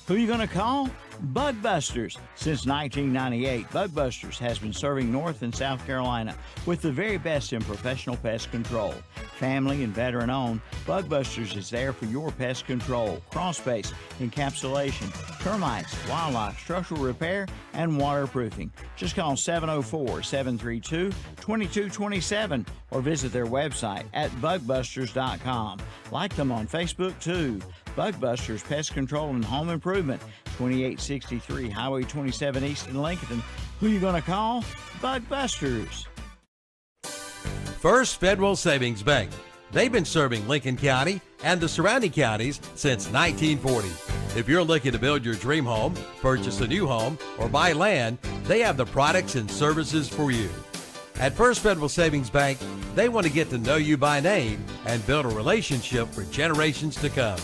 Who are you going to call? Bug Busters. Since 1998, Bug Busters has been serving North and South Carolina with the very best in professional pest control. Family and veteran owned, Bug Busters is there for your pest control, crawl space, encapsulation, termites, wildlife, structural repair, and waterproofing. Just call 704-732-2227 or visit their website at bugbusters.com. Like them on Facebook too. Bug Busters Pest Control and Home Improvement, 2863 Highway 27 East in Lincoln. Who you going to call? Bug Busters. First Federal Savings Bank. They've been serving Lincoln County and the surrounding counties since 1940. If you're looking to build your dream home, purchase a new home, or buy land, they have the products and services for you. At First Federal Savings Bank, they want to get to know you by name and build a relationship for generations to come.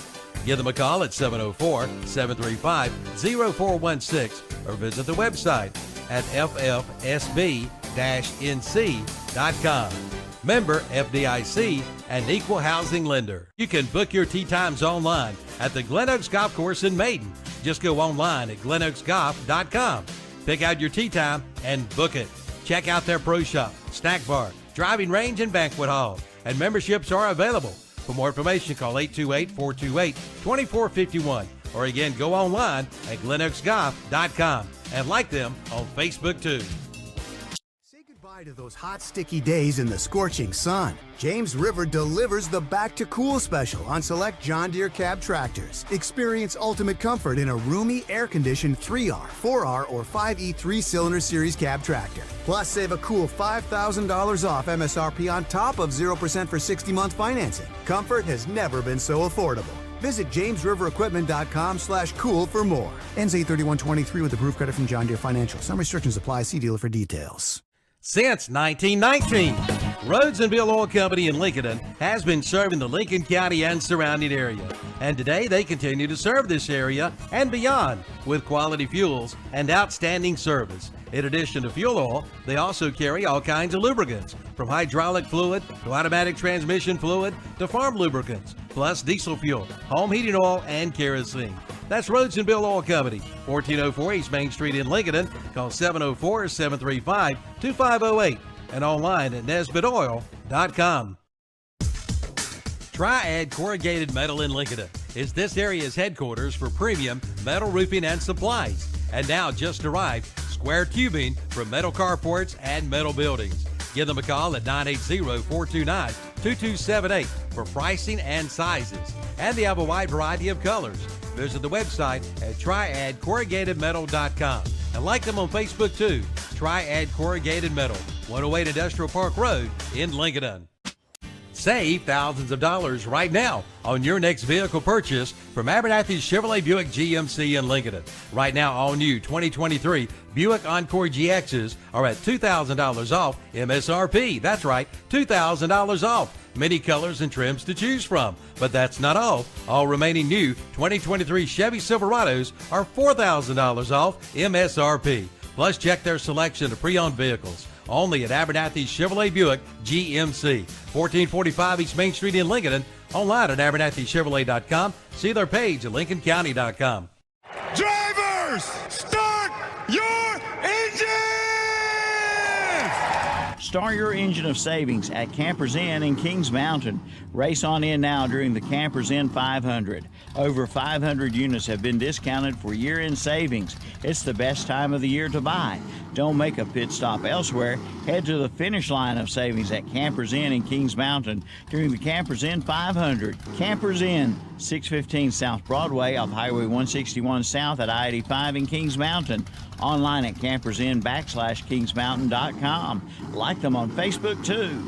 Give them a call at 704-735-0416 or visit the website at ffsb-nc.com. Member FDIC and equal housing lender. You can book your tee times online at the Glen Oaks Golf Course in Maiden. Just go online at glenoaksgolf.com. Pick out your tee time and book it. Check out their pro shop, snack bar, driving range, and banquet hall. And memberships are available. For more information, call 828-428-2451. Or again, go online at glenoaksgolf.com and like them on Facebook too. Say goodbye to those hot, sticky days in the scorching sun. James River delivers the Back to Cool special on select John Deere cab tractors. Experience ultimate comfort in a roomy, air-conditioned 3R, 4R, or 5E 3-cylinder series cab tractor. Plus, save a cool $5,000 off MSRP on top of 0% for 60-month financing. Comfort has never been so affordable. Visit jamesriverequipment.com/cool for more. Ends 8/31/23 with approved credit from John Deere Financial. Some restrictions apply. See dealer for details. Since 1919, Rhodes and Bill Oil Company in Lincoln has been serving the Lincoln County and surrounding area. And today they continue to serve this area and beyond with quality fuels and outstanding service. In addition to fuel oil, they also carry all kinds of lubricants, from hydraulic fluid to automatic transmission fluid to farm lubricants, plus diesel fuel, home heating oil, and kerosene. That's Rhodes and Bill Oil Company, 1404 East Main Street in Lincoln. Call 704-735-2508 and online at nesbitoil.com. Triad Corrugated Metal in Lincoln is this area's headquarters for premium metal roofing and supplies. And now just arrived square tubing for metal carports and metal buildings. Give them a call at 980-429-2278 for pricing and sizes. And they have a wide variety of colors. Visit the website at triadcorrugatedmetal.com and like them on Facebook too. Triad Corrugated Metal, 108 Industrial Park Road in Lincoln. Save thousands of dollars right now on your next vehicle purchase from Abernathy's Chevrolet Buick GMC in Lincoln. Right now, all new 2023 Buick Encore GXs are at $2,000 off MSRP. That's right, $2,000 off. Many colors and trims to choose from. But that's not all. All remaining new 2023 Chevy Silverados are $4,000 off MSRP. Plus, check their selection of pre-owned vehicles. Only at Abernathy's Chevrolet Buick GMC, 1445 East Main Street in Lincoln. Online at abernathychevrolet.com. See their page at lincolncounty.com. Drivers, start your engines! Start your engine of savings at Campers Inn in Kings Mountain. Race on in now during the Campers Inn 500. Over 500 units have been discounted for year-end savings. It's the best time of the year to buy. Don't make a pit stop elsewhere. Head to the finish line of savings at Campers Inn in Kings Mountain during the Campers Inn 500. Campers Inn, 615 South Broadway off Highway 161 South at I-85 in Kings Mountain. Online at campersinn.com/kingsmountain.com. Like them on Facebook too.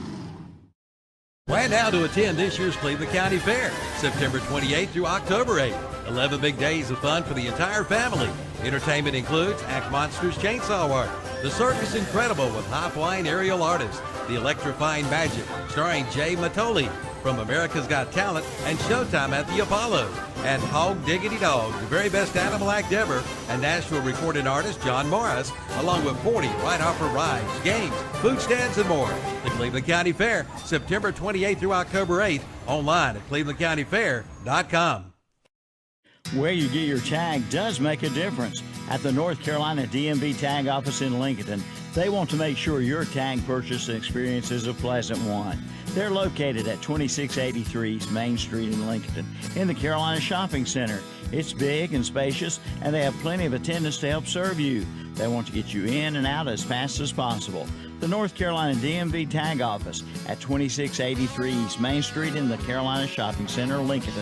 Plan now to attend this year's Cleveland County Fair, September 28th through October 8th. 11 big days of fun for the entire family. Entertainment includes Act Monsters Chainsaw Art, The Circus Incredible with high-flying aerial artists, The Electrifying Magic, starring Jay Matoli from America's Got Talent and Showtime at the Apollo, and Hog Diggity Dog, the very best animal act ever, and Nashville recording artist John Morris, along with 40 ride-hopper rides, games, food stands, and more. The Cleveland County Fair, September 28th through October 8th, online at clevelandcountyfair.com. Where you get your tag does make a difference. At the North Carolina DMV Tag Office in Lincoln, they want to make sure your tag purchase experience is a pleasant one. They're located at 2683 Main Street in Lincoln, in the Carolina Shopping Center. It's big and spacious, and they have plenty of attendants to help serve you. They want to get you in and out as fast as possible. The North Carolina DMV Tag Office at 2683 East Main Street in the Carolina Shopping Center, Lincoln.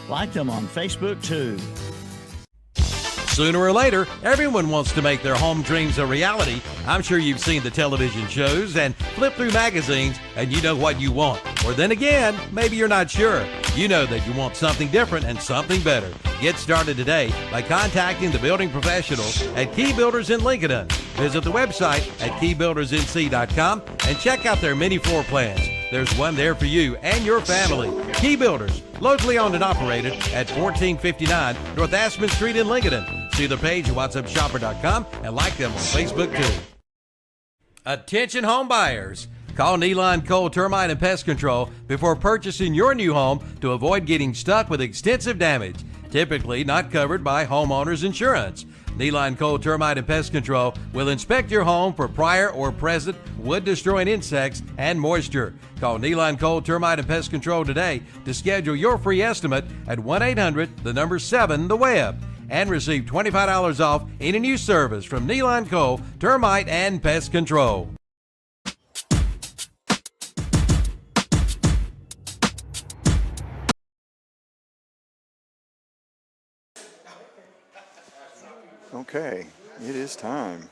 Like them on Facebook, too. Sooner or later, everyone wants to make their home dreams a reality. I'm sure you've seen the television shows and flipped through magazines and you know what you want. Or then again, maybe you're not sure. You know that you want something different and something better. Get started today by contacting the building professionals at Key Builders in Lincoln. Visit the website at keybuildersnc.com and check out their many floor plans. There's one there for you and your family. Key Builders, locally owned and operated at 1459 North Aspen Street in Lincoln. See the page at whatsupshopper.com and like them on Facebook too. Attention home buyers. Call Neeline Cole Termite and Pest Control before purchasing your new home to avoid getting stuck with extensive damage, typically not covered by homeowners insurance. Neeline Cole Termite and Pest Control will inspect your home for prior or present wood-destroying insects and moisture. Call Neeline Cole Termite and Pest Control today to schedule your free estimate at 1-800-7-THE-WEB and receive $25 off any new service from Neeline Cole Termite and Pest Control. Okay, it is time.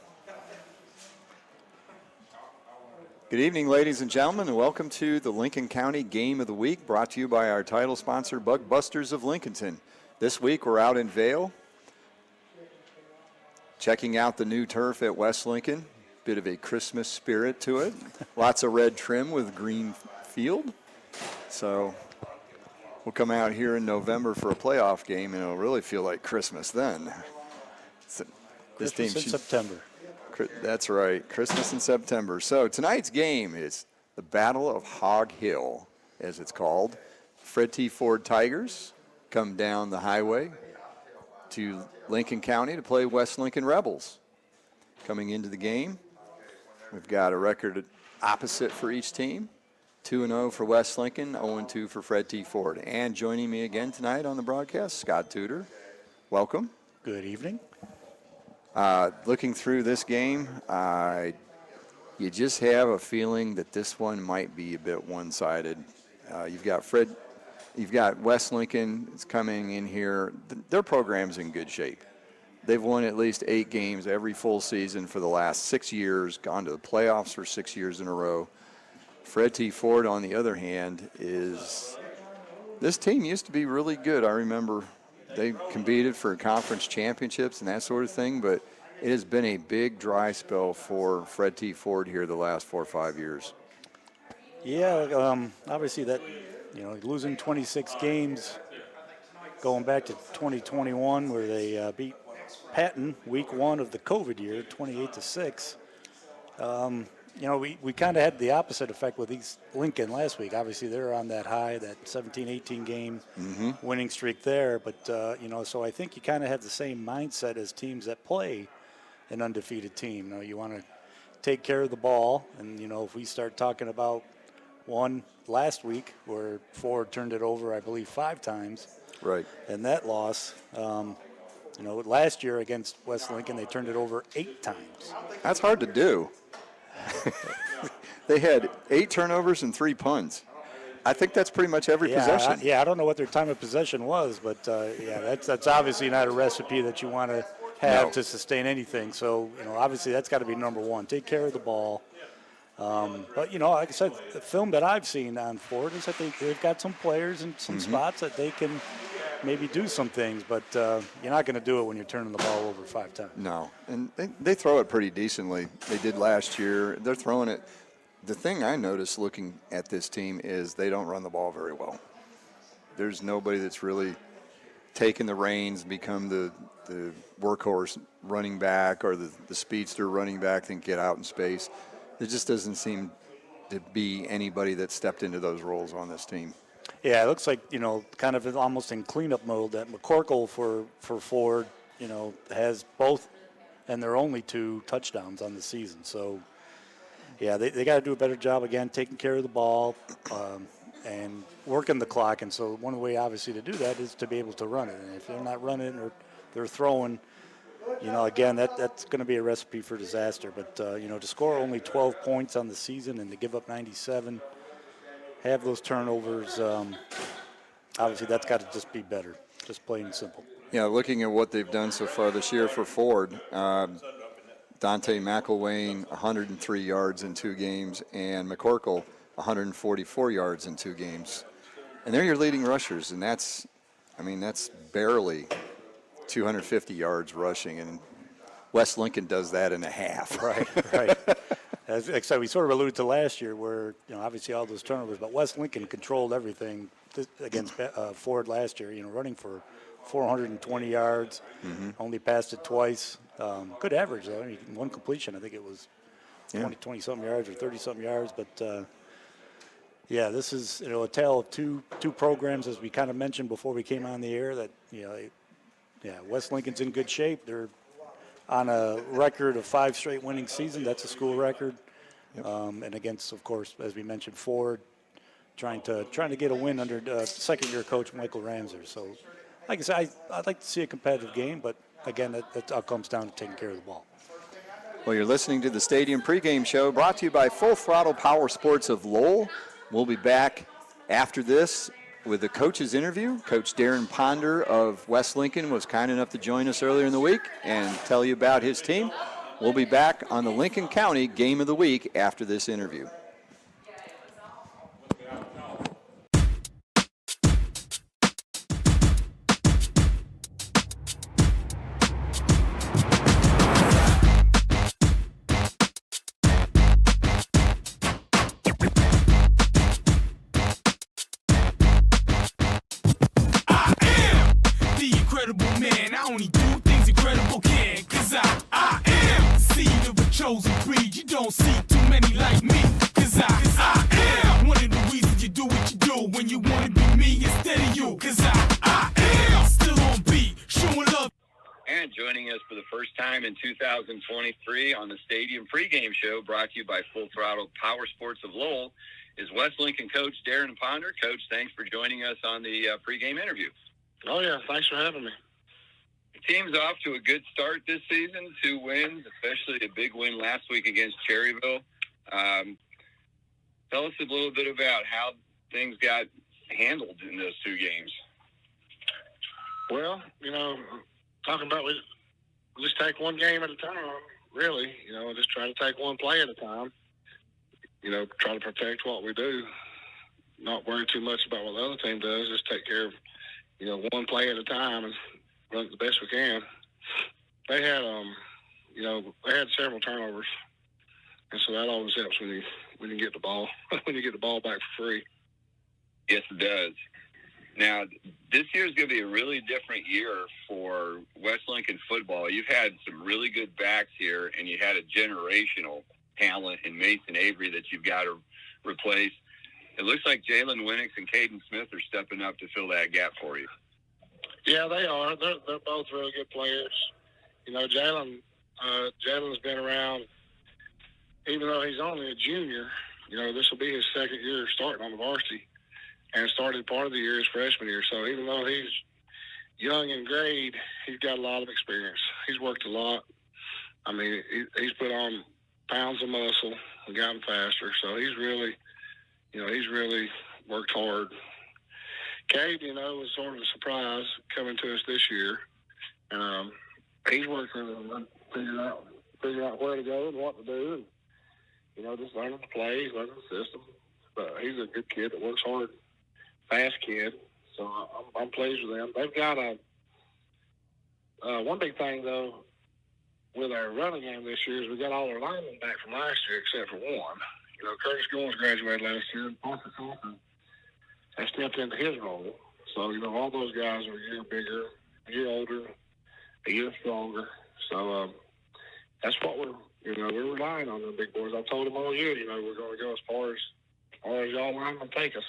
Good evening, ladies and gentlemen, and welcome to the Lincoln County Game of the Week, brought to you by our title sponsor, Bug Busters of Lincolnton. This week, we're out in Vail, checking out the new turf at West Lincoln. Bit of a Christmas spirit to it. Lots of red trim with green field. So we'll come out here in November for a playoff game, and it'll really feel like Christmas then. This Christmas in September. That's right, Christmas in September. So tonight's game is the Battle of Hog Hill, as it's called. Fred T. Foard Tigers come down the highway to Lincoln County to play West Lincoln Rebels. Coming into the game, we've got a record opposite for each team. 2-0 for West Lincoln, 0-2 for Fred T. Foard. And joining me again tonight on the broadcast, Scott Tudor. Welcome. Good evening. Looking through this game, you just have a feeling that this one might be a bit one-sided. You've got West Lincoln is coming in here. Their program's in good shape. They've won at least 8 games every full season for the last 6 years, gone to the playoffs for 6 years in a row. Fred T. Foard, on the other hand, this team used to be really good. I remember they competed for conference championships and that sort of thing, but it has been a big dry spell for Fred T. Foard here the last 4 or 5 years. Yeah, obviously that, losing 26 games going back to 2021 where they beat Patton week 1 of the COVID year, 28-6. We kind of had the opposite effect with East Lincoln last week. Obviously, they're on that high, that 17-18 game winning streak there. But, so I think you kind of have the same mindset as teams that play an undefeated team. You want to take care of the ball. And, if we start talking about one last week where Foard turned it over, I believe, 5 times. Right. And that loss, last year against West Lincoln, they turned it over 8 times. That's hard to do. They had 8 turnovers and 3 punts. I think that's pretty much every possession. I don't know what their time of possession was, but that's obviously not a recipe that you want to have to sustain anything. So, obviously that's got to be number one. Take care of the ball. But, like I said, the film that I've seen on Foard is that they've got some players in some spots that they can maybe do some things, but you're not going to do it when you're turning the ball over 5 times. No, and they throw it pretty decently. They did last year. They're throwing it. The thing I noticed looking at this team is they don't run the ball very well. There's nobody that's really taken the reins and become the workhorse running back or the speedster running back that can get out in space. There just doesn't seem to be anybody that stepped into those roles on this team. Yeah, it looks like, kind of almost in cleanup mode that McCorkle for Foard, has both and their only 2 touchdowns on the season. So, yeah, they got to do a better job again taking care of the ball and working the clock. And so one way, obviously, to do that is to be able to run it. And if they're not running or they're throwing, again, that's going to be a recipe for disaster. But, to score only 12 points on the season and to give up 97, have those turnovers, obviously that's got to just be better, just plain and simple. Yeah, looking at what they've done so far this year for Foard, Dante McElwain, 103 yards in 2 games, and McCorkle, 144 yards in 2 games. And they're your leading rushers, and that's barely 250 yards rushing, and West Lincoln does that in a half. Right. As we sort of alluded to last year where, obviously all those turnovers, but West Lincoln controlled everything against Foard last year, running for 420 yards, only passed it twice. Good average, though. I mean, 1 completion, I think it was 20-something yards or 30-something yards. But, this is, a tale of two programs, as we kind of mentioned before we came on the air, that, West Lincoln's in good shape. They're on a record of 5 straight winning seasons. That's a school record. Yep. And against, of course, as we mentioned, Foard, trying to get a win under second-year coach Michael Ramser. So, like I said, I'd like to see a competitive game, but again, that all comes down to taking care of the ball. Well, you're listening to the Stadium Pregame Show, brought to you by Full Throttle Power Sports of Lowell. We'll be back after this with the coach's interview. Coach Darren Ponder of West Lincoln was kind enough to join us earlier in the week and tell you about his team. We'll be back on the Lincoln County Game of the Week after this interview. In 2023 on the Stadium Pregame Show, brought to you by Full Throttle Power Sports of Lowell, is West Lincoln coach Darren Ponder. Coach, thanks for joining us on the pregame interview. Oh, yeah, thanks for having me. The team's off to a good start this season, 2 wins, especially a big win last week against Cherryville. Tell us a little bit about how things got handled in those 2 games. Well, talking about just take one game at a time, really. Just try to take one play at a time. Try to protect what we do. Not worry too much about what the other team does. Just take care of, one play at a time and run it the best we can. They had, they had several turnovers, and so that always helps when you get the ball when you get the ball back for free. Yes, it does. Now, this year is going to be a really different year for West Lincoln football. You've had some really good backs here, and you had a generational talent in Mason Avery that you've got to replace. It looks like Jalen Winnix and Caden Smith are stepping up to fill that gap for you. Yeah, they are. They're both really good players. Jalen's been around, even though he's only a junior. This will be his second year starting on the varsity. And started part of the year his freshman year. So even though he's young in grade, he's got a lot of experience. He's worked a lot. I mean, he's put on pounds of muscle and gotten faster. So he's really worked hard. Cade, was sort of a surprise coming to us this year. And he's working on figuring out where to go and what to do. And, just learning the plays, learning the system. But he's a good kid that works hard. Fast kid, so I'm pleased with them. They've got one big thing, though, with our running game this year is we got all our linemen back from last year except for one. Curtis Goins graduated last year, and Parker Coulson has stepped into his role. So, all those guys are a year bigger, a year older, a year stronger. So that's what we're relying on the big boys. I've told them all year, we're going to go as far as y'all linemen take us.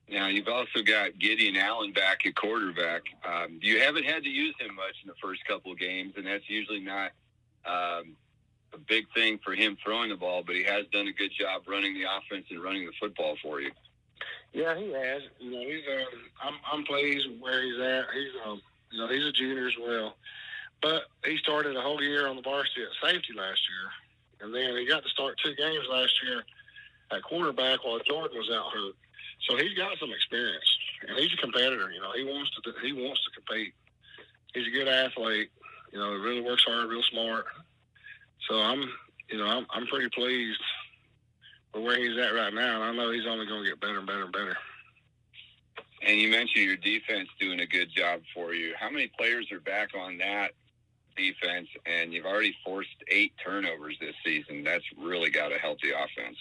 Now, you've also got Gideon Allen back at quarterback. You haven't had to use him much in the first couple of games, and that's usually not a big thing for him throwing the ball, but he has done a good job running the offense and running the football for you. Yeah, he has. You know, he's. I'm pleased where he's at. He's. You know, he's a junior as well, but he started a whole year on the varsity at safety last year, and then he got to start 2 games last year at quarterback while Jordan was out hurt. So he's got some experience, and he's a competitor. You know, he wants to compete. He's a good athlete. You know, he really works hard, real smart. So I'm pretty pleased with where he's at right now, and I know he's only going to get better and better and better. And you mentioned your defense doing a good job for you. How many players are back on that defense? And you've already forced 8 turnovers this season. That's really got to help the offense.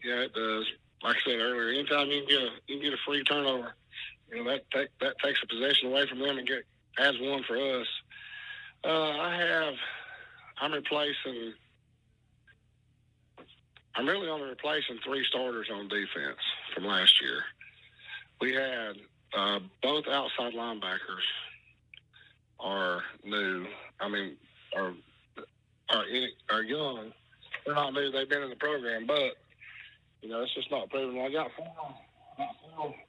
Yeah, it does. Like I said earlier, anytime you can get a free turnover, you know, that takes a possession away from them and adds one for us. I'm really only replacing 3 starters on defense from last year. We had both outside linebackers are new. I mean, are young. They're not new. They've been in the program, but you know, it's just not proven. I got 4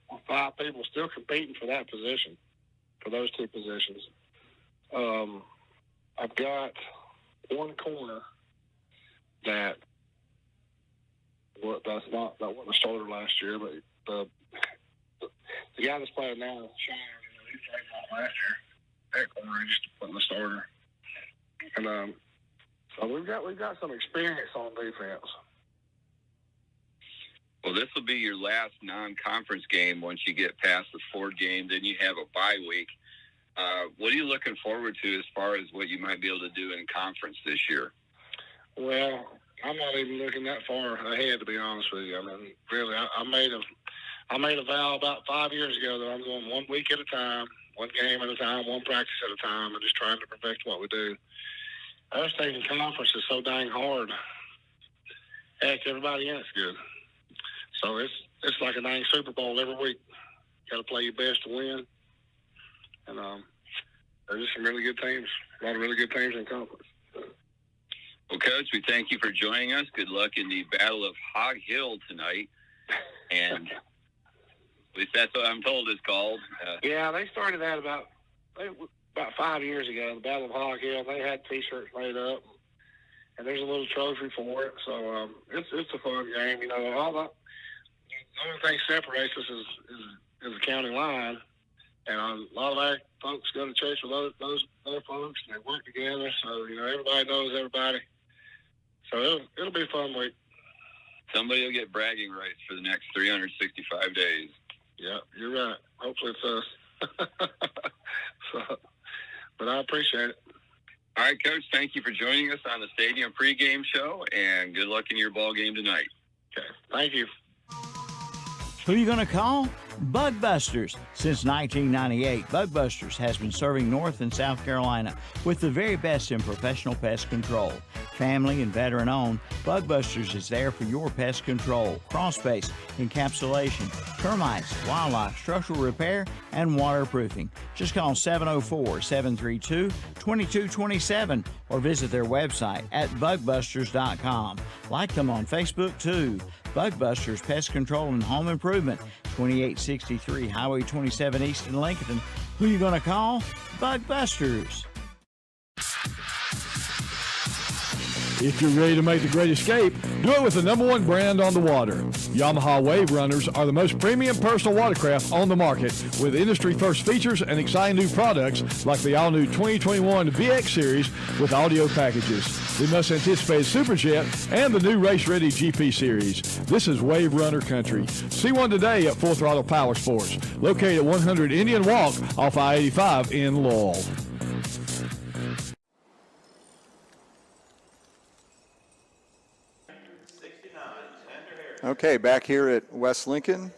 or 5 people still competing for that position, for those 2 positions. I've got 1 corner that that wasn't a starter last year, but the guy that's playing now, Sean, he played last year. That corner, he just wasn't a starter. And so we've got some experience on defense. Well, this will be your last non-conference game once you get past the Foard game. Then you have a bye week. What are you looking forward to as far as what you might be able to do in conference this year? Well, I'm not even looking that far ahead, to be honest with you. I mean, really, I made a vow about 5 years ago that I'm going 1 week at a time, 1 game at a time, 1 practice at a time, and just trying to perfect what we do. Us taking conference is so dang hard. Heck, everybody in it's good. So it's like a dang Super Bowl every week. Got to play your best to win. And there's just some really good teams, a lot of really good teams in conference. Well, Coach, we thank you for joining us. Good luck in the Battle of Hog Hill tonight. And at least that's what I'm told it's called. Yeah, they started that about 5 years ago, the Battle of Hog Hill. They had T-shirts made up, and there's a little trophy for it. So it's a fun game. You know, the only thing separates us is the county line. And a lot of our folks go to church with those other folks, and they work together. So, you know, everybody knows everybody. So it'll be a fun week. Somebody will get bragging rights for the next 365 days. Yeah, you're right. Hopefully it's us. But I appreciate it. All right, Coach, thank you for joining us on the Stadium pregame show, and good luck in your ball game tonight. Okay, thank you. Who are you going to call? Bug Busters. Since 1998, Bug Busters has been serving North and South Carolina with the very best in professional pest control. Family and veteran owned, Bug Busters is there for your pest control, crawl space, encapsulation, termites, wildlife, structural repair, and waterproofing. Just call 704-732-2227 or visit their website at bugbusters.com. Like them on Facebook too. Bug Busters Pest Control and Home Improvement, 2863 Highway 27 East in Lincoln. Who you going to call? Bug Busters. If you're ready to make the great escape, do it with the #1 brand on the water. Yamaha Wave Runners are the most premium personal watercraft on the market, with industry-first features and exciting new products like the all-new 2021 VX Series with audio packages, the much-anticipated Superjet, and the new race-ready GP Series. This is Wave Runner country. See one today at Full Throttle Power Sports, located at 100 Indian Walk off I-85 in Lowell. Okay, back here at West Lincoln,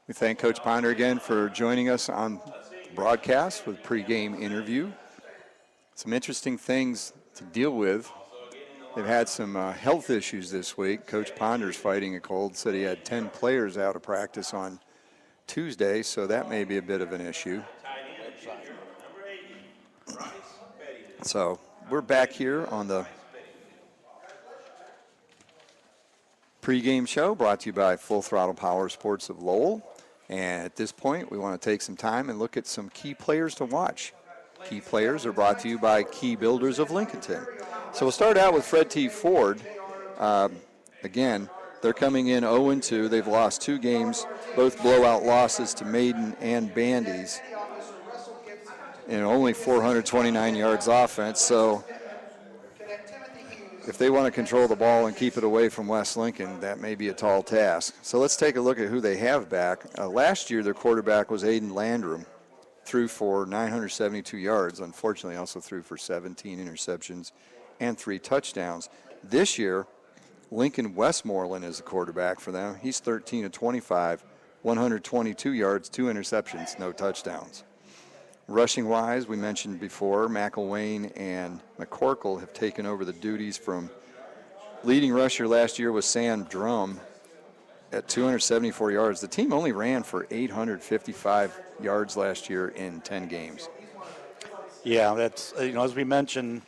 we thank Coach Ponder again for joining us on broadcast with pregame interview. Some interesting things to deal with They've had some health issues this week. Coach Ponder's fighting a cold, said he had 10 players out of practice on Tuesday, so that may be a bit of an issue. So we're back here on the pregame show brought to you by Full Throttle Power Sports of Lowell. And at this point, we want to take some time and look at some key players to watch. Key players are brought to you by Key Builders of Lincolnton. So we'll start out with Fred T. Foard. Again, they're coming in 0-2. They've lost 2 games, both blowout losses to Maiden and Bandy's. And only 429 yards offense. So if they want to control the ball and keep it away from West Lincoln, that may be a tall task. So let's take a look at who they have back. Last year, their quarterback was Aiden Landrum, threw for 972 yards. Unfortunately, also threw for 17 interceptions and 3 touchdowns. This year, Lincoln Westmoreland is the quarterback for them. He's 13 of 25, 122 yards, 2 interceptions, no touchdowns. Rushing-wise, we mentioned before, McElwain and McCorkle have taken over the duties from leading rusher last year was Sam Drum at 274 yards. The team only ran for 855 yards last year in 10 games. Yeah, that's, as we mentioned,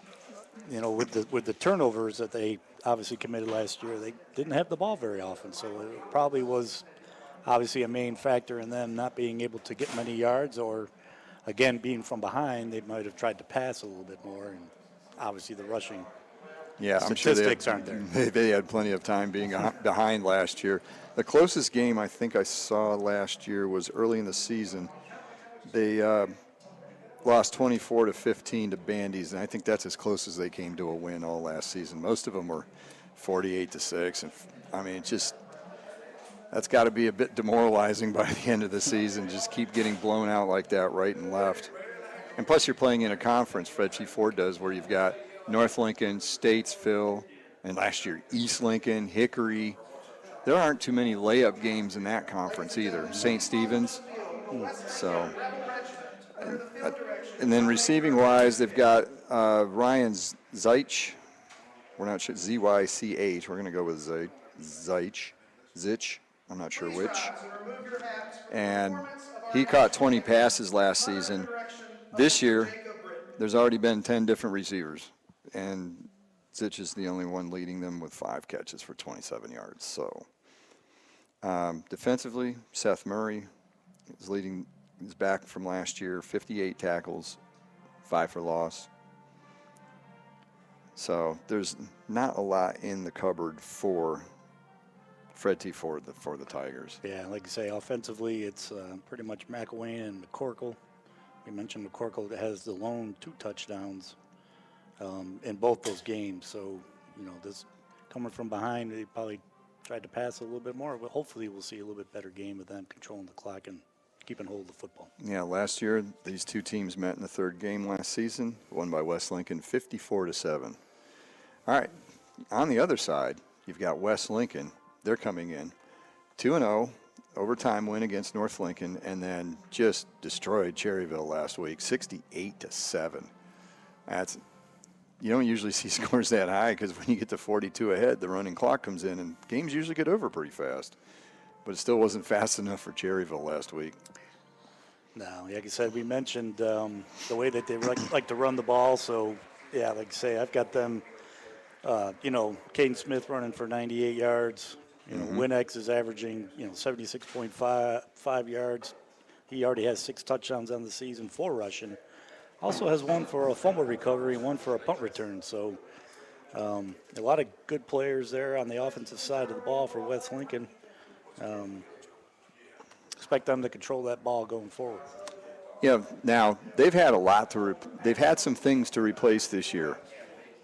with the turnovers that they obviously committed last year, they didn't have the ball very often, so it probably was obviously a main factor in them not being able to get many yards, or again, being from behind, they might have tried to pass a little bit more, and obviously the rushing statistics aren't there. They had plenty of time being behind last year. The closest game I think I saw last year was early in the season. They lost 24-15 to Bandy's, and I think that's as close as they came to a win all last season. Most of them were 48-6, and I mean, that's got to be a bit demoralizing by the end of the season. Just keep getting blown out like that right and left. And plus you're playing in a conference, Fred T. Foard does, where you've got North Lincoln, Statesville, and last year East Lincoln, Hickory. There aren't too many layup games in that conference either. St. Stephen's. So, and then receiving-wise, they've got Ryan Zeich. We're not sure, Z-Y-C-H. We're going to go with Zeich. I'm not sure which. And he caught 20 passes last season. This year, there's already been 10 different receivers, and Zeich is the only one leading them with 5 catches for 27 yards. So defensively, Seth Murray is back from last year, 58 tackles, 5 for loss. So there's not a lot in the cupboard for Fred T. Foard for the Tigers. Yeah, like I say, offensively, it's pretty much McElwain and McCorkle. We mentioned McCorkle has the lone 2 touchdowns in both those games. So, this coming from behind, they probably tried to pass a little bit more, but hopefully we'll see a little bit better game of them controlling the clock and keeping hold of the football. Yeah, last year, these 2 teams met in the 3rd game last season, won by West Lincoln 54-7. All right, on the other side, you've got West Lincoln. They're coming in 2-0, overtime win against North Lincoln, and then just destroyed Cherryville last week, 68-7. You don't usually see scores that high, because when you get to 42 ahead, the running clock comes in, and games usually get over pretty fast. But it still wasn't fast enough for Cherryville last week. No, like I said, we mentioned the way that they like to run the ball. So, yeah, like I say, I've got them, Caden Smith running for 98 yards. Winx is averaging, 76.5 yards. He already has 6 touchdowns on the season, 4 rushing. Also has 1 for a fumble recovery and 1 for a punt return. So a lot of good players there on the offensive side of the ball for West Lincoln. Expect them to control that ball going forward. Yeah, now they've had a lot they've had some things to replace this year.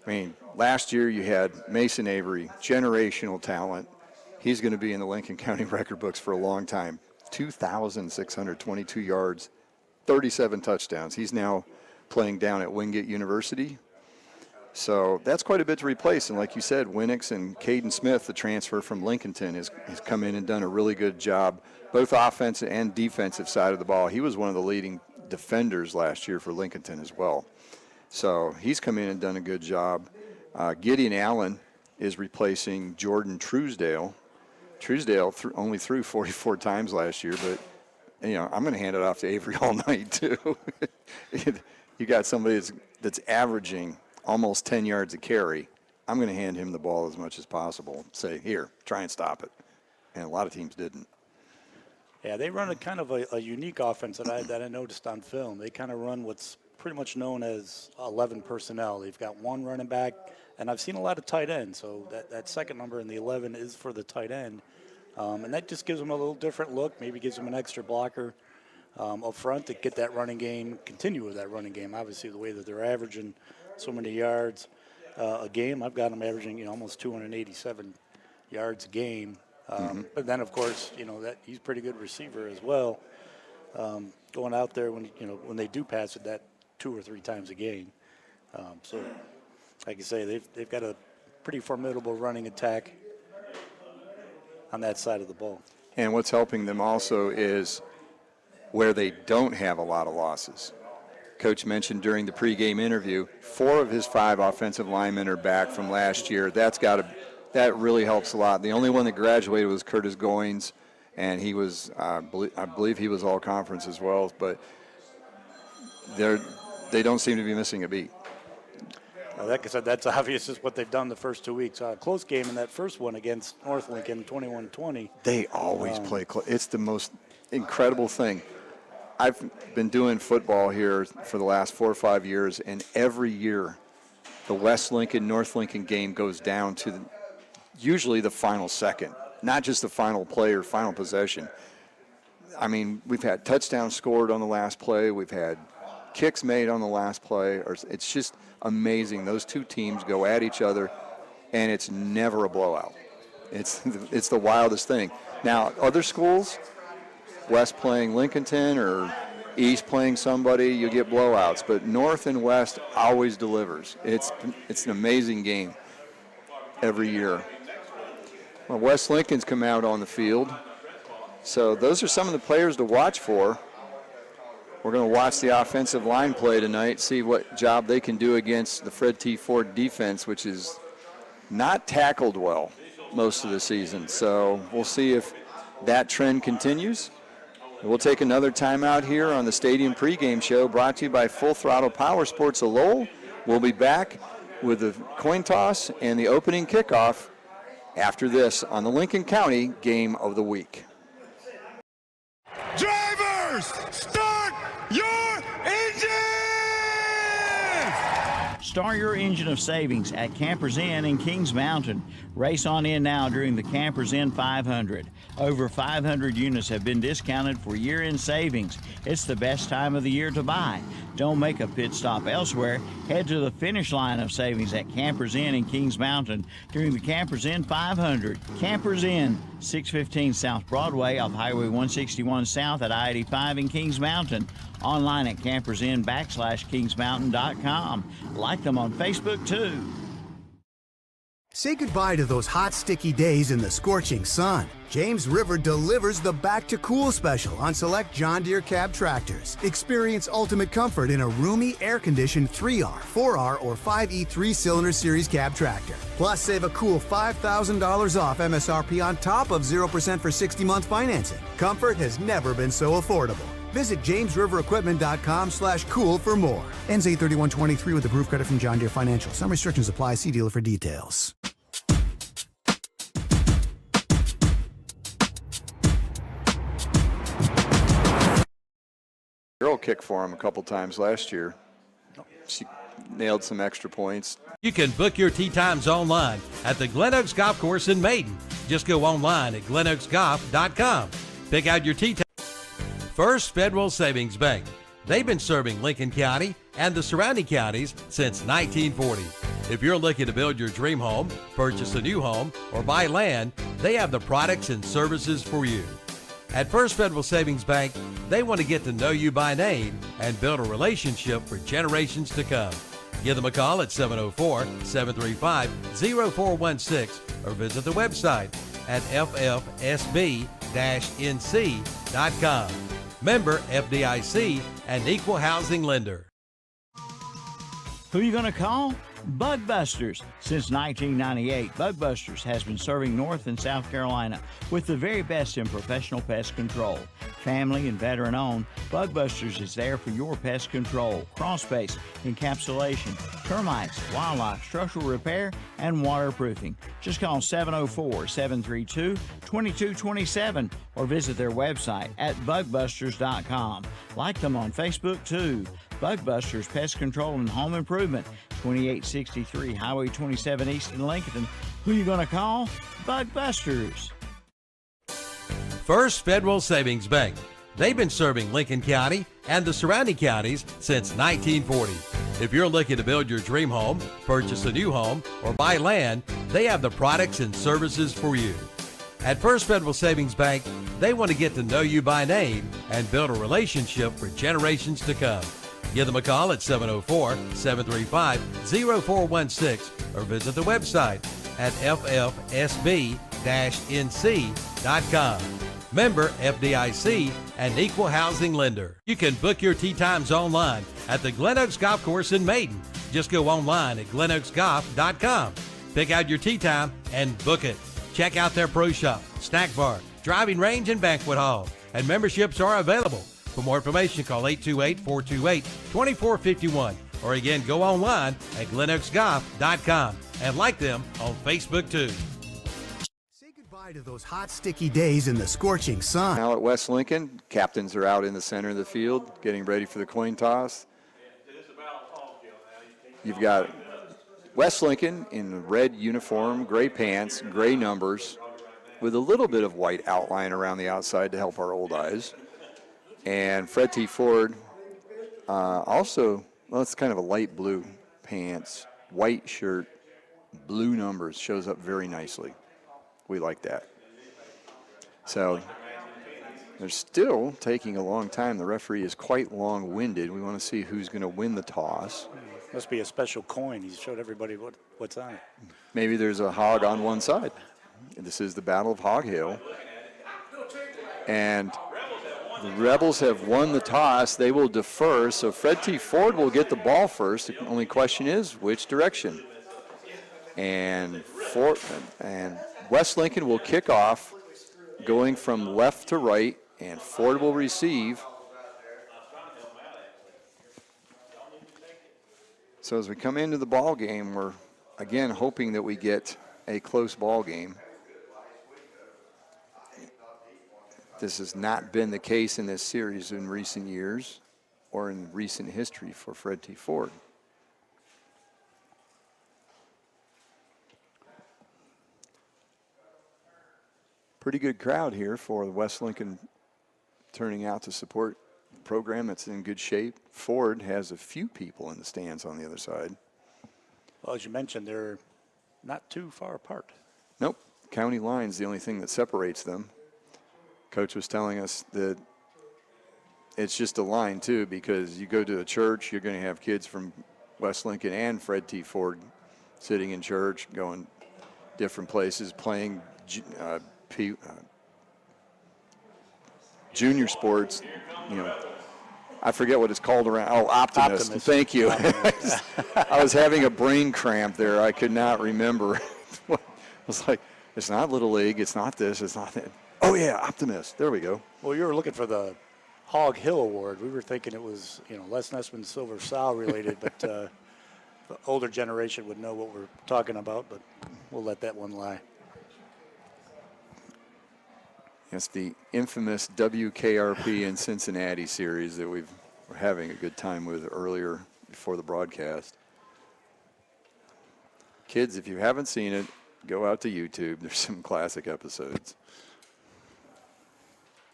I mean, last year you had Mason Avery, generational talent. He's going to be in the Lincoln County record books for a long time. 2,622 yards, 37 touchdowns. He's now playing down at Wingate University. So that's quite a bit to replace. And like you said, Winix and Caden Smith, the transfer from Lincolnton, has come in and done a really good job, both offensive and defensive side of the ball. He was one of the leading defenders last year for Lincolnton as well. So he's come in and done a good job. Gideon Allen is replacing Jordan Truesdale. Truesdale only threw 44 times last year, but I'm going to hand it off to Avery all night too. You got somebody that's averaging almost 10 yards a carry. I'm going to hand him the ball as much as possible. Say, here, try and stop it. And a lot of teams didn't. Yeah, they run a kind of a unique offense that I noticed on film. They kind of run what's pretty much known as 11 personnel. They've got one running back, and I've seen a lot of tight ends. So that second number in the 11 is for the tight end. And that just gives them a little different look, maybe gives them an extra blocker up front to get that running game, continue with that running game. Obviously, the way that they're averaging so many yards a game, I've got them averaging almost 287 yards a game. But then, of course, that he's a pretty good receiver as well. Going out there when they do pass it, that 2 or 3 times a game. So, like I say, they've got a pretty formidable running attack on that side of the ball. And what's helping them also is where they don't have a lot of losses. Coach mentioned during the pregame interview, 4 of his 5 offensive linemen are back from last year. That really helps a lot. The only one that graduated was Curtis Goins, and he was, I believe he was all conference as well, but they don't seem to be missing a beat. Like I said, that's obvious is what they've done the first 2 weeks. Close game in that first one against North Lincoln, 21-20. They always play close. It's the most incredible thing. I've been doing football here for the last 4 or 5 years, and every year the West Lincoln, North Lincoln game goes down to usually the final second, not just the final play or final possession. I mean, we've had touchdowns scored on the last play. We've had kicks made on the last play. It's just amazing. Those 2 teams go at each other, and it's never a blowout. It's the wildest thing. Now, other schools, West playing Lincolnton or East playing somebody, you get blowouts. But North and West always delivers. It's an amazing game every year. Well, West Lincoln's come out on the field. So those are some of the players to watch for. We're going to watch the offensive line play tonight, see what job they can do against the Fred T. Foard defense, which is not tackled well most of the season. So we'll see if that trend continues. We'll take another timeout here on the Stadium pregame show brought to you by Full Throttle Power Sports of Lowell. We'll be back with the coin toss and the opening kickoff after this on the Lincoln County Game of the Week. Drivers, start your engines! Start your engine of savings at Campers Inn in Kings Mountain. Race on in now during the Campers Inn 500. Over 500 units have been discounted for year-end savings. It's the best time of the year to buy. Don't make a pit stop elsewhere. Head to the finish line of savings at Campers Inn in Kings Mountain during the Campers Inn 500. Campers Inn, 615 South Broadway off Highway 161 South at I-85 in Kings Mountain. Online at campersinn.com/kingsmountain.com. Like them on Facebook too. Say goodbye to those hot, sticky days in the scorching sun. James River delivers the Back to Cool special on select John Deere cab tractors. Experience ultimate comfort in a roomy, air-conditioned 3R, 4R, or 5E 3-cylinder series cab tractor. Plus, save a cool $5,000 off MSRP on top of 0% for 60-month financing. Comfort has never been so affordable. Visit JamesRiverEquipment.com/cool for more. Ends 8/31/23 with approved credit from John Deere Financial. Some restrictions apply. See dealer for details. Girl kicked for him a couple times last year. She nailed some extra points. You can book your tee times online at the Glen Oaks Golf Course in Maiden. Just go online at glenoaksgolf.com. Pick out your tee time. First Federal Savings Bank. They've been serving Lincoln County and the surrounding counties since 1940. If you're looking to build your dream home, purchase a new home, or buy land, they have the products and services for you. At First Federal Savings Bank, they want to get to know you by name and build a relationship for generations to come. Give them a call at 704-735-0416 or visit the website at ffsb-nc.com. Member FDIC and equal housing lender. Who are you going to call? Bug Busters. Since 1998, Bug Busters has been serving North and South Carolina with the very best in professional pest control. Family and veteran owned, Bug Busters is there for your pest control, crawl space, encapsulation, termites, wildlife, structural repair, and waterproofing. Just call 704-732-2227 or visit their website at bugbusters.com. Like them on Facebook too. Bug Busters Pest Control and Home Improvement, 2863 Highway 27 East in Lincoln. Who you gonna call? Bug Busters. First Federal Savings Bank. They've been serving Lincoln County and the surrounding counties since 1940. If you're looking to build your dream home, purchase a new home, or buy land, they have the products and services for you. At First Federal Savings Bank, they want to get to know you by name and build a relationship for generations to come. Give them a call at 704-735-0416 or visit the website at ffsb-nc.com. Member FDIC and equal housing lender. You can book your tee times online at the Glen Oaks Golf Course in Maiden. Just go online at glenoaksgolf.com. Pick out your tee time and book it. Check out their pro shop, snack bar, driving range, and banquet hall. And memberships are available. For more information, call 828-428-2451. Or again, go online at glenoaksgolf.com and like them on Facebook too. Say goodbye to those hot, sticky days in the scorching sun. Now at West Lincoln, captains are out in the center of the field getting ready for the coin toss. You've got West Lincoln in the red uniform, gray pants, gray numbers, with a little bit of white outline around the outside to help our old eyes. And Fred T. Foard also, well, it's kind of a light blue pants, white shirt, blue numbers, shows up very nicely. We like that. So they're still taking a long time. The referee is quite long-winded. We want to see who's going to win the toss. Must be a special coin. He showed everybody what's on it. Maybe there's a hog on one side. And this is the Battle of Hog Hill. And the Rebels have won the toss. They will defer, so Fred T. Foard will get the ball first. The only question is which direction. And West Lincoln will kick off, going from left to right, and Foard will receive. So as we come into the ball game, we're again hoping that we get a close ball game. This has not been the case in this series in recent years or in recent history for Fred T. Foard. Pretty good crowd here for the West Lincoln turning out to support the program that's in good shape. Foard has a few people in the stands on the other side. Well, as you mentioned, they're not too far apart. Nope. County line's the only thing that separates them. Coach was telling us that it's just a line, too, because you go to a church, you're going to have kids from West Lincoln and Fred T. Foard sitting in church, going different places, playing junior sports. You know, I forget what it's called around. Oh, Optimist. Thank you. I was having a brain cramp there. I could not remember. I was like, it's not Little League. It's not this. It's not that. Oh, yeah, Optimist. There we go. Well, you were looking for the Hog Hill Award. We were thinking it was, Les Nessman Silver Sow related, but the older generation would know what we're talking about, but we'll let that one lie. It's the infamous WKRP in Cincinnati series that we're having a good time with earlier before the broadcast. Kids, if you haven't seen it, go out to YouTube. There's some classic episodes.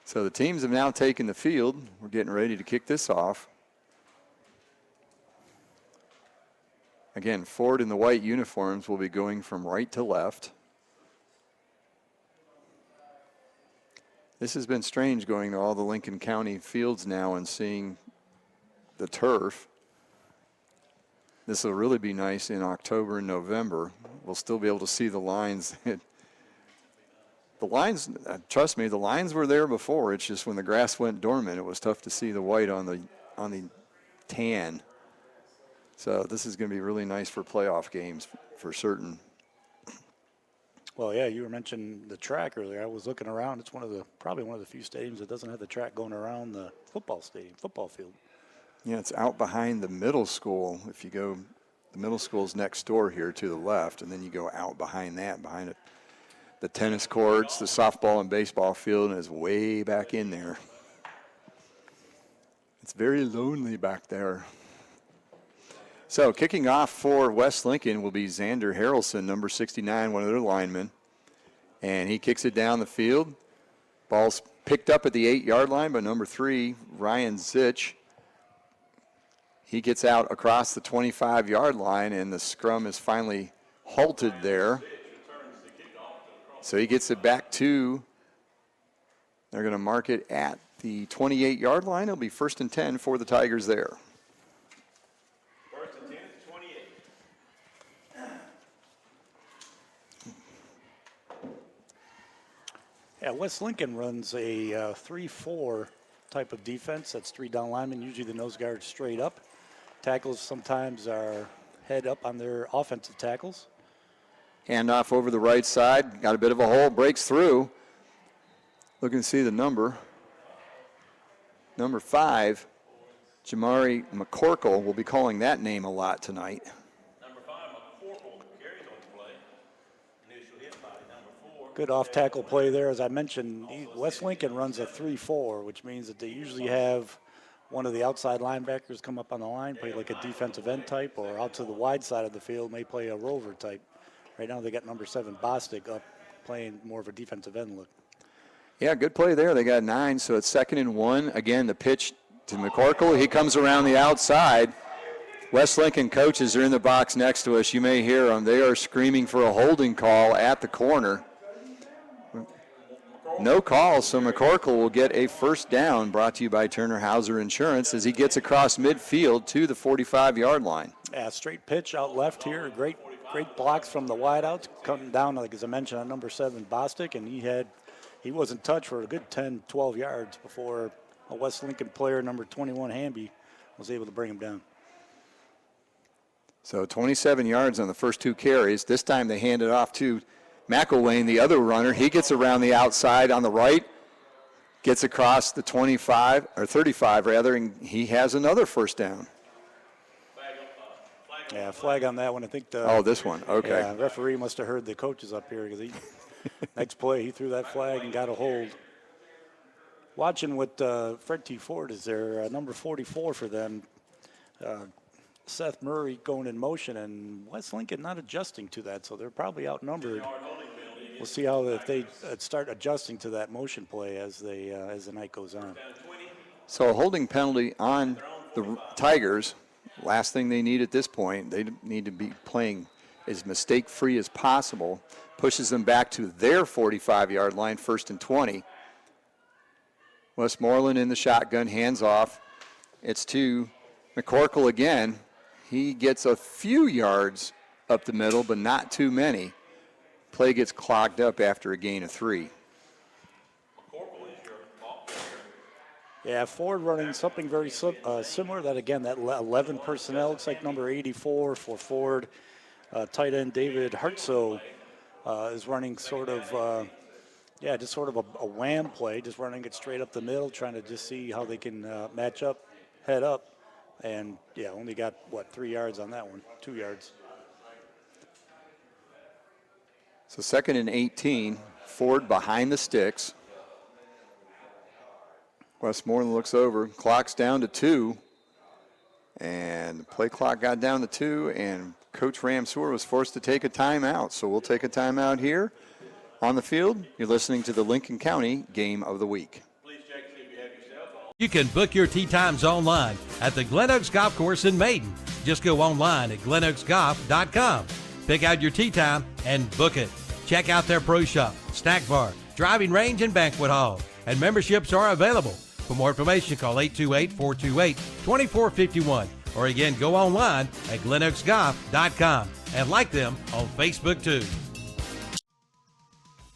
So the teams have now taken the field. We're getting ready to kick this off. Again, Foard in the white uniforms will be going from right to left. This has been strange going to all the Lincoln County fields now and seeing the turf. This will really be nice in October and November. We'll still be able to see the lines. The lines, trust me, the lines were there before. It's just when the grass went dormant, it was tough to see the white on the tan. So this is going to be really nice for playoff games for certain. Well, yeah, you were mentioning the track earlier. I was looking around. It's probably one of the few stadiums that doesn't have the track going around the football field. Yeah, it's out behind the middle school. If you go, the middle school's next door here to the left, and then you go out behind that, behind it, the tennis courts, the softball and baseball field, and it's way back in there. It's very lonely back there. So kicking off for West Lincoln will be Xander Harrelson, number 69, one of their linemen. And he kicks it down the field. Ball's picked up at the 8-yard line by number 3, Ryan Zitch. He gets out across the 25-yard line, and the scrum is finally halted there. So he gets it back to, they're going to mark it at the 28-yard line. It'll be 1st and 10 for the Tigers there. Yeah, West Lincoln runs a 3-4 type of defense. That's 3 down linemen, usually the nose guard straight up. Tackles sometimes are head up on their offensive tackles. Handoff over the right side. Got a bit of a hole, breaks through. Looking to see the number. Number 5, Jamari McCorkle. We'll be calling that name a lot tonight. Good off-tackle play there. As I mentioned, West Lincoln runs a 3-4, which means that they usually have one of the outside linebackers come up on the line, play like a defensive end type, or out to the wide side of the field, may play a rover type. Right now they got number 7, Bostic, up playing more of a defensive end look. Yeah, good play there. They got 9, so it's 2nd and 1. Again, the pitch to McCorkle. He comes around the outside. West Lincoln coaches are in the box next to us. You may hear them. They are screaming for a holding call at the corner. No call, so McCorkle will get a 1st down, brought to you by Turner Hauser Insurance, as he gets across midfield to the 45-yard line. Yeah, straight pitch out left here. Great blocks from the wideouts, coming down, like as I mentioned, on number 7, Bostic, and he wasn't touched for a good 10, 12 yards before a West Lincoln player, number 21, Hamby, was able to bring him down. So 27 yards on the first 2 carries. This time they hand it off to McElwain, the other runner. He gets around the outside on the right, gets across the 25, or 35 rather, and he has another 1st down. Yeah, flag on that one. I think this one. Okay. Yeah, referee must have heard the coaches up here, because next play he threw that flag and got a hold. Watching what Fred T. Foard is there, number 44 for them. Seth Murray going in motion, and West Lincoln not adjusting to that, so they're probably outnumbered. We'll see how if they start adjusting to that motion play as the night goes on. So a holding penalty on the Tigers. Last thing they need at this point, they need to be playing as mistake-free as possible. Pushes them back to their 45-yard line, 1st and 20. Westmoreland in the shotgun, hands off. It's to McCorkle again. He gets a few yards up the middle, but not too many. Play gets clogged up after a gain of 3. Yeah, Foard running something very similar. That, again, that 11 personnel. Looks like number 84 for Foard. Tight end David Hartsoe is running sort of, just sort of a wham play, just running it straight up the middle, trying to just see how they can match up, head up. And, only got, 3 yards on that one, 2 yards. So 2nd and 18, Foard behind the sticks. Westmoreland looks over, clock's down to 2. And the play clock got down to 2, and Coach Ramseur was forced to take a timeout. So we'll take a timeout here on the field. You're listening to the Lincoln County Game of the Week. You can book your tee times online at the Glen Oaks Golf Course in Maiden. Just go online at glenoaksgolf.com. Pick out your tee time and book it. Check out their pro shop, snack bar, driving range, and banquet hall. And memberships are available. For more information, call 828-428-2451. Or again, go online at glenoaksgolf.com and like them on Facebook too.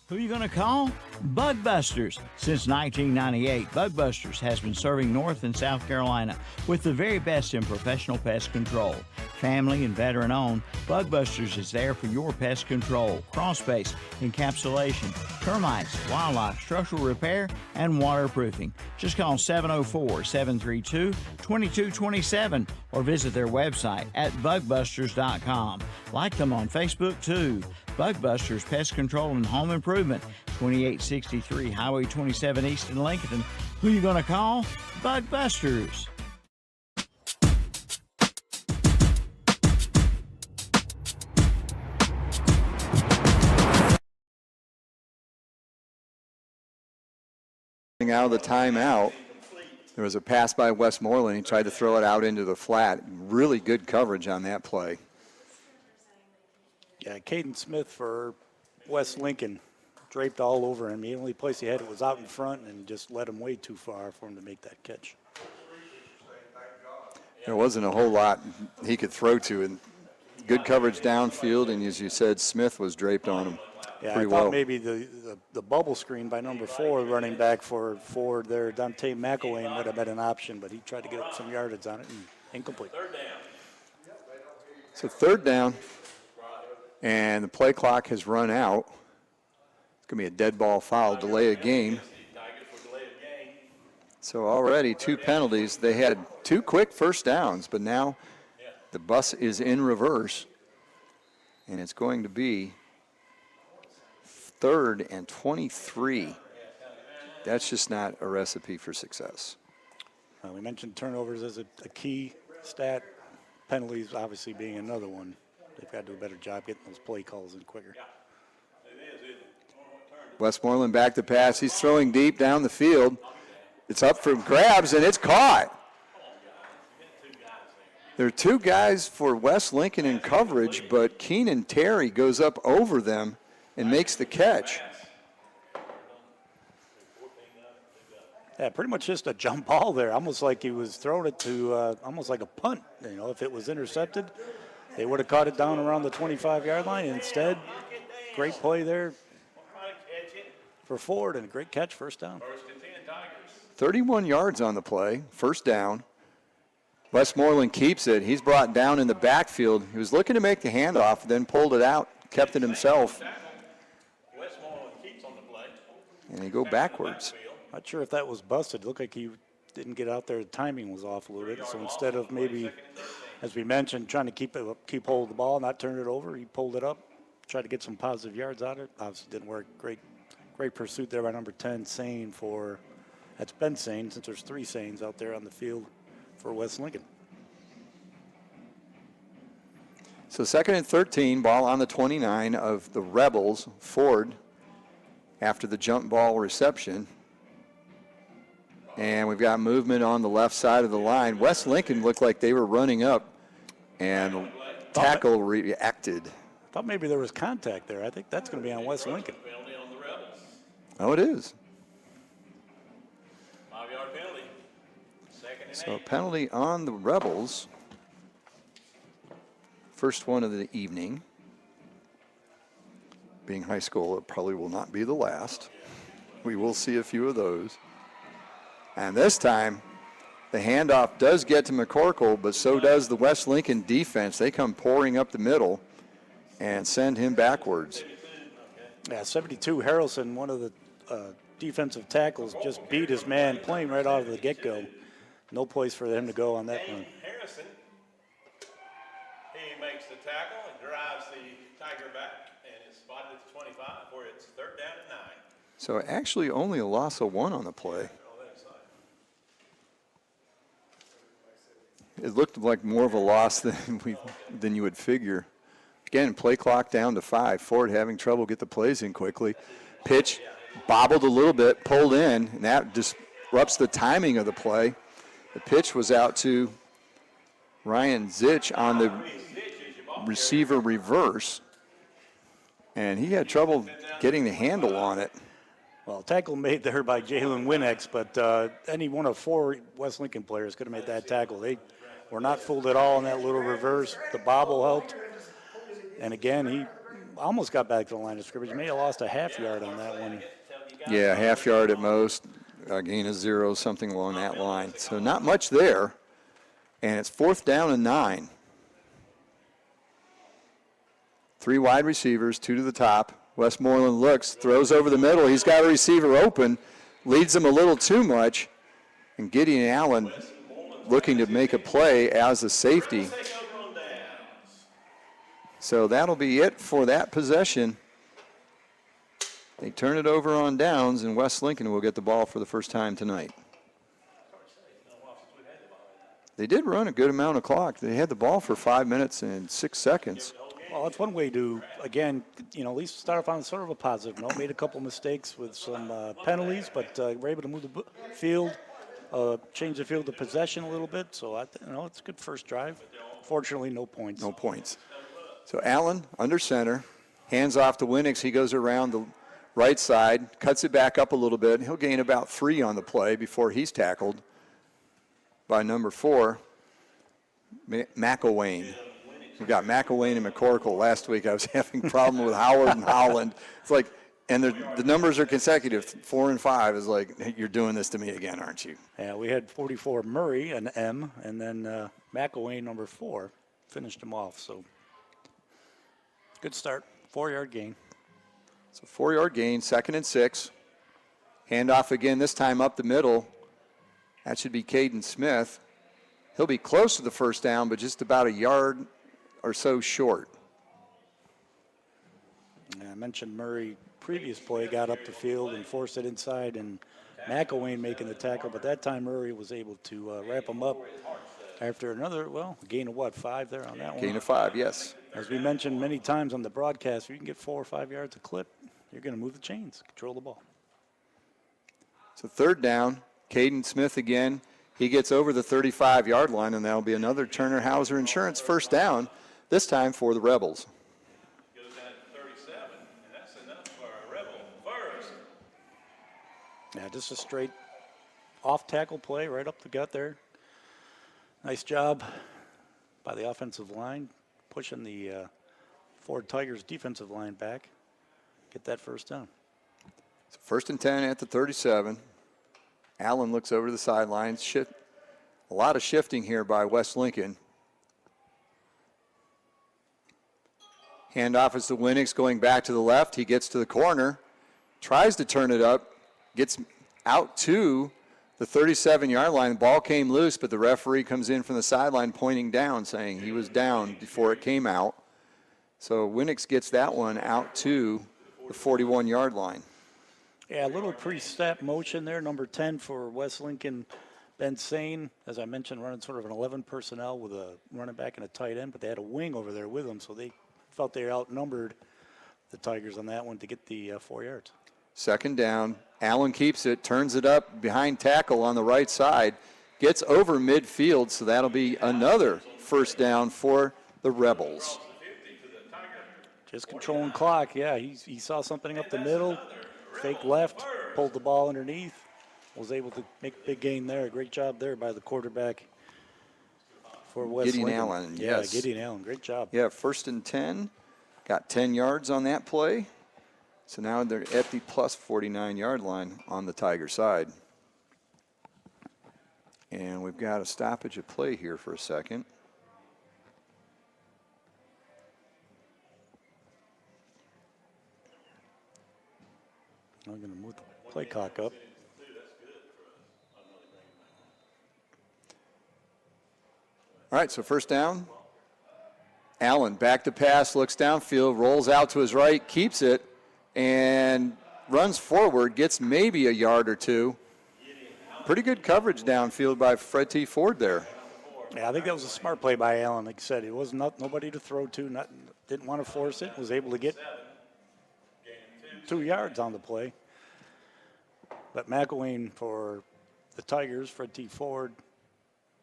Who are you going to call? Bug Busters. Since 1998, Bug Busters has been serving North and South Carolina with the very best in professional pest control. Family and veteran owned, Bug Busters is there for your pest control, crawl space, encapsulation, termites, wildlife, structural repair, and waterproofing. Just call 704-732-2227 or visit their website at bugbusters.com. Like them on Facebook too. Bug Busters Pest Control and Home Improvement, 2863 Highway 27 East in Lincoln. Who you gonna call? Bug Busters. Out of the timeout, there was a pass by Westmoreland. He tried to throw it out into the flat. Really good coverage on that play. Yeah, Caden Smith for West Lincoln draped all over him. The only place he had it was out in front and just let him way too far for him to make that catch. There wasn't a whole lot he could throw to, and good coverage downfield, and as you said, Smith was draped on him. Yeah, pretty I thought well. maybe the bubble screen by number 4, running back for Foard there, Dante McElwain, would have been an option, but he tried to get some yardage on it and incomplete. So third down, and the play clock has run out. It's going to be a dead ball foul, delay a game. So already 2 penalties. They had 2 quick first downs, but now the bus is in reverse, and it's going to be 3rd and 23. That's just not a recipe for success. We mentioned turnovers as a key stat, penalties obviously being another one. They've got to do a better job getting those play calls in quicker. Westmoreland back to pass. He's throwing deep down the field. It's up for grabs, and it's caught. There are 2 guys for West Lincoln in coverage, but Keenan Terry goes up over them and makes the catch. Yeah, pretty much just a jump ball there, almost like he was throwing it to almost like a punt. You know, if it was intercepted, they would have caught it down around the 25-yard line. Instead, great play there for Foard and a great catch, first down. 31 yards on the play, first down. Westmoreland keeps it. He's brought down in the backfield. He was looking to make the handoff, then pulled it out, kept it himself. And he go backwards. Not sure if that was busted. It looked like he didn't get out there. The timing was off a little bit. So instead of maybe, as we mentioned, trying to keep hold of the ball, not turn it over, he pulled it up, tried to get some positive yards out of it. Obviously didn't work. Great pursuit there by number 10, Sane for, that's Ben Sane, since there's 3 Sanes out there on the field for West Lincoln. So 2nd and 13, ball on the 29 of the Rebels. Foard after the jump ball reception. And we've got movement on the left side of the line. West Lincoln looked like they were running up, and tackle reacted. I thought maybe there was contact there. I think that's going to be on West Lincoln. Oh, it is. 5-yard penalty. 2nd and 8. So penalty on the Rebels. First one of the evening. Being high school, it probably will not be the last. We will see a few of those. And this time, the handoff does get to McCorkle, but so does the West Lincoln defense. They come pouring up the middle and send him backwards. Yeah, 72 Harrelson, one of the defensive tackles, just beat his man playing right out of the get-go. No place for him to go on that one. Harrison, he makes the tackle and drives the Tiger back and is spotted at the 25 where it's 3rd down and 9. So actually only a loss of 1 on the play. It looked like more of a loss than you would figure. Again, play clock down to 5. Foard having trouble get the plays in quickly. Pitch bobbled a little bit, pulled in, and that disrupts the timing of the play. The pitch was out to Ryan Zich on the receiver reverse, and he had trouble getting the handle on it. Well, tackle made there by Jalen Winnex, but any one of 4 West Lincoln players could have made that tackle. They were not fooled at all in that little reverse. The bobble helped. And again, he almost got back to the line of scrimmage. May have lost a half-yard on that one. Yeah, half-yard at most. A gain of 0, something along that line. So not much there. And it's 4th down and 9. Three wide receivers, two to the top. Westmoreland looks, throws over the middle. He's got a receiver open, leads him a little too much. And Gideon Allen looking to make a play as a safety. So that'll be it for that possession. They turn it over on downs, and West Lincoln will get the ball for the first time tonight. They did run a good amount of clock. They had the ball for 5 minutes and 6 seconds. Well, that's one way to, again, at least start off on sort of a positive note. Made a couple mistakes with some penalties, but were able to move the field, change the field to possession a little bit. So, it's a good first drive. Fortunately, no points. No points. So Allen under center, hands off to Winix. He goes around the right side, cuts it back up a little bit. He'll gain about 3 on the play before he's tackled by number 4, McElwain. We got McElwain and McCorkle. Last week I was having a problem with Howard and Holland. It's like, and the numbers are consecutive. 4 and 5 is like, hey, you're doing this to me again, aren't you? Yeah, we had 44 Murray, an M, and then McElwain, number 4, finished him off. So good start, 4-yard gain. So 4-yard gain, 2nd and 6. Handoff again, this time up the middle. That should be Caden Smith. He'll be close to the first down, but just about a yard or so short. Yeah, I mentioned Murray, previous play, got up the field and forced it inside, and McElwain making the tackle, but that time Murray was able to wrap him up after another, gain of 5 there on that one? Gain of 5, yes. As we mentioned many times on the broadcast, if you can get 4 or 5 yards a clip, you're going to move the chains, control the ball. So 3rd down, Caden Smith again. He gets over the 35-yard line, and that'll be another Turner Hauser Insurance first down, this time for the Rebels. Goes down to 37, and that's enough for a Rebel first. Yeah, just a straight off-tackle play right up the gut there. Nice job by the offensive line, pushing the Foard Tigers defensive line back. Get that first down. So 1st and 10 at the 37. Allen looks over to the sidelines. A lot of shifting here by West Lincoln. Handoff is to Winix going back to the left. He gets to the corner, tries to turn it up, gets out to the 37-yard line. The ball came loose, but the referee comes in from the sideline pointing down, saying he was down before it came out. So Winix gets that one out to the 41-yard line. Yeah, a little pre-snap motion there, number 10 for West Lincoln, Ben Sane. As I mentioned, running sort of an 11 personnel with a running back and a tight end, but they had a wing over there with them, so they felt they outnumbered the Tigers on that one to get the 4 yards. 2nd down. Allen keeps it, turns it up behind tackle on the right side, gets over midfield, so that'll be another first down for the Rebels. Just controlling clock. Yeah, he saw something up the middle, fake left, pulled the ball underneath, was able to make a big gain there. Great job there by the quarterback for West Gideon Lincoln. Allen, yeah, yes. Gideon Allen, great job. Yeah, 1st and 10. Got 10 yards on that play. So now they're at the plus 49-yard line on the Tiger side. And we've got a stoppage of play here for a second. I'm going to move the play clock up. All right, so first down. Allen back to pass, looks downfield, rolls out to his right, keeps it, and runs forward, gets maybe a yard or 2. Pretty good coverage downfield by Fred T. Foard there. Yeah, I think that was a smart play by Allen. Like I said, it was nobody to throw to, didn't want to force it, was able to get 2 yards on the play. But McElwain for the Tigers, Fred T. Foard,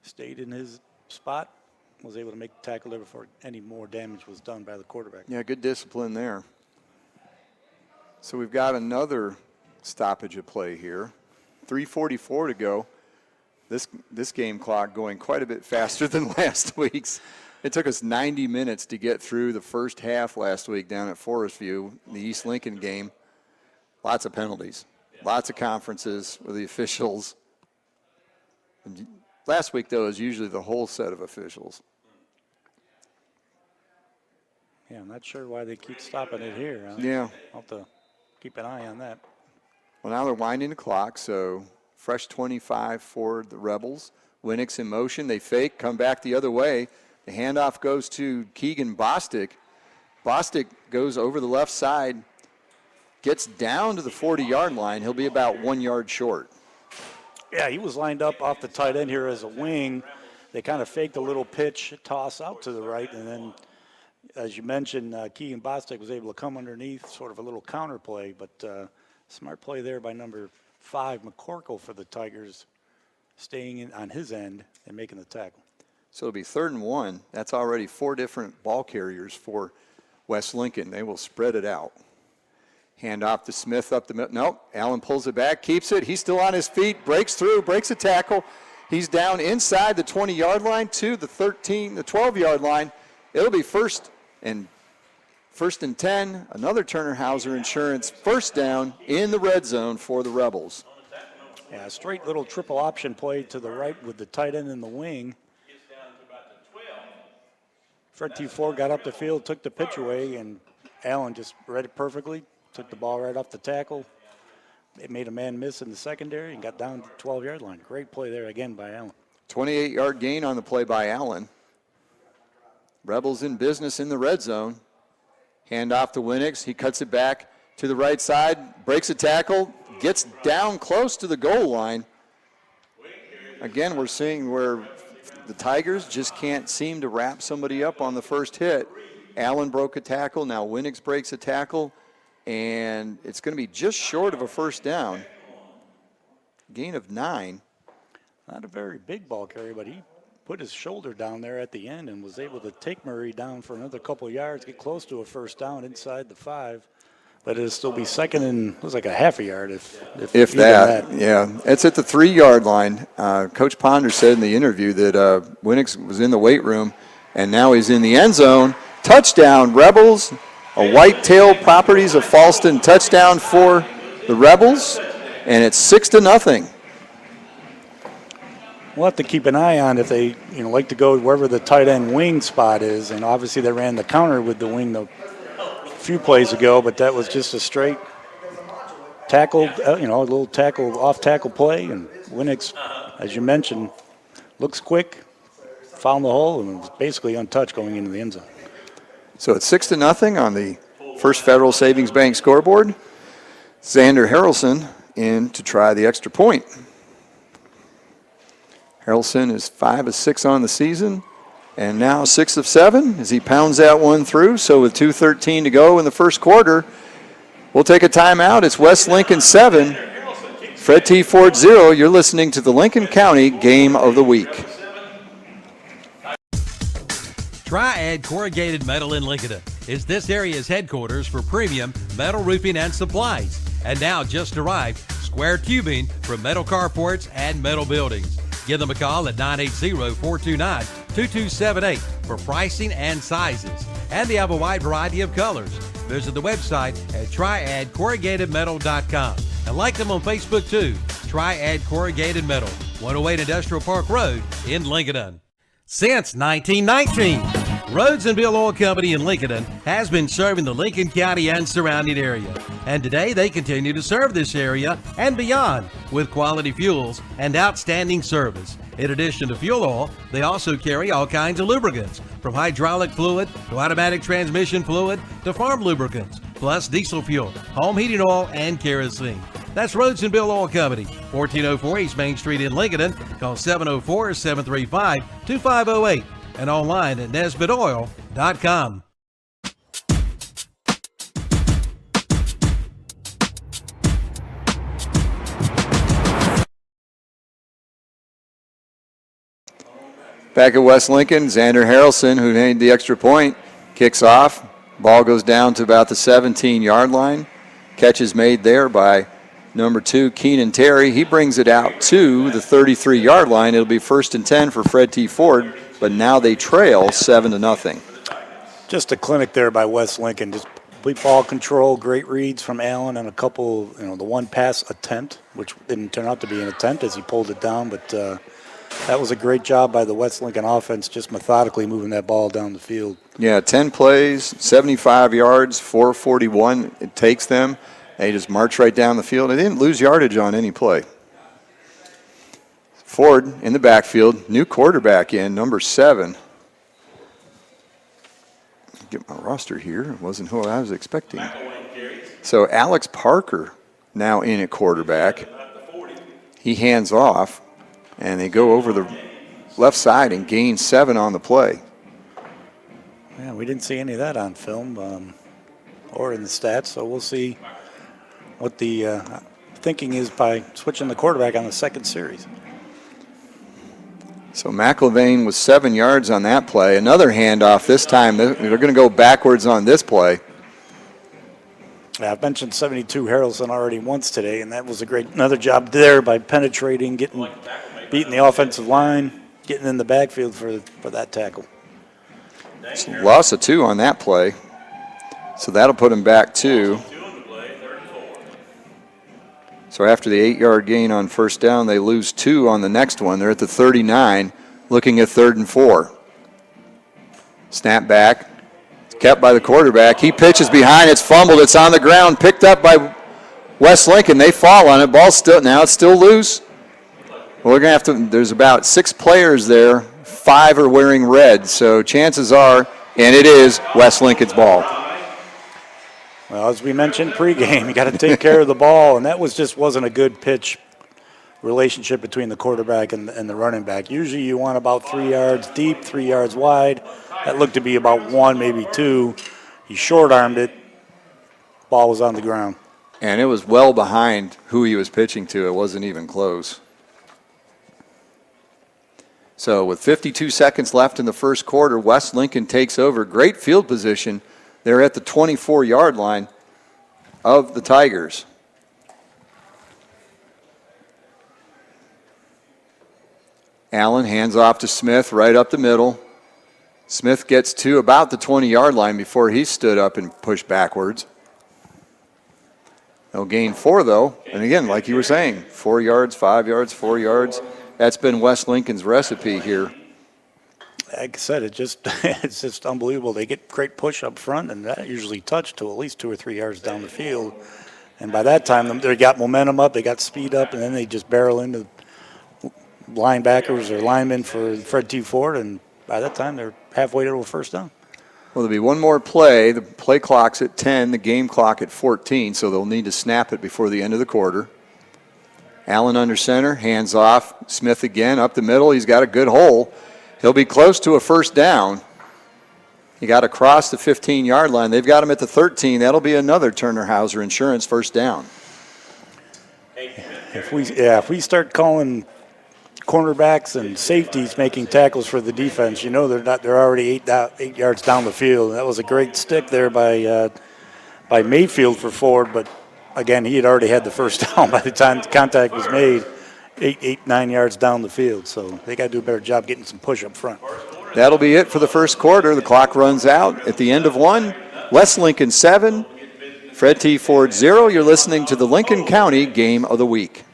stayed in his spot, was able to make the tackle there before any more damage was done by the quarterback. Yeah, good discipline there. So we've got another stoppage of play here. 3:44 to go. This game clock going quite a bit faster than last week's. It took us 90 minutes to get through the first half last week down at Forest View, the East Lincoln game. Lots of penalties, lots of conferences with the officials. And last week, though, is usually the whole set of officials. Yeah, I'm not sure why they keep stopping it here. Yeah. I'll have to keep an eye on that. Well, now they're winding the clock, so fresh 25 for the Rebels. Winnick's in motion. They fake, come back the other way. The handoff goes to Keegan Bostic. Bostic goes over the left side, gets down to the 40-yard line. He'll be about 1 yard short. Yeah, he was lined up off the tight end here as a wing. They kind of faked a little pitch toss out to the right, and then, as you mentioned, Keegan Bostic was able to come underneath, sort of a little counter play, but smart play there by number 5, McCorkle, for the Tigers, staying in on his end and making the tackle. So it'll be 3rd and 1. That's already 4 different ball carriers for West Lincoln. They will spread it out. Hand off to Smith up the middle. Nope, Allen pulls it back, keeps it. He's still on his feet, breaks through, breaks a tackle. He's down inside the 20-yard line to the 12-yard line. It'll be first and 10. Another Turner Hauser Insurance first down in the red zone for the Rebels. Yeah, a straight little triple option play to the right with the tight end in the wing. Fred T. Foard got up the field, took the pitch away, and Allen just read it perfectly, took the ball right off the tackle. It made a man miss in the secondary and got down to the 12-yard line. Great play there again by Allen. 28-yard gain on the play by Allen. Rebels in business in the red zone. Hand off to Winnick. He cuts it back to the right side, breaks a tackle, gets down close to the goal line. Again, we're seeing where the Tigers just can't seem to wrap somebody up on the first hit. Allen broke a tackle. Now Winnick breaks a tackle. And it's going to be just short of a first down. Gain of 9. Not a very big ball carrier, but he put his shoulder down there at the end and was able to take Murray down for another couple of yards, get close to a first down inside the 5. But it'll still be second and it was like a half a yard if that. Yeah. It's at the 3-yard line. Coach Ponder said in the interview that Winnick was in the weight room and now he's in the end zone. Touchdown, Rebels. A white-tailed Properties of Falston touchdown for the Rebels, and it's 6-0. We'll have to keep an eye on if they, like to go wherever the tight end wing spot is, and obviously they ran the counter with the wing a few plays ago, but that was just a straight tackle, a little tackle, off-tackle play, and Winnick, as you mentioned, looks quick, found the hole, and was basically untouched going into the end zone. So it's 6-0 on the First Federal Savings Bank scoreboard. Xander Harrelson in to try the extra point. Harrelson is 5 of 6 on the season, and now 6 of 7 as he pounds that one through. So with 2:13 to go in the first quarter, we'll take a timeout. It's West Lincoln 7, Fred T. Foard 0. You're listening to the Lincoln County Game of the Week. Triad Corrugated Metal in Lincoln is this area's headquarters for premium metal roofing and supplies. And now just arrived, square tubing for metal carports and metal buildings. Give them a call at 980-429-2278 for pricing and sizes. And they have a wide variety of colors. Visit the website at triadcorrugatedmetal.com. And like them on Facebook too, Triad Corrugated Metal, 108 Industrial Park Road in Lincoln. Since 1919, Rhodes and Bill Oil Company in Lincoln has been serving the Lincoln County and surrounding area. And today they continue to serve this area and beyond with quality fuels and outstanding service. In addition to fuel oil, they also carry all kinds of lubricants, from hydraulic fluid to automatic transmission fluid to farm lubricants, plus diesel fuel, home heating oil, and kerosene. That's Rhodes and Bill Oil Company, 1404 East Main Street in Lincoln. Call 704-735-2508 and online at nesbitoil.com. Back at West Lincoln, Xander Harrelson, who made the extra point, kicks off. Ball goes down to about the 17-yard line. Catch is made there by number 2, Keenan Terry. He brings it out to the 33-yard line. It'll be 1st and 10 for Fred T. Foard, but now they trail 7-0. Just a clinic there by West Lincoln. Just complete ball control, great reads from Allen, and a couple, the one pass attempt, which didn't turn out to be an attempt as he pulled it down, but That was a great job by the West Lincoln offense, just methodically moving that ball down the field. Yeah, 10 plays, 75 yards, 441 it takes them. They just march right down the field. They didn't lose yardage on any play. Foard in the backfield, new quarterback in, number 7. Get my roster here. It wasn't who I was expecting. So Alex Parker now in at quarterback. He hands off, and they go over the left side and gain 7 on the play. Yeah, we didn't see any of that on film or in the stats, so we'll see what the thinking is by switching the quarterback on the second series. So McIlvain was 7 yards on that play. Another handoff this time. They're going to go backwards on this play. Yeah, I've mentioned 72 Harrelson already once today, and that was another job there by penetrating, beating the offensive line, getting in the backfield for that tackle. So loss of 2 on that play. So that'll put him back 2. So after the 8-yard gain on first down, they lose 2 on the next one. They're at the 39, looking at 3rd and 4. Snap back. Kept by the quarterback. He pitches behind. It's fumbled. It's on the ground. Picked up by West Lincoln. They fall on it. Ball's still, now it's still loose. Well, we're going to have to, there's about 6 players there. 5 are wearing red. So chances are, and it is, West Lincoln's ball. Well, as we mentioned pregame, you got to take care of the ball, and that wasn't a good pitch relationship between the quarterback and the running back. Usually you want about 3 yards deep, 3 yards wide. That looked to be about 1, maybe 2. He short-armed it. Ball was on the ground. And it was well behind who he was pitching to. It wasn't even close. So with 52 seconds left in the first quarter, West Lincoln takes over. Great field position. They're at the 24-yard line of the Tigers. Allen hands off to Smith right up the middle. Smith gets to about the 20-yard line before he stood up and pushed backwards. They'll gain 4, though. And again, like you were saying, 4 yards, 5 yards, 4 yards. That's been West Lincoln's recipe here. Like I said, it's just unbelievable. They get great push up front, and that usually touch to at least 2 or 3 yards down the field. And by that time, they got momentum up, they got speed up, and then they just barrel into linebackers or linemen for Fred T. Foard, and by that time, they're halfway to a first down. Well, there'll be one more play. The play clock's at 10, the game clock at 14, so they'll need to snap it before the end of the quarter. Allen under center, hands off. Smith again, up the middle. He's got a good hole. He'll be close to a first down. He got across the 15-yard line. They've got him at the 13. That'll be another Turner Hauser Insurance first down. If we start calling cornerbacks and safeties making tackles for the defense, they're already 8 yards down the field. That was a great stick there by Mayfield for Foard, but again, he had already had the first down by the time the contact was made. 9 yards down the field, so they got to do a better job getting some push up front. That'll be it for the first quarter. The clock runs out at the end of 1. West Lincoln 7, Fred T. Foard 0. You're listening to the Lincoln County Game of the Week.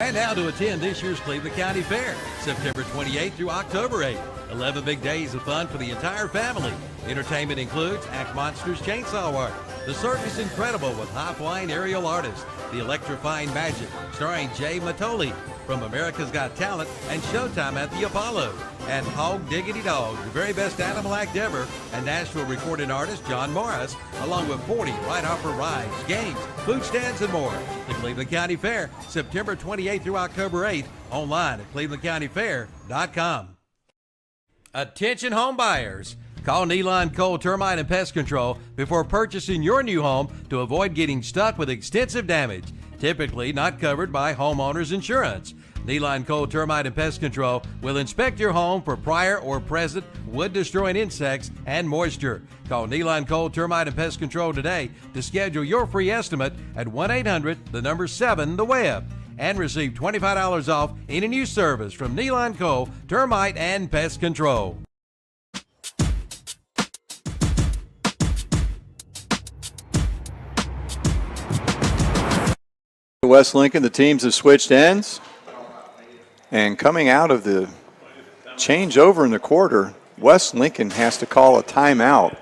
And now to attend this year's Cleveland County Fair, September 28th through October 8th. 11 big days of fun for the entire family. Entertainment includes Act Monsters Chainsaw Art, The Circus Incredible with high-flying aerial artists, The Electrifying Magic, starring Jay Matoli from America's Got Talent and Showtime at the Apollo, and Hog Diggity Dog, the very best animal act ever, and Nashville recording artist John Morris, along with 40 ride-hopper rides, games, food stands, and more. The Cleveland County Fair, September 28th through October 8th, online at clevelandcountyfair.com. Attention home buyers. Call Neeline Cole Termite and Pest Control before purchasing your new home to avoid getting stuck with extensive damage, typically not covered by homeowners insurance. Neeline Cole Termite and Pest Control will inspect your home for prior or present wood-destroying insects and moisture. Call Neeline Cole Termite and Pest Control today to schedule your free estimate at 1-800-7-THE-WEB and receive $25 off any new service from Neeline Cole Termite and Pest Control. West Lincoln, the teams have switched ends. And coming out of the changeover in the quarter, West Lincoln has to call a timeout.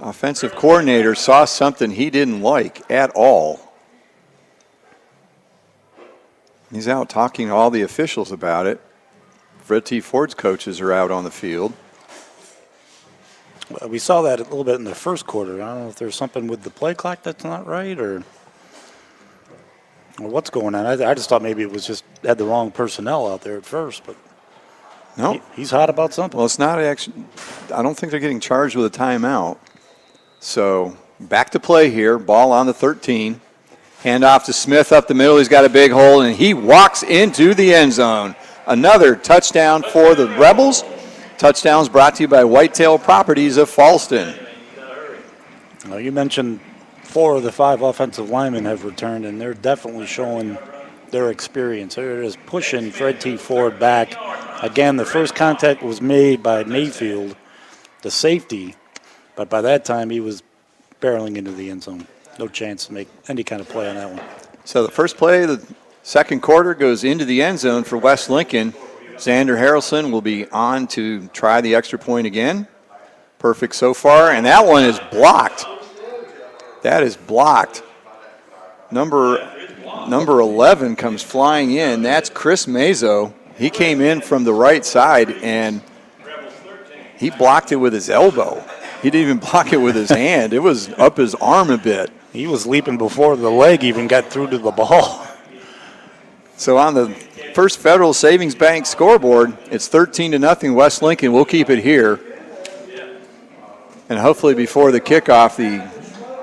Offensive coordinator saw something he didn't like at all. He's out talking to all the officials about it. Fred T. Ford's coaches are out on the field. We saw that a little bit in the first quarter. I don't know if there's something with the play clock that's not right or what's going on. I just thought maybe it was just had the wrong personnel out there at first, but no, he's hot about something. Well, it's not actually. I don't think they're getting charged with a timeout. So back to play here. Ball on the 13. Hand off to Smith up the middle. He's got a big hole, and he walks into the end zone. Another touchdown for the Rebels. Touchdowns brought to you by Whitetail Properties of Falston. Well, you mentioned 4 of the 5 offensive linemen have returned, and they're definitely showing their experience. They're just pushing Fred T. Foard back. Again, the first contact was made by Mayfield, the safety, but by that time he was barreling into the end zone. No chance to make any kind of play on that one. So the first play of the second quarter goes into the end zone for West Lincoln. Xander Harrelson will be on to try the extra point again. Perfect so far, and that one is blocked. That is blocked. Number 11 comes flying in. That's Chris Mazo. He came in from the right side, and he blocked it with his elbow. He didn't even block it with his hand. It was up his arm a bit. He was leaping before the leg even got through to the ball. So on the First Federal Savings Bank scoreboard, it's 13-0 West Lincoln. We'll keep it here. And hopefully before the kickoff, the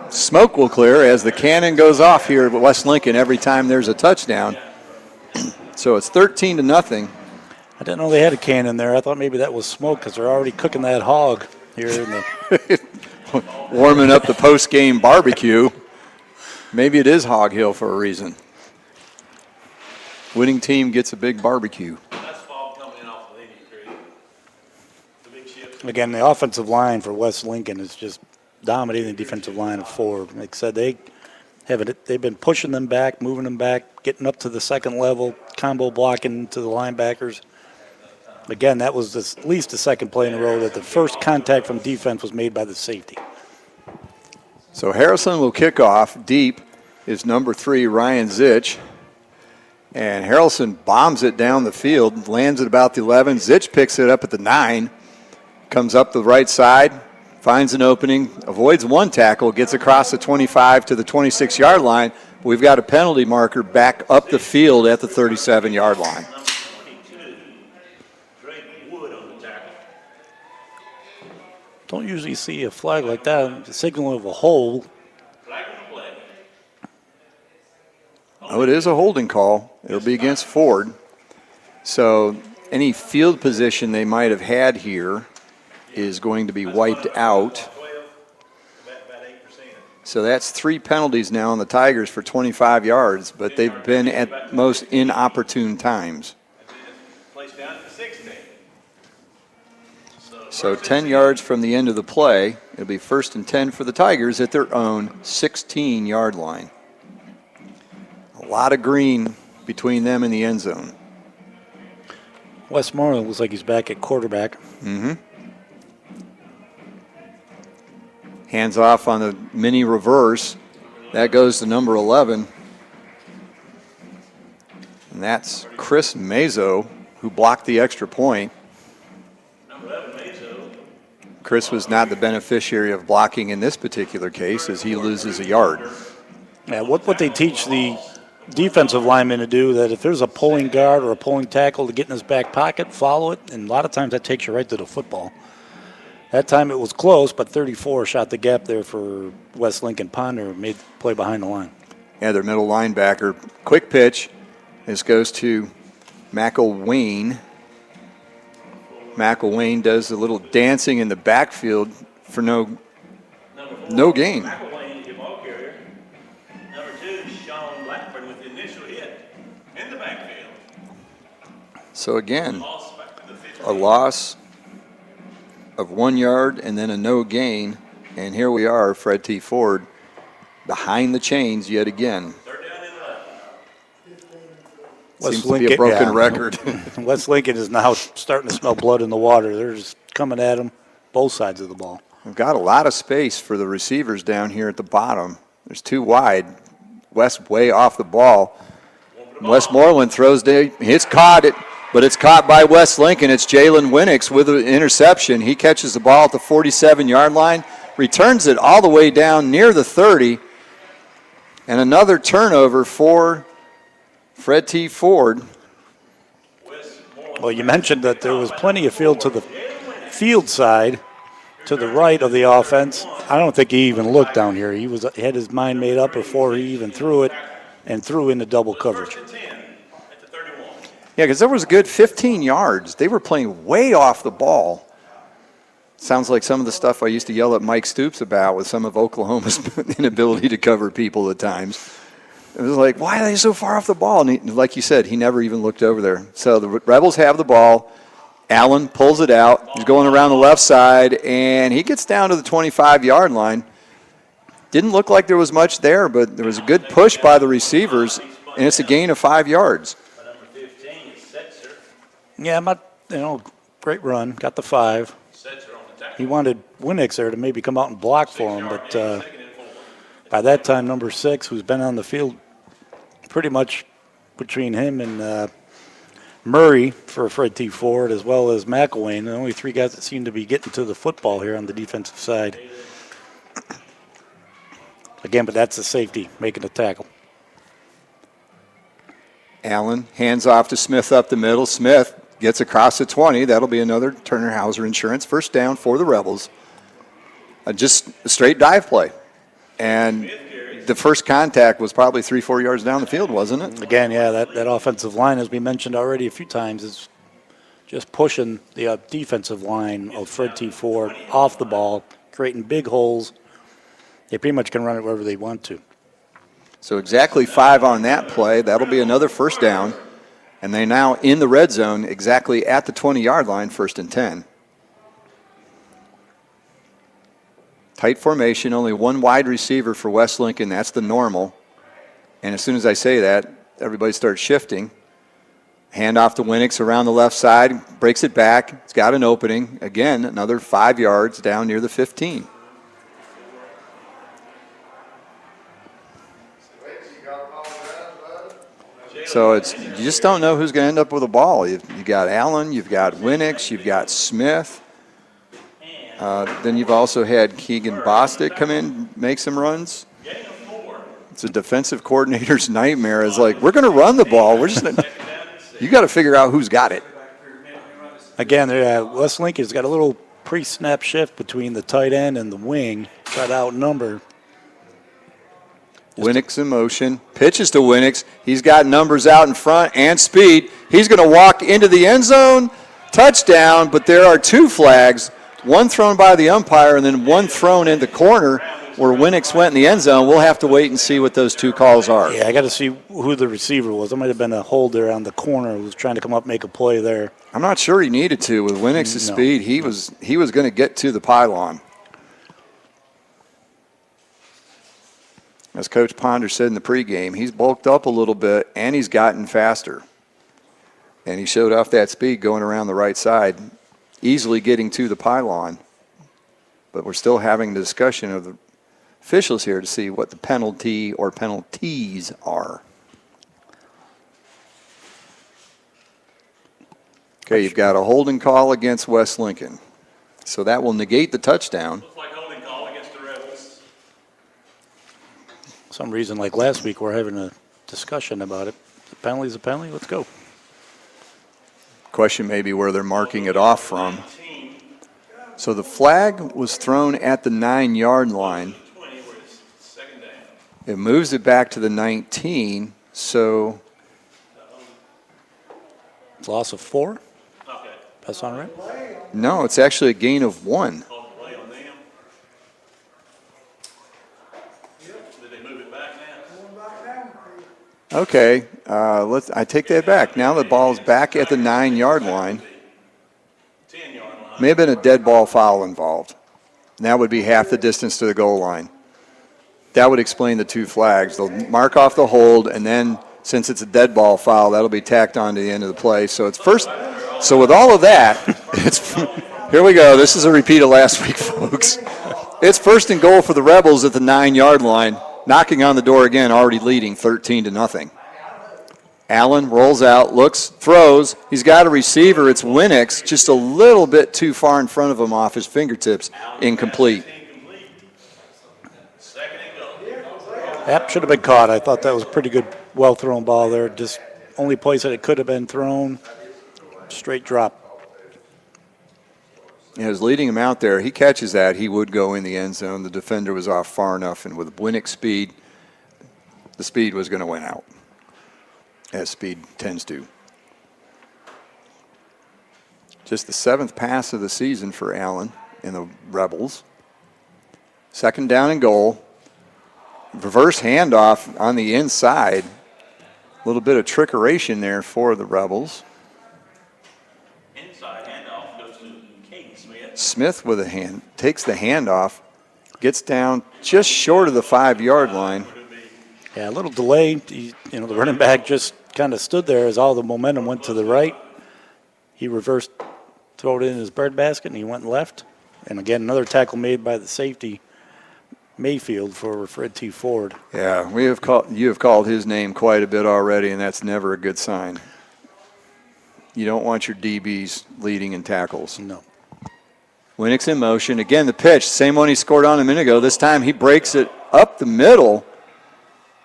smoke will clear as the cannon goes off here at West Lincoln every time there's a touchdown. So it's 13-0. I didn't know they had a cannon there. I thought maybe that was smoke because they're already cooking that hog here in the warming up the post-game barbecue. Maybe it is Hog Hill for a reason. Winning team gets a big barbecue. Again, the offensive line for West Lincoln is just dominating the defensive line of Foard. Like I said, they've been pushing them back, moving them back, getting up to the second level, combo blocking to the linebackers. Again, that was at least the second play in a row that the first contact from defense was made by the safety. So Harrison will kick off. Deep is number 3, Ryan Zich. And Harrelson bombs it down the field, lands at about the 11. Zich picks it up at the 9, comes up the right side, finds an opening, avoids one tackle, gets across the 25 to the 26-yard line. We've got a penalty marker back up the field at the 37-yard line. Don't usually see a flag like that, the signal of a hold. Oh, it is a holding call. It'll be against Foard. So any field position they might have had here is going to be wiped out. So that's 3 penalties now on the Tigers for 25 yards, but they've been at most inopportune times. So 10 yards from the end of the play, it'll be 1st and 10 for the Tigers at their own 16-yard line. A lot of green between them and the end zone. Westmoreland looks like he's back at quarterback. Mm-hmm. Hands off on the mini reverse. That goes to number 11. And that's Chris Mazo, who blocked the extra point. Chris was not the beneficiary of blocking in this particular case as he loses a yard. Yeah, what they teach the defensive linemen to do, that if there's a pulling guard or a pulling tackle to get in his back pocket, follow it, and a lot of times that takes you right to the football. That time it was close, but 34 shot the gap there for West Lincoln. Ponder made the play behind the line. Yeah, their middle linebacker. Quick pitch. This goes to McElwain. McElwain does a little dancing in the backfield for no gain. So again, a loss of 1 yard and then a no gain. And here we are, Fred T. Foard, behind the chains yet again. Seems to be a broken record. West Lincoln is now starting to smell blood in the water. They're just coming at them both sides of the ball. We've got a lot of space for the receivers down here at the bottom. There's two wide. West way off the ball. Westmoreland throws down. It's caught it, but it's caught by West Lincoln. It's Jalen Winnix with an interception. He catches the ball at the 47-yard line, returns it all the way down near the 30, and another turnover for Fred T. Foard. Well, you mentioned that there was plenty of field to the field side, to the right of the offense. I don't think he even looked down here. He had his mind made up before he even threw it and threw into double coverage. Yeah, because there was a good 15 yards. They were playing way off the ball. Sounds like some of the stuff I used to yell at Mike Stoops about with some of Oklahoma's inability to cover people at times. It was like, why are they so far off the ball? And like you said, he never even looked over there. So the Rebels have the ball. Allen pulls it out. He's going around the left side, and he gets down to the 25-yard line. Didn't look like there was much there, but there was a good push by the receivers, and it's a gain of 5 yards. Yeah, great run. Got the 5. He wanted Winnix there to maybe come out and block for him, but by that time, number 6, who's been on the field pretty much between him and Murray for Fred T. Foard, as well as McElwain, the only 3 guys that seem to be getting to the football here on the defensive side. Again, but that's the safety making the tackle. Allen hands off to Smith up the middle. Smith gets across the 20. That'll be another Turner Hauser Insurance first down for the Rebels. Just a straight dive play. And the first contact was probably 3-4 yards down the field, wasn't it? Again, yeah, that offensive line, as we mentioned already a few times, is just pushing the defensive line of Fred T. Foard off the ball, creating big holes. They pretty much can run it wherever they want to. So exactly 5 on that play. That'll be another first down. And they now in the red zone exactly at the 20-yard line, 1st and 10. Tight formation, only one wide receiver for West Lincoln. That's the normal. And as soon as I say that, everybody starts shifting. Hand off to Winnix around the left side, breaks it back. It's got an opening. Again, another 5 yards down near the 15. So you just don't know who's going to end up with the ball. You've got Allen, you've got Winnix, you've got Smith. Then you've also had Keegan Bostic come in, make some runs. It's a defensive coordinator's nightmare. It's like, we're going to run the ball. You got to figure out who's got it. Again, West Lincoln's got a little pre-snap shift between the tight end and the wing. Try to outnumber. Winnix in motion. Pitches to Winnix. He's got numbers out in front and speed. He's going to walk into the end zone. Touchdown, but there are 2 flags. One thrown by the umpire and then one thrown in the corner where Winnix went in the end zone. We'll have to wait and see what those 2 calls are. Yeah, I got to see who the receiver was. There might have been a holder on the corner who was trying to come up and make a play there. I'm not sure he needed to. With Winnix's speed, he was going to get to the pylon. As Coach Ponder said in the pregame, he's bulked up a little bit and he's gotten faster. And he showed off that speed going around the right side, easily getting to the pylon. But we're still having the discussion of the officials here to see what the penalty or penalties are. Okay, you've got a holding call against West Lincoln. So that will negate the touchdown. Looks like holding call against the Rebels. Some reason, like last week, we're having a discussion about it. The penalty's a penalty. Let's go. Question maybe where they're marking it off from. So the flag was thrown at the 9-yard line. It moves it back to the 19. So loss of 4. Okay. That's all right. No, it's actually a gain of 1. Okay, I take that back. Now the ball's back at the 9-yard line. May have been a dead ball foul involved. And that would be half the distance to the goal line. That would explain the 2 flags. They'll mark off the hold and then Since it's a dead ball foul, that'll be tacked on to the end of the play. So it's first. So with all of that, it's here we go. This is a repeat of last week, folks. It's 1st and goal for the Rebels at the 9-yard line, knocking on the door again, already leading 13-0. Allen rolls out, looks, throws. He's got a receiver. It's Winnick, just a little bit too far in front of him off his fingertips. Incomplete. That should have been caught. I thought that was a pretty good, well-thrown ball there. Just only place that it could have been thrown. Straight drop. Yeah, was leading him out there. He catches that. He would go in the end zone. The defender was off far enough, and with Winnick's speed, the speed was going to win out, as speed tends to. Just the 7th pass of the season for Allen and the Rebels. 2nd down and goal. Reverse handoff on the inside. A little bit of trickeration there for the Rebels. Inside handoff goes to Kate Smith. Smith with a hand, takes the handoff, gets down just short of the 5-yard line. Yeah, a little delay. The running back just kind of stood there as all the momentum went to the right. He reversed, threw it in his breadbasket, and he went left. And again, another tackle made by the safety, Mayfield, for Fred T. Foard. Yeah, you have called his name quite a bit already, and that's never a good sign. You don't want your DBs leading in tackles. No. Winnick's in motion. Again, the pitch, same one he scored on a minute ago. This time he breaks it up the middle,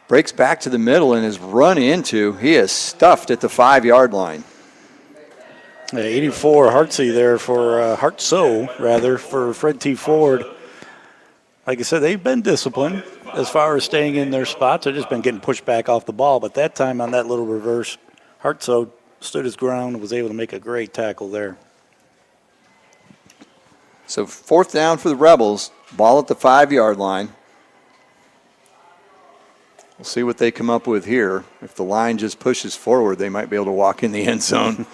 breaks back to the middle, and is run into. He is stuffed at the 5-yard line. 84 Hartsoe there for for Fred T. Foard. Like I said, they've been disciplined as far as staying in their spots. They've just been getting pushed back off the ball. But that time on that little reverse, Hartsoe stood his ground and was able to make a great tackle there. So 4th down for the Rebels. Ball at the 5-yard line. We'll see what they come up with here. If the line just pushes forward, they might be able to walk in the end zone.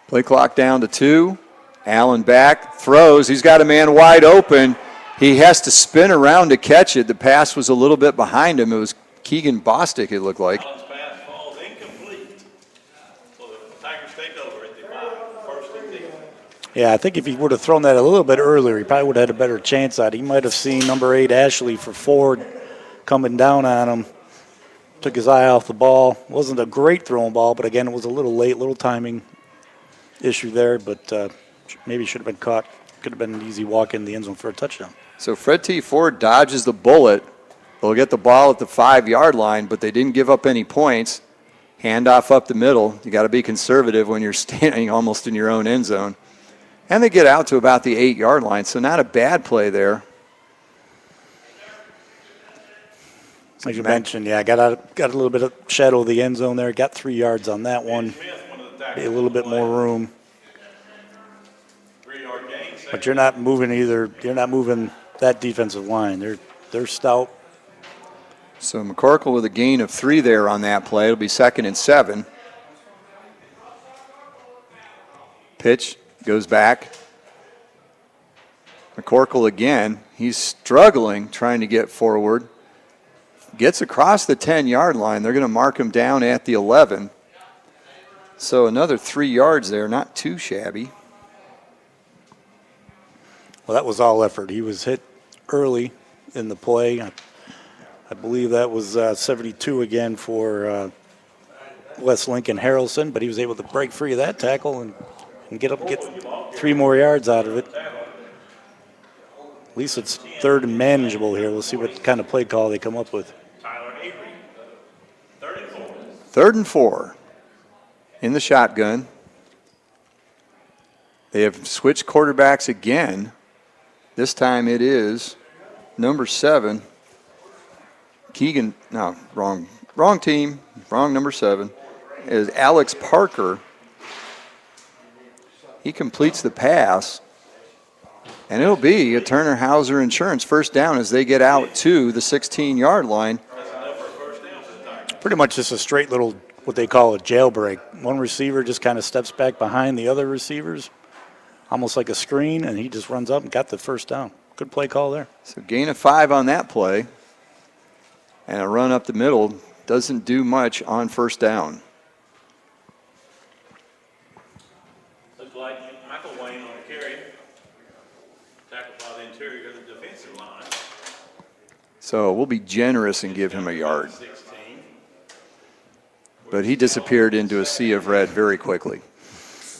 Play clock down to 2. Allen back, throws. He's got a man wide open. He has to spin around to catch it. The pass was a little bit behind him. It was Keegan Bostic, it looked like. Allen's pass falls incomplete. So the Tigers take over at the 1st and 10. Yeah, I think if he would have thrown that a little bit earlier, he probably would have had a better chance at it. He might have seen number 8, Ashley, for Foard coming down on him. Took his eye off the ball. Wasn't a great throwing ball, but again, it was a little late, little timing issue there, but maybe should have been caught. Could have been an easy walk in the end zone for a touchdown. So Fred T. Foard dodges the bullet. They'll get the ball at the 5-yard line, but they didn't give up any points. Handoff up the middle. You got to be conservative when you're standing almost in your own end zone. And they get out to about the 8-yard line, so not a bad play there. As you mentioned, yeah, got a little bit of shadow of the end zone there. Got 3 yards on that one. A little bit more room. But you're not moving either. You're not moving that defensive line. They're stout. So McCorkle with a gain of 3 there on that play. It'll be 2nd and 7. Pitch goes back. McCorkle again. He's struggling trying to get forward. Gets across the 10-yard line. They're going to mark him down at the 11. So another 3 yards there, not too shabby. Well, that was all effort. He was hit early in the play. I believe that was 72 again for West Lincoln Harrelson, but he was able to break free of that tackle and get 3 more yards out of it. At least it's 3rd and manageable here. We'll see what kind of play call they come up with. 3rd and 4 in the shotgun. They have switched quarterbacks again. This time it is number 7. Keegan, no, wrong team, wrong number 7, is Alex Parker. He completes the pass, and it'll be a Turner Hauser Insurance 1st down as they get out to the 16-yard line. Pretty much just a straight little, what they call a jailbreak. One receiver just kind of steps back behind the other receivers, almost like a screen, and he just runs up and got the 1st down. Good play call there. So gain of 5 on that play. And a run up the middle doesn't do much on first down. Looks like Michael Wayne on the carry. Tackled by the interior of the defensive line. So we'll be generous and give him a yard. But he disappeared into a sea of red very quickly.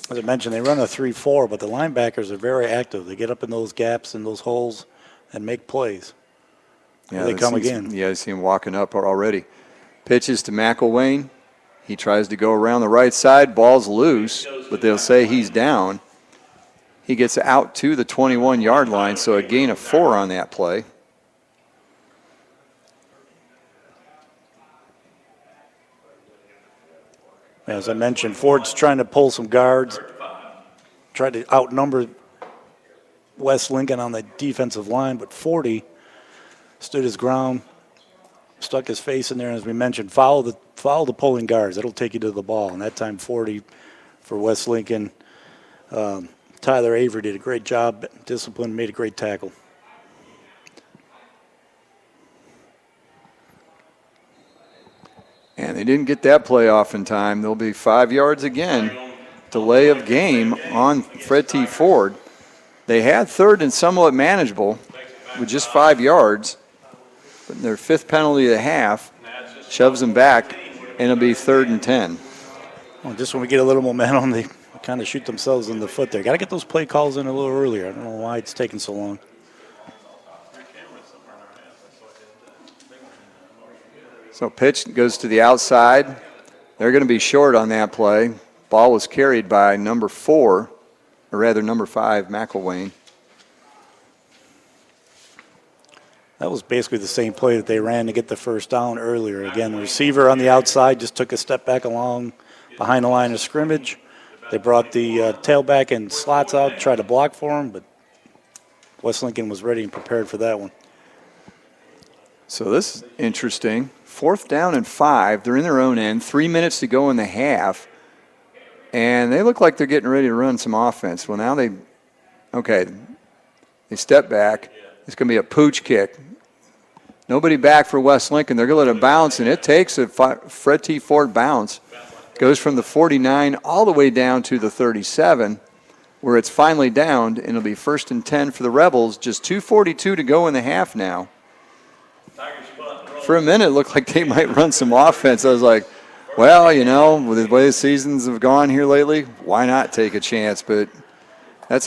As I mentioned, they run a 3-4, but the linebackers are very active. They get up in those gaps and those holes and make plays. Here they come again. Yeah, I see him walking up already. Pitches to McElwain. He tries to go around the right side. Ball's loose, but they'll say he's down. He gets out to the 21-yard line, so a gain of 4 on that play. As I mentioned, Ford's trying to pull some guards, tried to outnumber West Lincoln on the defensive line, but 40 stood his ground, stuck his face in there, and as we mentioned, follow the pulling guards. That'll take you to the ball. And that time 40 for West Lincoln. Tyler Avery did a great job, disciplined, made a great tackle. And they didn't get that play off in time. There'll be 5 yards again. Delay of game on Fred T. Foard. They had third and somewhat manageable with just 5 yards. But their 5th penalty of the half shoves them back, and it'll be 3rd and 10. Well, just when we get a little momentum, they kind of shoot themselves in the foot there. Got to get those play calls in a little earlier. I don't know why it's taking so long. So pitch goes to the outside. They're going to be short on that play. Ball was carried by number 4, or rather number 5, McElwain. That was basically the same play that they ran to get the first down earlier. Again, the receiver on the outside just took a step back along behind the line of scrimmage. They brought the tailback and slots out, tried to block for him, but West Lincoln was ready and prepared for that one. So this is interesting. 4th down and 5. They're in their own end. 3 minutes to go in the half. And they look like they're getting ready to run some offense. Well, now they step back. It's going to be a pooch kick. Nobody back for West Lincoln. They're going to let it bounce, and it takes a Fred T. Foard bounce. Goes from the 49 all the way down to the 37, where it's finally downed, and it'll be 1st and 10 for the Rebels. Just 2:42 to go in the half now. For a minute, it looked like they might run some offense. I was like, well, you know, with the way the seasons have gone here lately, why not take a chance? But that's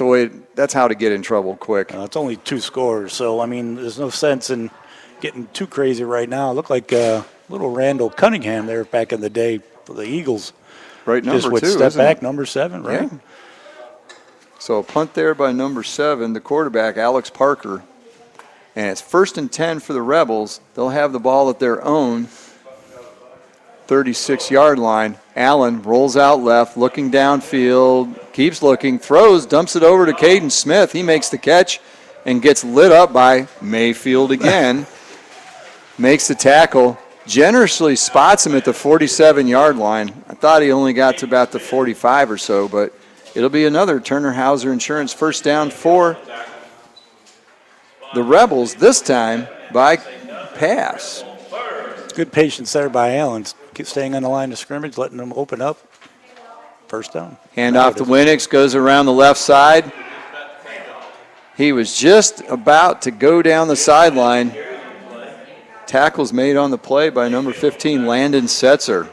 how to get in trouble quick. It's only 2 scores, so, I mean, there's no sense in getting too crazy right now. It looked like little Randall Cunningham there back in the day for the Eagles. Right, number just would 2, step back, number 7, right? Yeah. So a punt there by number 7, the quarterback, Alex Parker. And it's 1st and 10 for the Rebels. They'll have the ball at their own 36-yard line. Allen rolls out left, looking downfield, keeps looking, throws, dumps it over to Caden Smith. He makes the catch and gets lit up by Mayfield again. Makes the tackle, generously spots him at the 47-yard line. I thought he only got to about the 45 or so, but it'll be another Turner Hauser Insurance first down for the Rebels, this time by pass. Good patience there by Allen. Keep staying on the line of scrimmage, letting them open up. First down. Hand off to Winix, goes around the left side. He was just about to go down the sideline. Tackles made on the play by number 15, Landon Setzer.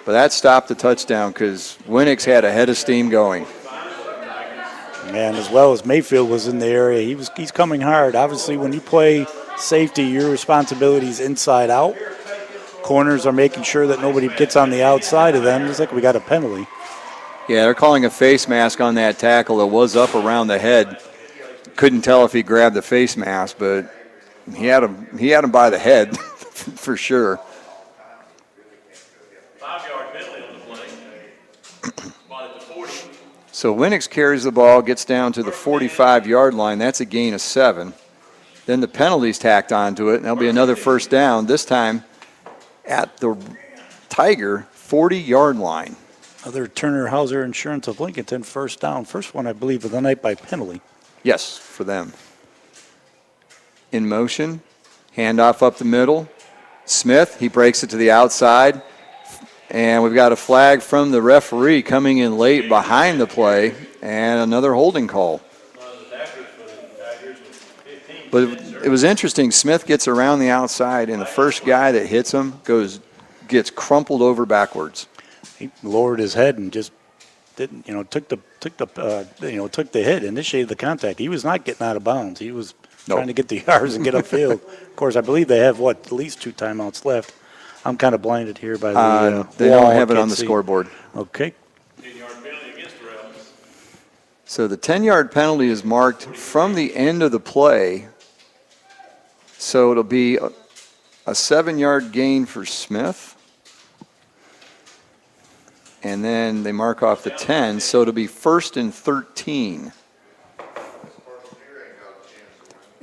But that stopped the touchdown because Winix had a head of steam going. And as well as Mayfield was in the area, he's coming hard. Obviously, when you play safety, your responsibility is inside out. Corners are making sure that nobody gets on the outside of them. It's like we got a penalty. Yeah, they're calling a face mask on that tackle that was up around the head. Couldn't tell if he grabbed the face mask, but he had him by the head for sure. 5-yard penalty on the play. Spot at the 40. So Winix carries the ball, gets down to the 45-yard line. That's a gain of 7. Then the penalty's tacked onto it, and that'll be another first down, this time at the Tiger 40-yard line. Other Turner Hauser Insurance of Lincolnton, first down. First one, I believe, of the night by penalty. Yes, for them. In motion, handoff up the middle. Smith, he breaks it to the outside. And we've got a flag from the referee coming in late behind the play, and another holding call. But it was interesting. Smith gets around the outside, and the first guy that hits him gets crumpled over backwards. He lowered his head and just didn't, took the hit, initiated the contact. He was not getting out of bounds. He was trying to get the yards and get upfield. Of course, I believe they have at least 2 timeouts left. I'm kind of blinded here by the they wall. don't have it on the scoreboard. Okay. 10-yard penalty against the Rebels. So the 10-yard penalty is marked from the end of the play. So it'll be a 7-yard gain for Smith. And then they mark off the 10, so it'll be 1st and 13.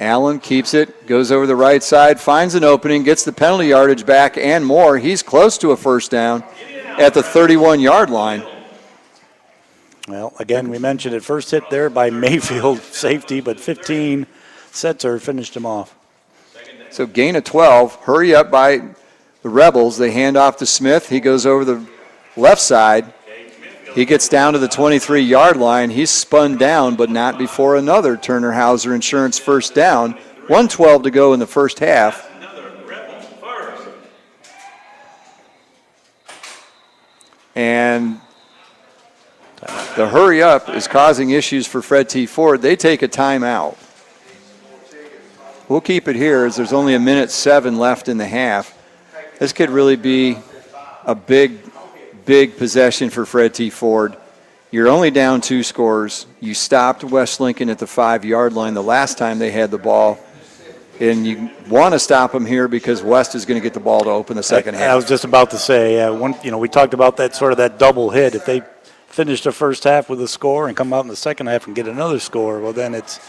Allen keeps it, goes over the right side, finds an opening, gets the penalty yardage back and more. He's close to a first down at the 31-yard line. Well, again, we mentioned it, first hit there by Mayfield, safety, but 15, Setzer finished him off. So gain of 12, hurry up by the Rebels. They hand off to Smith. He goes over the left side. He gets down to the 23-yard line. He's spun down, but not before another Turner Hauser Insurance first down. 1:12 to go in the first half. And the hurry up is causing issues for Fred T. Foard. They take a timeout. We'll keep it here as there's only 1:07 left in the half. This could really be a big possession for Fred T. Foard. You're only down 2 scores. You stopped West Lincoln at the 5-yard line the last time they had the ball. And you want to stop them here because West is going to get the ball to open the second half. I was just about to say, we talked about that double hit. If they finish the first half with a score and come out in the second half and get another score, well, then it's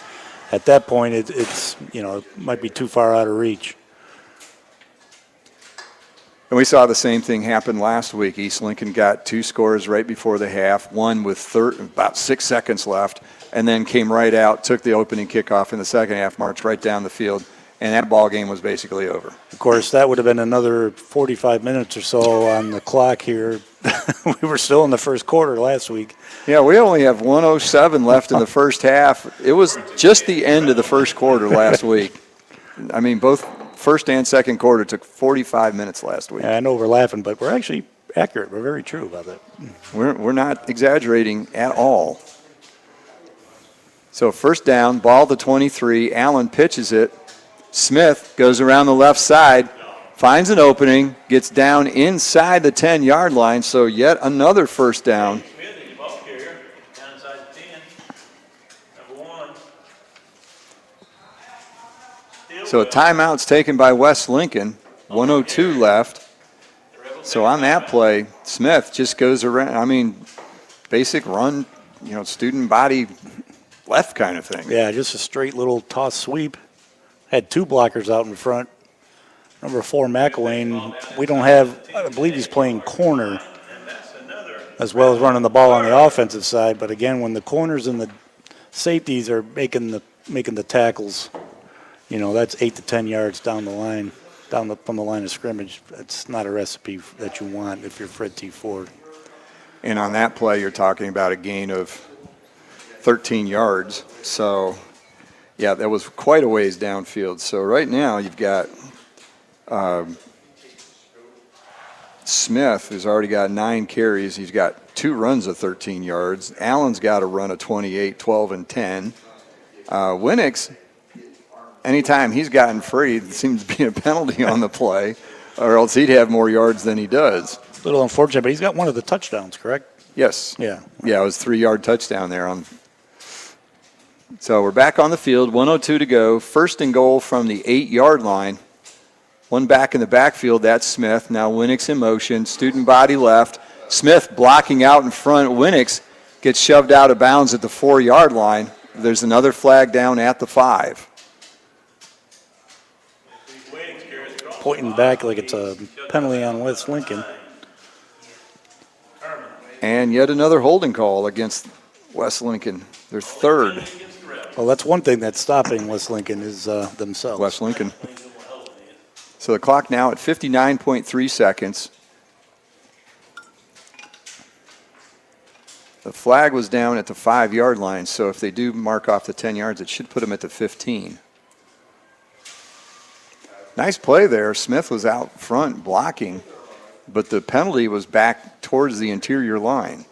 at that point it might be too far out of reach. And we saw the same thing happen last week. East Lincoln got 2 scores right before the half, one with about 6 seconds left, and then came right out, took the opening kickoff in the second half, marched right down the field, and that ball game was basically over. Of course, that would have been another 45 minutes or so on the clock here. We were still in the first quarter last week. Yeah, we only have 1:07 left in the first half. It was just the end of the first quarter last week. I mean, both first and second quarter took 45 minutes last week. Yeah, I know we're laughing, but we're actually accurate. We're very true about that. We're not exaggerating at all. So first down, ball to 23. Allen pitches it. Smith goes around the left side, finds an opening, gets down inside the 10-yard line, so yet another first down. So a timeout's taken by West Lincoln, 1:02 left. So on that play, Smith just goes around, basic run, student body left kind of thing. Yeah, just a straight little toss sweep. Had 2 blockers out in front. Number 4, McElwain, we don't have, I believe he's playing corner as well as running the ball on the offensive side. But again, when the corners and the safeties are making the tackles, that's 8 to 10 yards down the line, from the line of scrimmage. That's not a recipe that you want if you're Fred T. Foard. And on that play, you're talking about a gain of 13 yards. So, yeah, that was quite a ways downfield. So right now you've got Smith, who's already got 9 carries. He's got 2 runs of 13 yards. Allen's got a run of 28, 12, and 10. Winnick's, anytime he's gotten free, it seems to be a penalty on the play, or else he'd have more yards than he does. A little unfortunate, but he's got one of the touchdowns, correct? Yes. Yeah. Yeah, it was a 3-yard touchdown there. So we're back on the field, 1:02 to go. First and goal from the 8-yard line. One back in the backfield, that's Smith. Now Winnick's in motion, student body left. Smith blocking out in front. Winnick's gets shoved out of bounds at the 4-yard line. There's another flag down at the 5. Pointing back like it's a penalty on West Lincoln. And yet another holding call against West Lincoln, their 3rd. Well, that's one thing that's stopping West Lincoln is themselves. West Lincoln. So the clock now at 59.3 seconds. The flag was down at the 5-yard line, so if they do mark off the 10 yards, it should put them at the 15. Nice play there. Smith was out front blocking, but the penalty was back towards the interior line.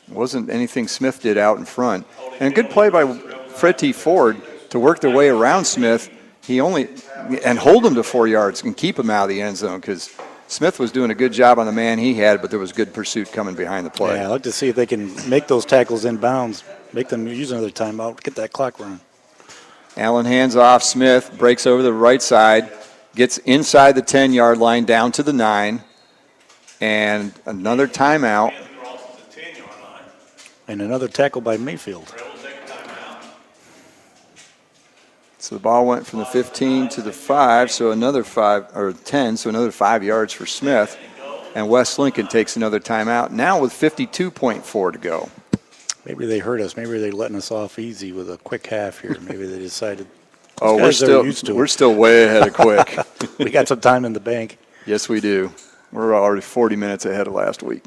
It wasn't anything Smith did out in front. And a good play by Foard to work their way around Smith. And hold him to 4 yards and keep him out of the end zone, because Smith was doing a good job on the man he had, but there was good pursuit coming behind the play. Yeah, I'd like to see if they can make those tackles in bounds, make them use another timeout, get that clock running. Allen hands off. Smith breaks over the right side, gets inside the 10-yard line down to the 9, and another timeout. And another tackle by Mayfield. So the ball went from the 15 to the 5, so another 5, or 10, so another 5 yards for Smith. And West Lincoln takes another timeout, now with 52.4 to go. Maybe they hurt us. Maybe they're letting us off easy with a quick half here. Maybe they decided. Oh, we're still way ahead of quick. We got some time in the bank. Yes, we do. We're already 40 minutes ahead of last week.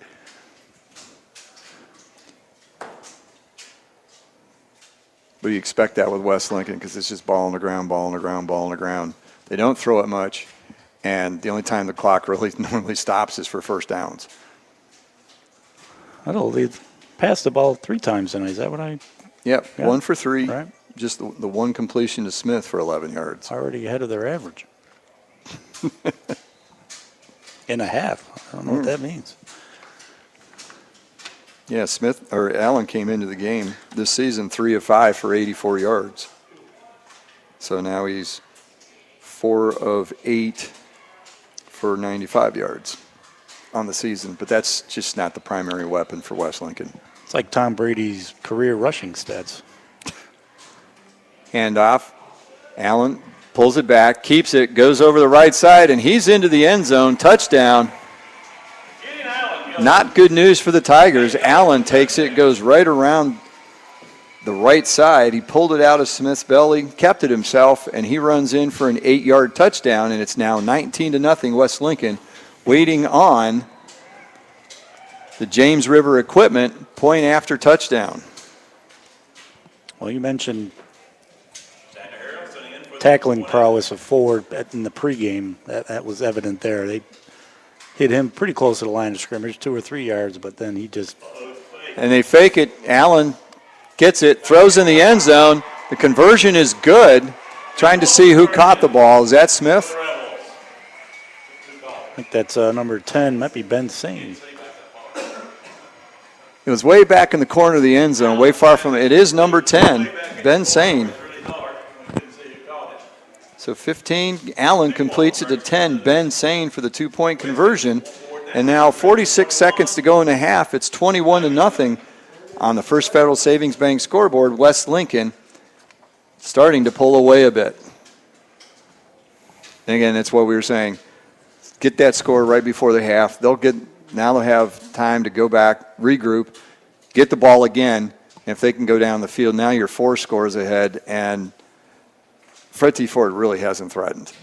But you expect that with West Lincoln, because it's just ball on the ground, ball on the ground, ball on the ground. They don't throw it much, and the only time the clock really normally stops is for first downs. I don't know, they've passed the ball 3 times tonight. Is that what I? Yep, got? 1 for 3. Right. Just the one completion to Smith for 11 yards. Already ahead of their average. In a half. I don't know what that means. Yeah, Allen came into the game this season 3 of 5 for 84 yards. So now he's 4 of 8 for 95 yards on the season. But that's just not the primary weapon for West Lincoln. It's like Tom Brady's career rushing stats. Handoff. Allen pulls it back, keeps it, goes over the right side, and he's into the end zone. Touchdown. Not good news for the Tigers. Allen takes it, goes right around the right side. He pulled it out of Smith's belly, kept it himself, and he runs in for an 8-yard touchdown, and it's now 19-0 West Lincoln, waiting on the James River equipment point after touchdown. Well, you mentioned tackling prowess of Foard in the pregame. That was evident there. They hit him pretty close to the line of scrimmage, 2 or 3 yards, but then he just... And they fake it. Allen gets it, throws in the end zone. The conversion is good. Trying to see who caught the ball. Is that Smith? I think that's number 10, might be Ben Sane. It was way back in the corner of the end zone, way far from it. It is number 10, Ben Sane. So 15, Allen completes it to 10, Ben Sane for the 2-point conversion. And now 46 seconds to go in the half. It's 21-0 on the First Federal Savings Bank scoreboard. West Lincoln starting to pull away a bit. And again, that's what we were saying. Get that score right before the half. Now they'll have time to go back, regroup, get the ball again. And if they can go down the field, now you're 4 scores ahead, and Foard really hasn't threatened.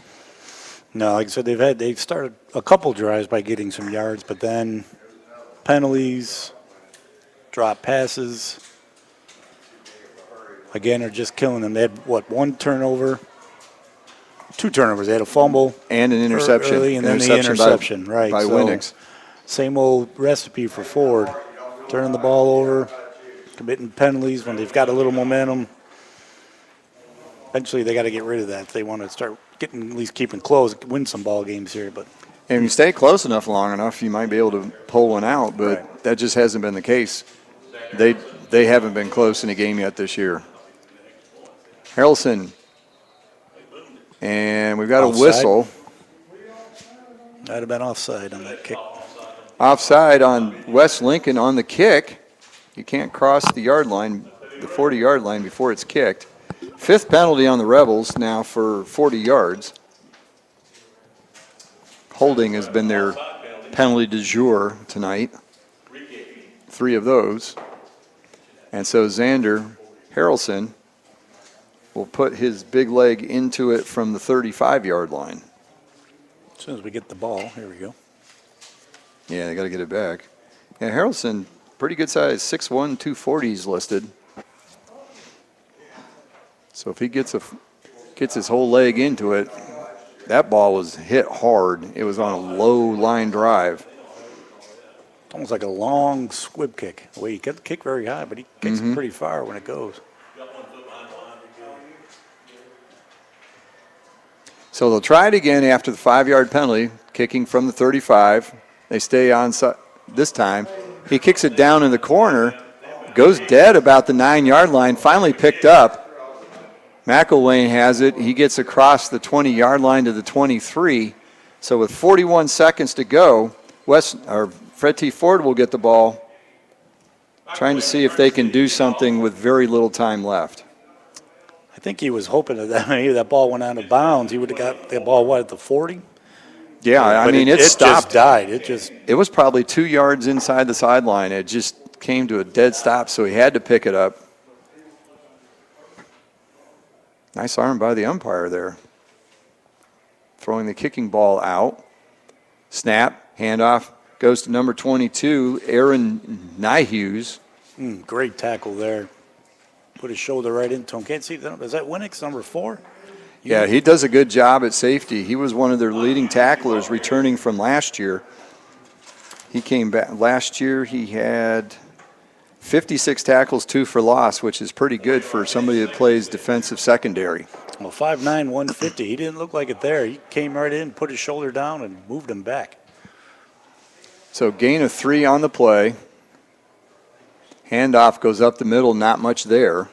No, like I said, they've started a couple drives by getting some yards, but then penalties, drop passes, again, are just killing them. They had, 1 turnover? 2 turnovers. They had a fumble. And an interception. Early, and then the interception, right. By Winnix. Same old recipe for Foard. Turning the ball over, committing penalties when they've got a little momentum. Eventually, they got to get rid of that if they want to start at least keeping close, win some ball games here. But and if you stay close enough long enough, you might be able to pull one out, but that just hasn't been the case. They haven't been close in a game yet this year. Harrelson. And we've got offside. A whistle. Might have been offside on that kick. Offside on West Lincoln on the kick. You can't cross the yard line, the 40-yard line, before it's kicked. 5th penalty on the Rebels now for 40 yards. Holding has been their penalty du jour tonight. 3 of those. And so Xander Harrelson will put his big leg into it from the 35-yard line. As soon as we get the ball, here we go. Yeah, they got to get it back. Yeah, Harrelson, pretty good size, 6'1", 240 is listed. So if he gets his whole leg into it, that ball was hit hard. It was on a low line drive. Almost like a long squib kick. Well, he can't kick very high, but he kicks it pretty far when it goes. So they'll try it again after the 5-yard penalty, kicking from the 35. They stay on this time. He kicks it down in the corner, goes dead about the 9-yard line, finally picked up. McElwain has it. He gets across the 20-yard line to the 23. So with 41 seconds to go, Fred T. Foard will get the ball, trying to see if they can do something with very little time left. I think he was hoping that maybe that ball went out of bounds. He would have got the ball, at the 40? Yeah, I mean, it stopped. Just died. It was probably 2 yards inside the sideline. It just came to a dead stop, so he had to pick it up. Nice arm by the umpire there. Throwing the kicking ball out. Snap, handoff, goes to number 22, Aaron Nyhughes. Great tackle there. Put his shoulder right into him. Can't see that. Is that Winnick's number 4? Yeah, he does a good job at safety. He was one of their leading tacklers returning from last year. He came back. Last year he had 56 tackles, 2 for loss, which is pretty good for somebody that plays defensive secondary. Well, 5'9", 150. He didn't look like it there. He came right in, put his shoulder down, and moved him back. So gain of 3 on the play. Handoff goes up the middle, not much there.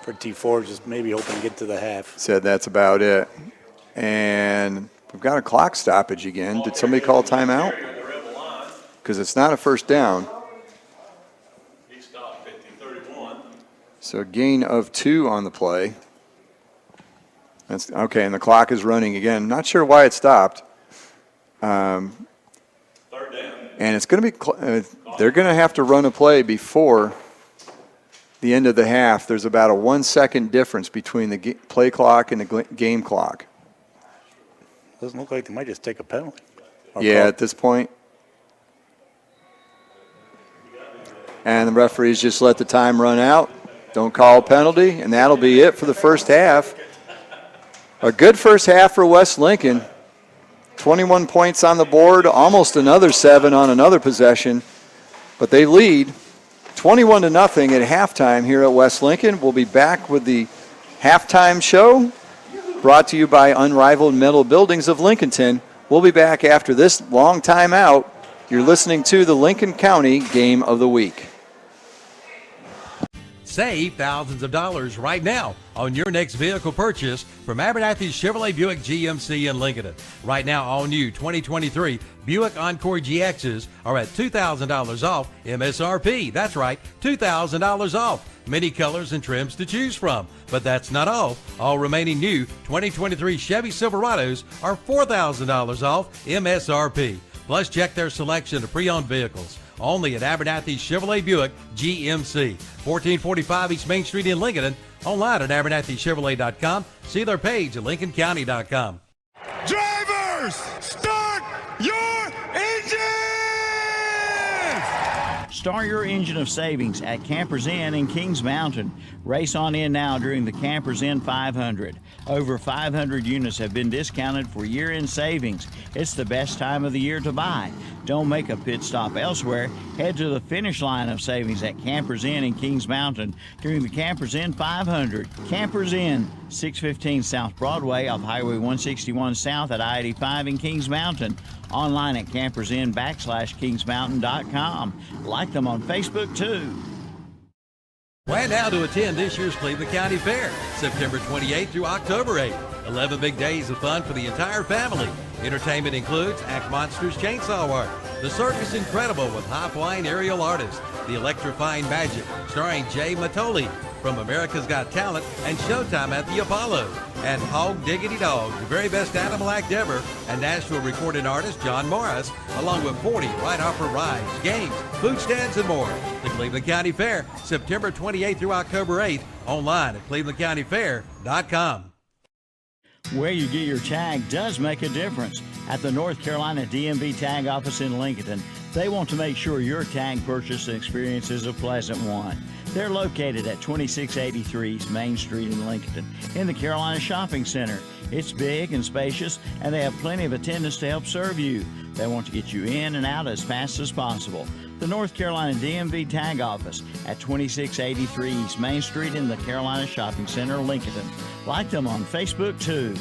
For T. Foard, just maybe hoping to get to the half. Said that's about it. And we've got a clock stoppage again. Did somebody call timeout? Because it's not a first down. He stopped 50-31. So gain of 2 on the play. That's okay, and the clock is running again. Not sure why it stopped. Third down. And it's going to be, they're going to have to run a play before the end of the half. There's about a 1 second difference between the play clock and the game clock. Doesn't look like they might just take a penalty. Yeah, at this point. And the referees just let the time run out. Don't call a penalty, and that'll be it for the first half. A good first half for West Lincoln. 21 points on the board, almost another 7 on another possession. But they lead 21-0 at halftime here at West Lincoln. We'll be back with the halftime show brought to you by Unrivaled Metal Buildings of Lincolnton. We'll be back after this long timeout. You're listening to the Lincoln County Game of the Week. Save thousands of dollars right now on your next vehicle purchase from Abernathy Chevrolet Buick GMC in Lincoln. Right now, all new 2023 Buick Encore GXs are at $2,000 off MSRP. That's right, $2,000 off. Many colors and trims to choose from. But that's not all. All remaining new 2023 Chevy Silverados are $4,000 off MSRP. Plus, check their selection of pre-owned vehicles. Only at Abernathy Chevrolet Buick GMC, 1445 East Main Street in Lincoln. Online at abernathychevrolet.com. See their page at lincolncounty.com. Drivers, start your engines! Start your engine of savings at Campers Inn in Kings Mountain. Race on in now during the Campers Inn 500. Over 500 units have been discounted for year-end savings. It's the best time of the year to buy. Don't make a pit stop elsewhere. Head to the finish line of savings at Campers Inn in Kings Mountain during the Campers Inn 500. Campers Inn, 615 South Broadway off Highway 161 South at I-85 in Kings Mountain. Online at campersinn.kingsmountain.com. Like them on Facebook too. Plan now to attend this year's Cleveland County Fair, September 28th through October 8th. 11 big days of fun for the entire family. Entertainment includes Act Monsters Chainsaw Art, The Circus Incredible with high-flying aerial artists, The Electrifying Magic, starring Jay Matoli from America's Got Talent and Showtime at the Apollo, and Hog Diggity Dog, the very best animal act ever, and Nashville recording artist John Morris, along with 40 ride hopper rides, games, food stands, and more. The Cleveland County Fair, September 28th through October 8th, online at clevelandcountyfair.com. Where you get your tag does make a difference. At the North Carolina DMV Tag Office in Lincoln, they want to make sure your tag purchase experience is a pleasant one. They're located at 2683 Main Street in Lincoln in the Carolina Shopping Center. It's big and spacious, and they have plenty of attendants to help serve you. They want to get you in and out as fast as possible. The North Carolina DMV Tag Office at 2683 East Main Street in the Carolina Shopping Center, Lincoln. Like them on Facebook, too.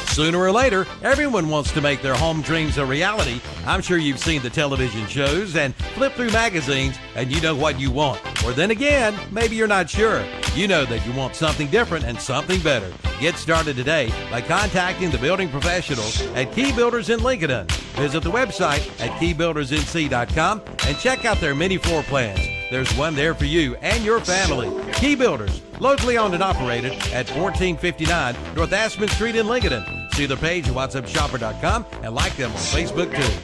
Sooner or later, everyone wants to make their home dreams a reality. I'm sure you've seen the television shows and flipped through magazines and you know what you want. Or then again, maybe you're not sure. You know that you want something different and something better. Get started today by contacting the building professionals at Key Builders in Lincoln. Visit the website at keybuildersnc.com and check out their many floor plans. There's one there for you and your family. Key Builders, locally owned and operated at 1459 North Aspen Street in Lincoln. See their page at whatsupshopper.com and like them on Facebook too.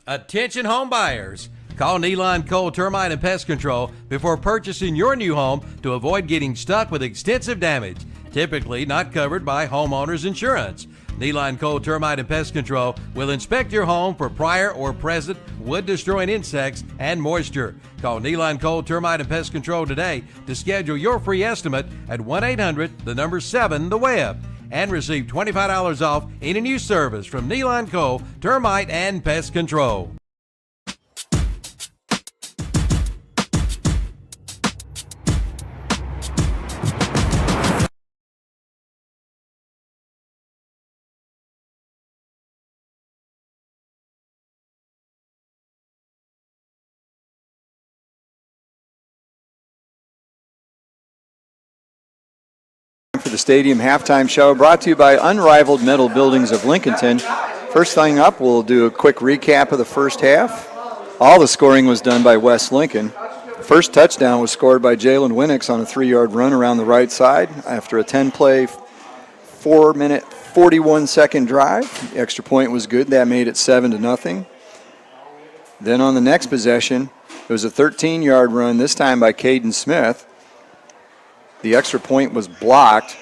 Attention home buyers. Call Neeline Cole Termite and Pest Control before purchasing your new home to avoid getting stuck with extensive damage, typically not covered by homeowners insurance. Neeline Cole Termite and Pest Control will inspect your home for prior or present wood-destroying insects and moisture. Call Neeline Cole Termite and Pest Control today to schedule your free estimate at 1-800-7-THE-WEB and receive $25 off any new service from Neeline Cole Termite and Pest Control. For the stadium halftime show, brought to you by Unrivaled Metal Buildings of Lincolnton. First thing up, we'll do a quick recap of the first half. All the scoring was done by West Lincoln. First touchdown was scored by Jalen Winnicks on a 3-yard run around the right side after a 10-play, 4-minute, 41-second drive. The extra point was good. That made it 7-0. Then on the next possession, it was a 13-yard run, this time by Caden Smith. The extra point was blocked,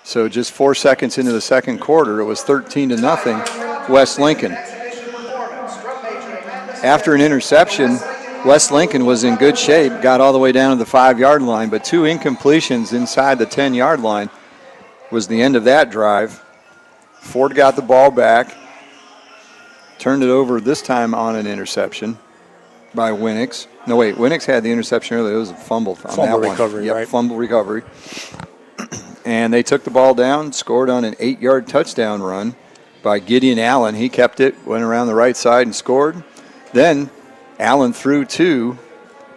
so just 4 seconds into the second quarter, it was 13-0 West Lincoln. After an interception, West Lincoln was in good shape, got all the way down to the 5-yard line, but 2 incompletions inside the 10-yard line was the end of that drive. Foard got the ball back, turned it over this time on an interception by Winnicks. No, wait, Winnicks had the interception earlier. It was a fumble on that one. Recovery, yep, right? Fumble recovery. And they took the ball down, scored on an 8-yard touchdown run by Gideon Allen. He kept it, went around the right side and scored. Then Allen threw to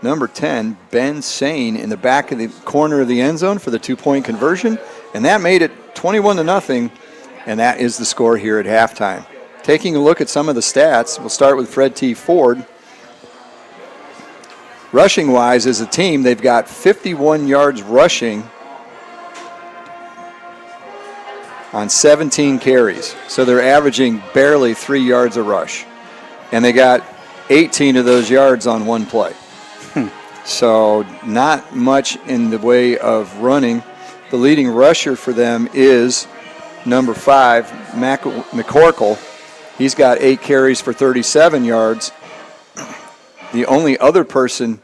number 10, Ben Sane, in the back of the corner of the end zone for the 2-point conversion. And that made it 21-0, and that is the score here at halftime. Taking a look at some of the stats, we'll start with Fred T. Foard. Rushing-wise, as a team, they've got 51 yards rushing on 17 carries. So they're averaging barely 3 yards a rush. And they got 18 of those yards on one play. So not much in the way of running. The leading rusher for them is number 5, McCorkle. He's got 8 carries for 37 yards. The only other person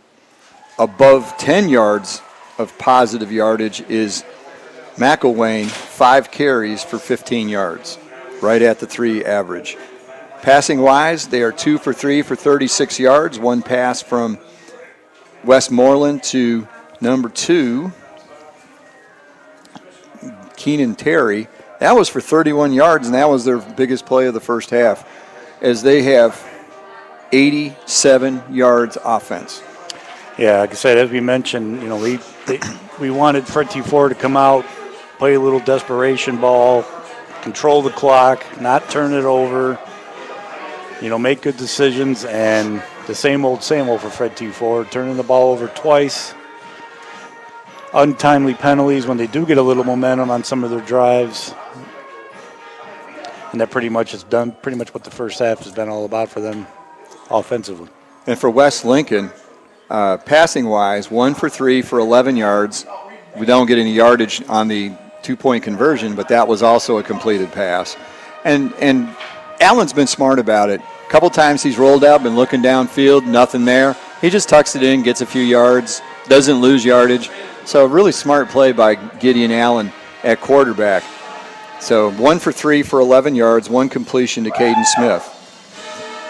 above 10 yards of positive yardage is McElwain, 5 carries for 15 yards, right at the 3 average. Passing-wise, they are 2 for 3 for 36 yards. One pass from Westmoreland to number 2, Keenan Terry. That was for 31 yards, and that was their biggest play of the first half, as they have 87 yards offense. Yeah, like I said, as we mentioned, we wanted Fred T. Foard to come out, play a little desperation ball, control the clock, not turn it over, make good decisions, and the same old for Fred T. Foard, turning the ball over twice. Untimely penalties when they do get a little momentum on some of their drives. And that pretty much what the first half has been all about for them offensively. And for West Lincoln, passing-wise, 1 for 3 for 11 yards. We don't get any yardage on the 2-point conversion, but that was also a completed pass. And Allen's been smart about it. A couple times he's rolled out, been looking downfield, nothing there. He just tucks it in, gets a few yards, doesn't lose yardage. So a really smart play by Gideon Allen at quarterback. So 1 for 3 for 11 yards, 1 completion to Caden Smith.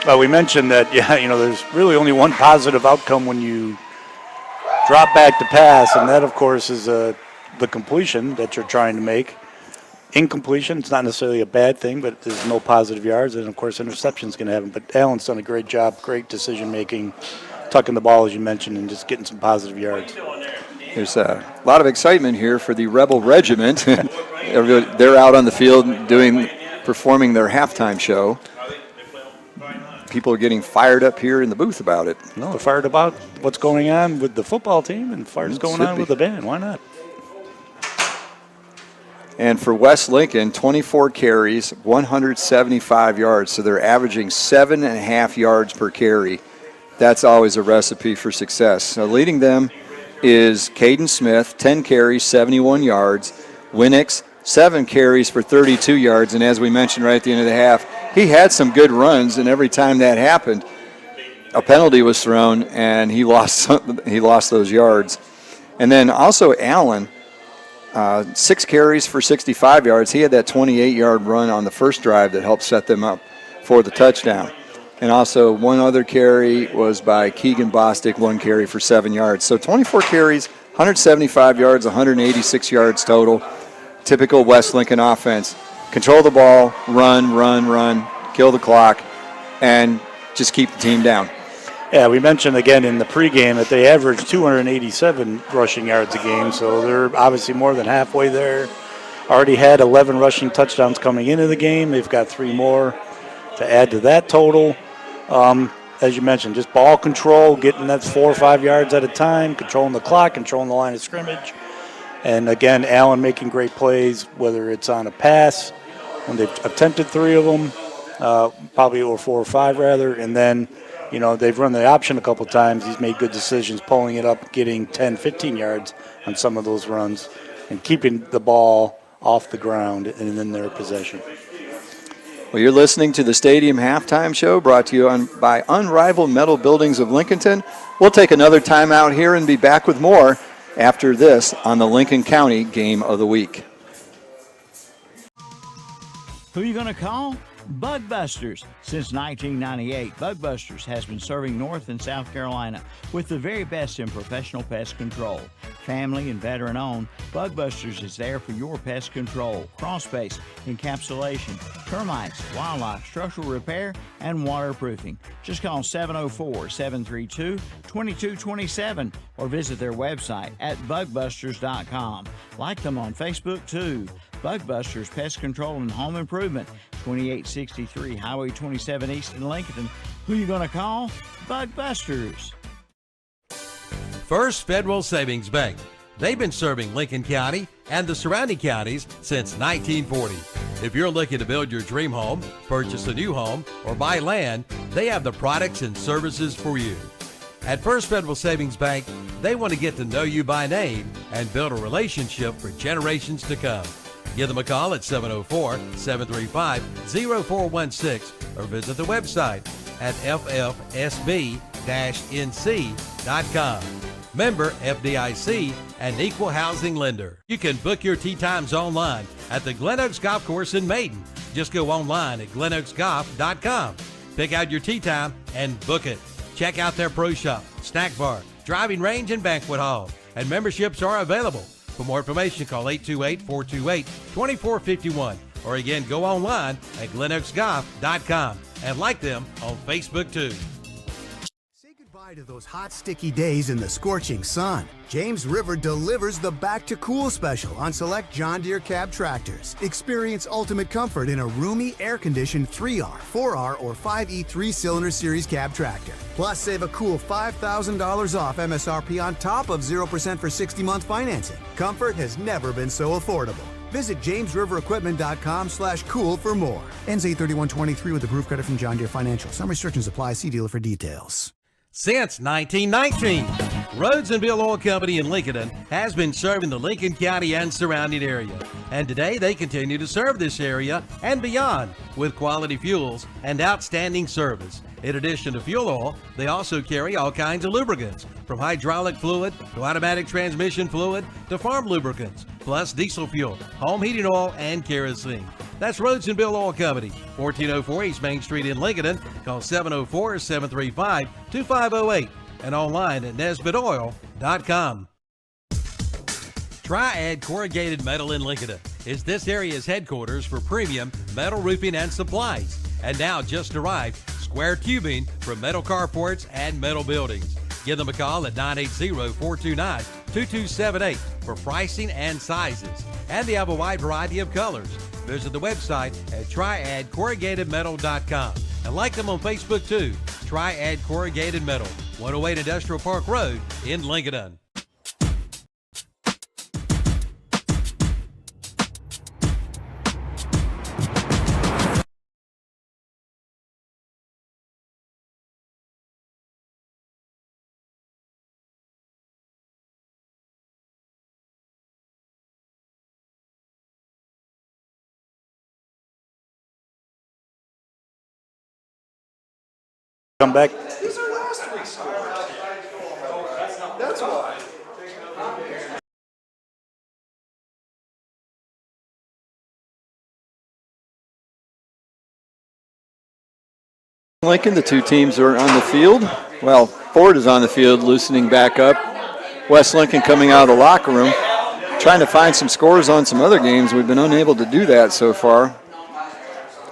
Well, we mentioned that, there's really only one positive outcome when you drop back to pass, and that, of course, is the completion that you're trying to make. Incompletion, it's not necessarily a bad thing, but there's no positive yards, and, of course, interception's going to happen. But Allen's done a great job, great decision-making, tucking the ball, as you mentioned, and just getting some positive yards. There's a lot of excitement here for the Rebel Regiment. They're out on the field performing their halftime show. People are getting fired up here in the booth about it. No, they're fired about what's going on with the football team and fired going on with the band. Why not? And for West Lincoln, 24 carries, 175 yards. So they're averaging 7.5 yards per carry. That's always a recipe for success. So leading them is Caden Smith, 10 carries, 71 yards. Winix, 7 carries for 32 yards. And as we mentioned right at the end of the half, he had some good runs, and every time that happened, a penalty was thrown, and he lost those yards. And then also Allen, 6 carries for 65 yards. He had that 28-yard run on the first drive that helped set them up for the touchdown. And also one other carry was by Keegan Bostic, 1 carry for 7 yards. So 24 carries, 175 yards, 186 yards total. Typical West Lincoln offense. Control the ball, run, kill the clock, and just keep the team down. Yeah, we mentioned again in the pregame that they average 287 rushing yards a game, so they're obviously more than halfway there. Already had 11 rushing touchdowns coming into the game. They've got 3 more to add to that total. As you mentioned, just ball control, getting that 4 or 5 yards at a time, controlling the clock, controlling the line of scrimmage. And again, Allen making great plays, whether it's on a pass, when they've attempted 3 of them, probably or 4 or 5 rather, and then, they've run the option a couple times. He's made good decisions, pulling it up, getting 10, 15 yards on some of those runs, and keeping the ball off the ground and in their possession. Well, you're listening to the Stadium Halftime Show, brought to you by Unrivaled Metal Buildings of Lincolnton. We'll take another time out here and be back with more after this on the Lincoln County Game of the Week. Who are you going to call? Bug Busters. Since 1998, Bug Busters has been serving North and South Carolina with the very best in professional pest control. Family and veteran owned, Bug Busters is there for your pest control, crawl space, encapsulation, termites, wildlife, structural repair, and waterproofing. Just call 704-732-2227 or visit their website at bugbusters.com. Like them on Facebook too. Bug Busters Pest Control and Home Improvement, 2863 Highway 27 East in Lincoln. Who you going to call? Bug Busters. First Federal Savings Bank. They've been serving Lincoln County and the surrounding counties since 1940. If you're looking to build your dream home, purchase a new home, or buy land, they have the products and services for you. At First Federal Savings Bank, they want to get to know you by name and build a relationship for generations to come. Give them a call at 704-735-0416 or visit the website at ffsb-nc.com. Member FDIC and equal housing lender. You can book your tee times online at the Glen Oaks Golf Course in Maiden. Just go online at glenoaksgolf.com. Pick out your tee time and book it. Check out their pro shop, snack bar, driving range, and banquet hall. And memberships are available. For more information, call 828-428-2451. Or again, go online at glenoaksgolf.com and like them on Facebook too. Say goodbye to those hot, sticky days in the scorching sun. James River delivers the Back to Cool special on select John Deere cab tractors. Experience ultimate comfort in a roomy, air-conditioned 3R, 4R, or 5E 3-cylinder series cab tractor. Plus, save a cool $5,000 off MSRP on top of 0% for 60-month financing. Comfort has never been so affordable. Visit JamesRiverEquipment.com/cool for more. Ends 8/31/23 with approved credit from John Deere Financial. Some restrictions apply. See dealer for details. Since 1919, Rhodes and Bill Oil Company in Lincoln has been serving the Lincoln County and surrounding area. And today they continue to serve this area and beyond with quality fuels and outstanding service. In addition to fuel oil, they also carry all kinds of lubricants, from hydraulic fluid to automatic transmission fluid to farm lubricants, plus diesel fuel, home heating oil, and kerosene. That's Rhodes and Bill Oil Company, 1404 East Main Street in Lincoln. Call 704-735-2508 and online at nesbitoil.com. Triad Corrugated Metal in Lincoln is this area's headquarters for premium metal roofing and supplies. And now just arrived square tubing for metal carports and metal buildings. Give them a call at 980-429-2278 for pricing and sizes. And they have a wide variety of colors. Visit the website at triadcorrugatedmetal.com. And like them on Facebook too, Triad Corrugated Metal, 108 Industrial Park Road in Lincoln. Come back. These are last week's scores. That's why. Lincoln, the two teams are on the field. Well, Foard is on the field, loosening back up. West Lincoln coming out of the locker room, trying to find some scores on some other games. We've been unable to do that so far.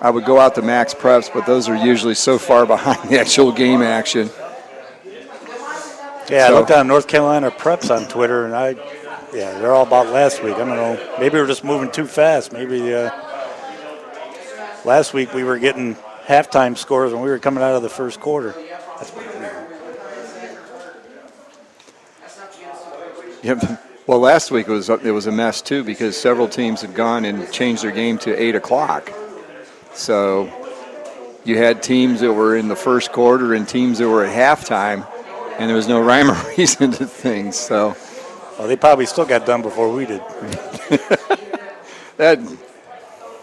I would go out to max preps, but those are usually so far behind the actual game action. Yeah, I looked on North Carolina preps on Twitter, and they're all about last week. I don't know. Maybe we're just moving too fast. Maybe last week we were getting halftime scores when we were coming out of the first quarter. Yep. Well, last week it was a mess too, because several teams had gone and changed their game to 8 o'clock. So you had teams that were in the first quarter and teams that were at halftime, and there was no rhyme or reason to things. So, well, they probably still got done before we did. That,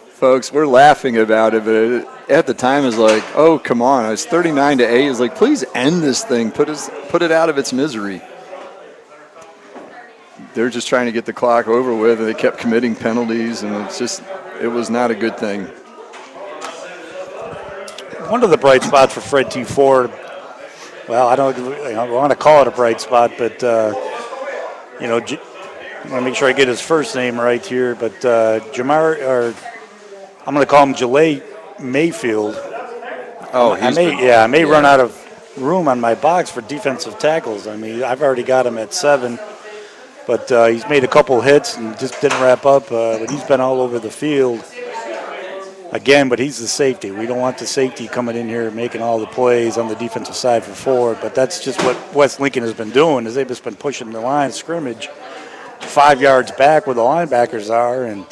folks, we're laughing about it, but at the time it was like, oh, come on. It's 39-8. It's like, please end this thing. Put it out of its misery. They're just trying to get the clock over with, and they kept committing penalties, and it was not a good thing. One of the bright spots for Fred T. Foard, well, I don't want to call it a bright spot, but, I want to make sure I get his first name right here, but I'm going to call him Jalay Mayfield. Oh, I may run out of room on my box for defensive tackles. I mean, I've already got him at 7, but he's made a couple hits and just didn't wrap up, but he's been all over the field. Again, but he's the safety. We don't want the safety coming in here making all the plays on the defensive side for Foard, but that's just what West Lincoln has been doing, is they've just been pushing the line of scrimmage 5 yards back where the linebackers are. And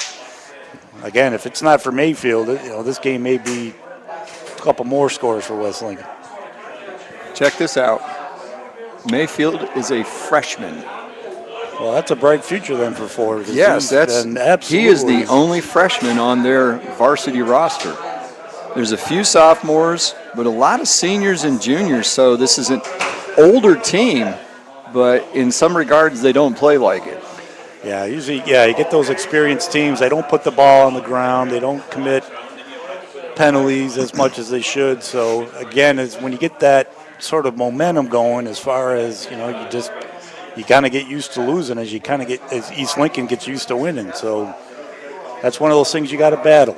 again, if it's not for Mayfield, this game may be a couple more scores for West Lincoln. Check this out. Mayfield is a freshman. Well, that's a bright future then for Foard. Yes, he is the only freshman on their varsity roster. There's a few sophomores, but a lot of seniors and juniors, so this is an older team, but in some regards they don't play like it. Yeah, usually, you get those experienced teams. They don't put the ball on the ground. They don't commit penalties as much as they should. So, again, it's when you get that sort of momentum going as far as, you kind of get used to losing as East Lincoln gets used to winning. So that's one of those things you got to battle.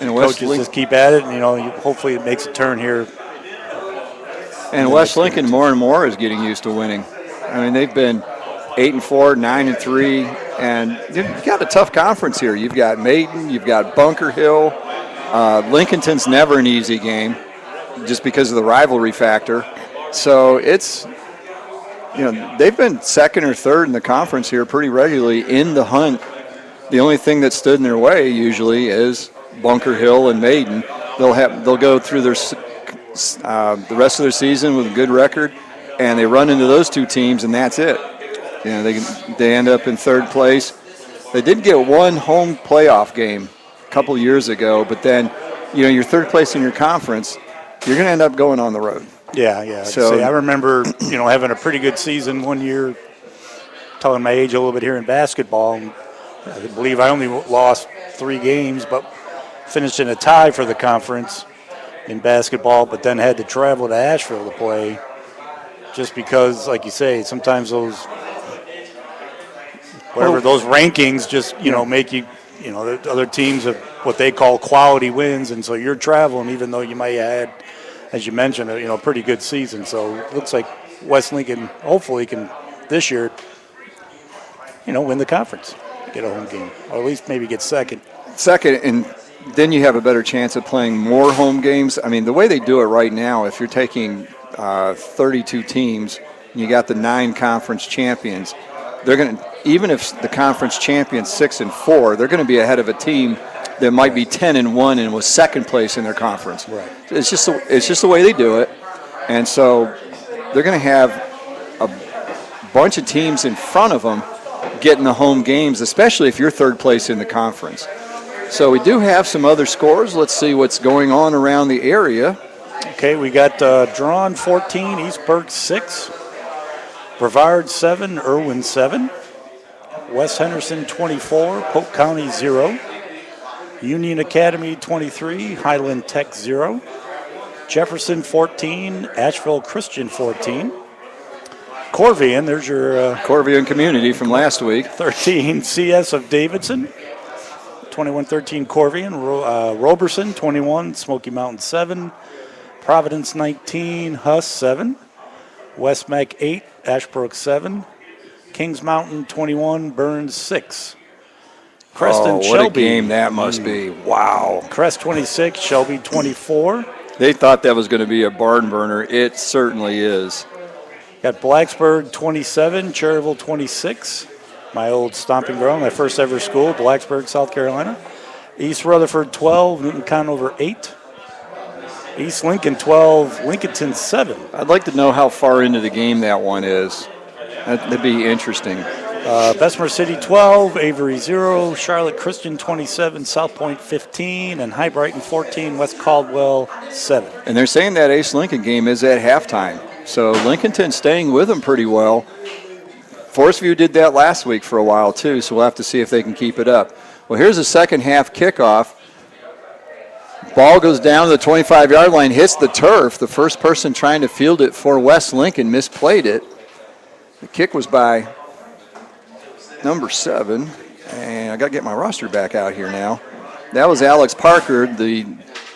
And coaches just keep at it, and hopefully it makes a turn here. And West Lincoln more and more is getting used to winning. I mean, they've been 8-4, 9-3, and you've got a tough conference here. You've got Maiden, you've got Bunker Hill. Lincolnton's never an easy game, just because of the rivalry factor. So it's. They've been second or third in the conference here pretty regularly in the hunt. The only thing that stood in their way usually is Bunker Hill and Maiden. They'll go through the rest of their season with a good record, and they run into those two teams, and that's it. You know, they end up in third place. They did get one home playoff game a couple years ago, but then, you know, you're third place in your conference, you're going to end up going on the road. Yeah. So I remember, you know, having a pretty good season one year, telling my age a little bit here in basketball. And I believe I only lost 3 games, but finished in a tie for the conference in basketball, but then had to travel to Asheville to play just because, like you say, sometimes those rankings just, you know, make you, you know, the other teams have what they call quality wins, and so you're traveling even though you might have had, as you mentioned, a pretty good season. So it looks like West Lincoln hopefully can this year, you know, win the conference, get a home game, or at least maybe get second, and then you have a better chance of playing more home games. I mean, the way they do it right now, if you're taking 32 teams and you got the 9 conference champions, they're going to, even if the conference champion's 6-4, they're going to be ahead of a team that might be 10-1 and was second place in their conference. Right. It's just the way they do it, and so they're going to have a bunch of teams in front of them getting the home games, especially if you're third place in the conference. So we do have some other scores. Let's see what's going on around the area. Okay, we got Drawn 14, Eastburg 6, Brevard 7, Irwin 7, West Henderson 24, Polk County 0, Union Academy 23, Highland Tech 0, Jefferson 14, Asheville Christian 14, Corvian, there's your Corvian community from last week, 13, CS of Davidson, 21-13 Corvian, Roberson 21, Smoky Mountain 7, Providence 19, Huss 7, West Mac 8, Ashbrook 7, Kings Mountain 21, Burns 6. Creston what Shelby. A game that must be. Wow. Crest 26, Shelby 24. They thought that was going to be a barn burner. It certainly is. Got Blacksburg 27, Cherryville 26. My old stomping ground, my first ever school, Blacksburg, South Carolina. East Rutherford 12, Newton Conover 8. East Lincoln 12, Lincolnton 7. I'd like to know how far into the game that one is. That'd be interesting. Bessemer City 12, Avery 0, Charlotte Christian 27, South Point 15, and High Brighton 14, West Caldwell 7. And they're saying that Ace Lincoln game is at halftime. So Lincolnton's staying with them pretty well. Forest View did that last week for a while too, so we'll have to see if they can keep it up. Well, here's a second half kickoff. Ball goes down to the 25-yard line, hits the turf. The first person trying to field it for West Lincoln misplayed it. The kick was by number 7, and I got to get my roster back out here now. That was Alex Parker, the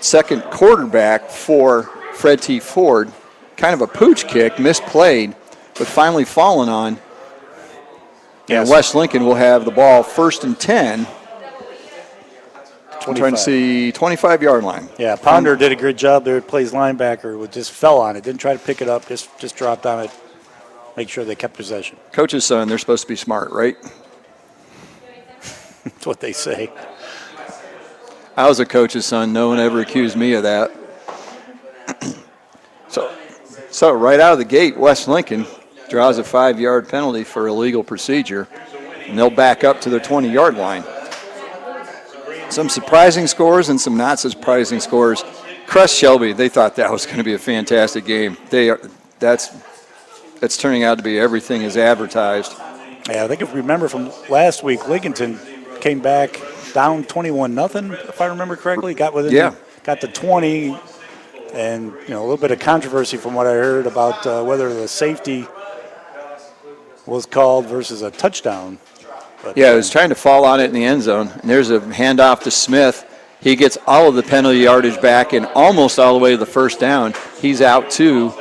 second quarterback for Fred T. Foard. Kind of a pooch kick, misplayed, but finally fallen on. Yes. And West Lincoln will have the ball 1st and 10. 25. I'm trying to see 25-yard line. Yeah, Ponder did a good job there. Plays linebacker, just fell on it. Didn't try to pick it up, just dropped on it. Make sure they kept possession. Coach's son, they're supposed to be smart, right? That's what they say. I was a coach's son. No one ever accused me of that. So right out of the gate, West Lincoln draws a 5-yard penalty for illegal procedure, and they'll back up to their 20-yard line. Some surprising scores and some not surprising scores. Crest Shelby, they thought that was going to be a fantastic game. That's turning out to be everything as advertised. Yeah, I think if we remember from last week, Lincolnton came back down 21-0, if I remember correctly. Got within, got to 20, and a little bit of controversy from what I heard about whether the safety was called versus a touchdown. But, it was trying to fall on it in the end zone. And there's a handoff to Smith. He gets all of the penalty yardage back and almost all the way to the first down. He's out too.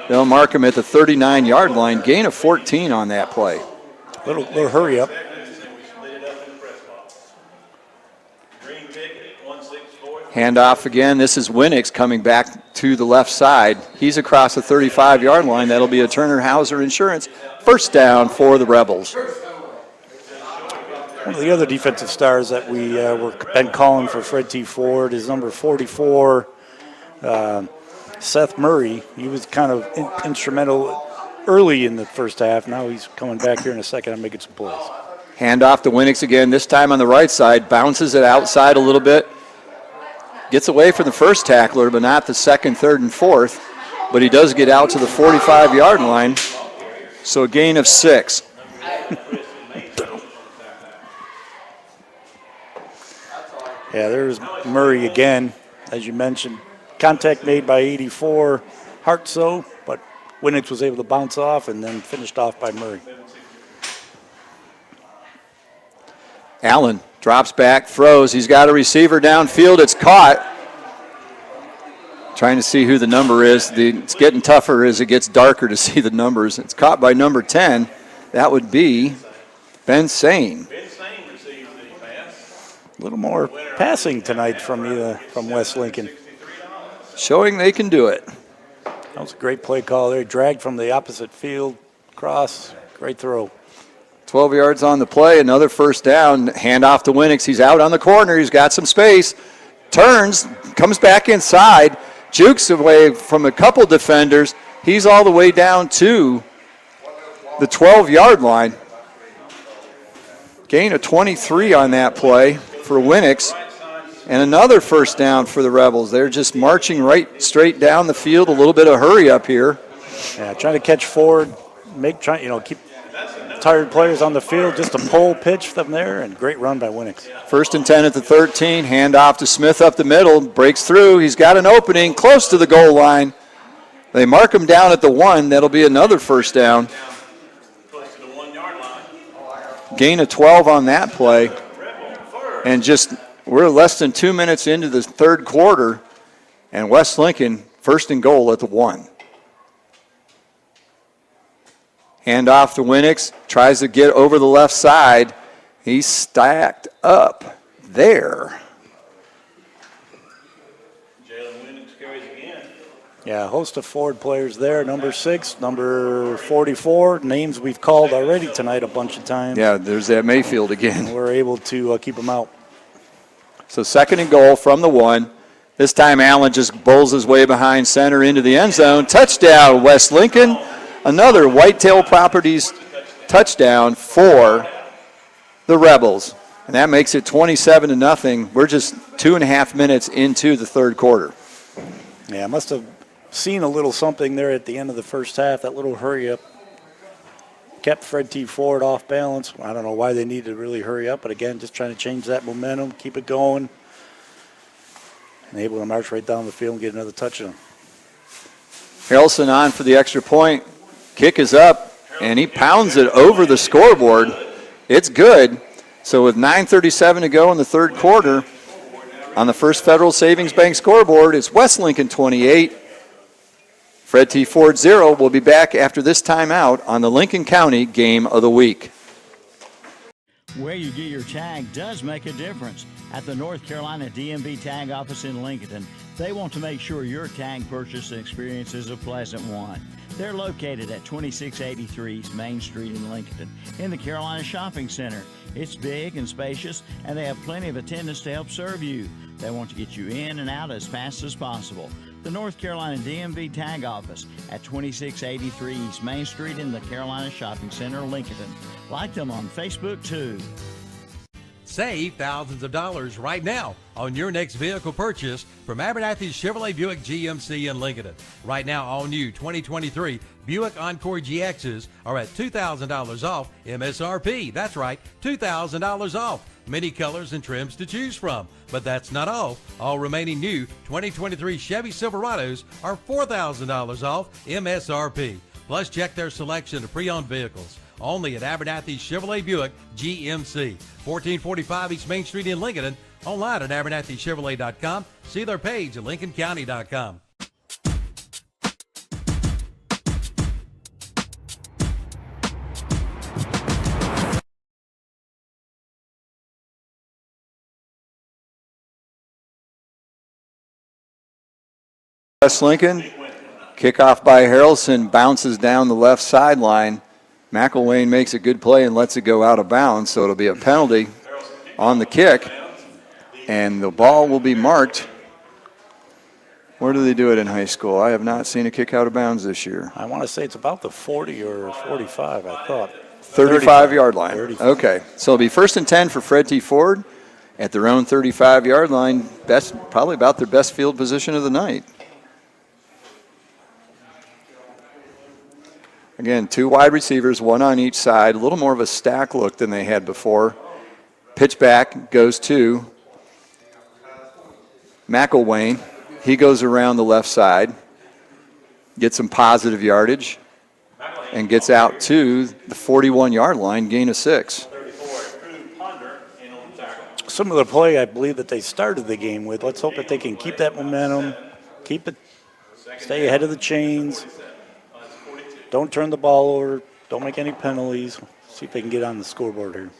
They'll mark him at the 39-yard line. Gain of 14 on that play. Little hurry up. Handoff again. This is Winnick coming back to the left side. He's across the 35-yard line. That'll be a Turner Hauser Insurance first down for the Rebels. One of the other defensive stars that we been calling for Fred T. Foard is number 44, Seth Murray. He was kind of instrumental early in the first half. Now he's coming back here in a second and making some plays. Hand off to Winix again, this time on the right side. Bounces it outside a little bit. Gets away from the first tackler, but not the second, third, and fourth. But he does get out to the 45-yard line. So a gain of 6. Yeah, there's Murray again, as you mentioned. Contact made by 84, Hartsoe, but Winix was able to bounce off and then finished off by Murray. Allen drops back, throws. He's got a receiver downfield. It's caught. Trying to see who the number is. It's getting tougher as it gets darker to see the numbers. It's caught by number 10. That would be Ben Sane. A little more passing tonight from West Lincoln. Showing they can do it. That was a great play call there. Dragged from the opposite field, cross, great throw. 12 yards on the play, another first down. Hand off to Winix. He's out on the corner. He's got some space. Turns, comes back inside, jukes away from a couple defenders. He's all the way down to the 12-yard line. Gain of 23 on that play for Winix. And another first down for the Rebels. They're just marching right straight down the field. A little bit of hurry up here. Yeah, trying to catch Foard, keep tired players on the field. Just a pull pitch from there, and great run by Winix. First and 10 at the 13. Hand off to Smith up the middle. Breaks through. He's got an opening close to the goal line. They mark him down at the 1. That'll be another first down. Close to the 1 yard line. Gain of 12 on that play. And we're less than 2 minutes into the third quarter, and West Lincoln first and goal at the 1. Hand off to Winix, tries to get over the left side. He's stacked up there. Jalen Winix carries again. Yeah, a host of Foard players there. Number 6, number 44, names we've called already tonight a bunch of times. Yeah, there's that Mayfield again. And we're able to keep them out. So second and goal from the 1. This time Allen just bowls his way behind center into the end zone. Touchdown, West Lincoln. Another Whitetail Properties touchdown for the Rebels. And that makes it 27-0. We're just 2.5 minutes into the third quarter. Yeah, must have seen a little something there at the end of the first half. That little hurry up kept Fred T. Foard off balance. I don't know why they needed to really hurry up, but again, just trying to change that momentum, keep it going, and able to march right down the field and get another touchdown. Harrelson on for the extra point. Kick is up, and he pounds it over the scoreboard. It's good. So with 9:37 to go in the third quarter, on the First Federal Savings Bank scoreboard, it's West Lincoln 28, Fred T. Foard 0. We'll be back after this timeout on the Lincoln County Game of the Week. Where you get your tag does make a difference. At the North Carolina DMV Tag Office in Lincoln, they want to make sure your tag purchase experience is a pleasant one. They're located at 2683 Main Street in Lincoln, in the Carolina Shopping Center. It's big and spacious, and they have plenty of attendants to help serve you. They want to get you in and out as fast as possible. The North Carolina DMV Tag Office at 2683 East Main Street in the Carolina Shopping Center, Lincoln. Like them on Facebook, too. Save thousands of dollars right now on your next vehicle purchase from Abernathy Chevrolet Buick GMC in Lincoln. Right now, all new 2023 Buick Encore GXs are at $2,000 off MSRP. That's right, $2,000 off. Many colors and trims to choose from. But that's not all. All remaining new 2023 Chevy Silverados are $4,000 off MSRP. Plus, check their selection of pre-owned vehicles. Only at Abernathy Chevrolet Buick GMC, 1445 East Main Street in Lincoln. Online at AbernathyChevrolet.com. See their page at LincolnCounty.com. West Lincoln, kickoff by Harrelson, bounces down the left sideline. McElwain makes a good play and lets it go out of bounds, so it'll be a penalty on the kick, and the ball will be marked Where do they do it in high school? I have not seen a kick out of bounds this year. I want to say it's about the 40 or 45, I thought. 35-yard line. 35. Okay, so it'll be 1st and 10 for Fred T. Foard at their own 35-yard line. Probably about their best field position of the night. Again, 2 wide receivers, 1 on each side. A little more of a stack look than they had before. Pitch back goes to McElwain. He goes around the left side, gets some positive yardage, and gets out to the 41-yard line, gain of 6. Similar play, I believe, that they started the game with. Let's hope that they can keep that momentum, stay ahead of the chains. Don't turn the ball over. Don't make any penalties. See if they can get on the scoreboard here.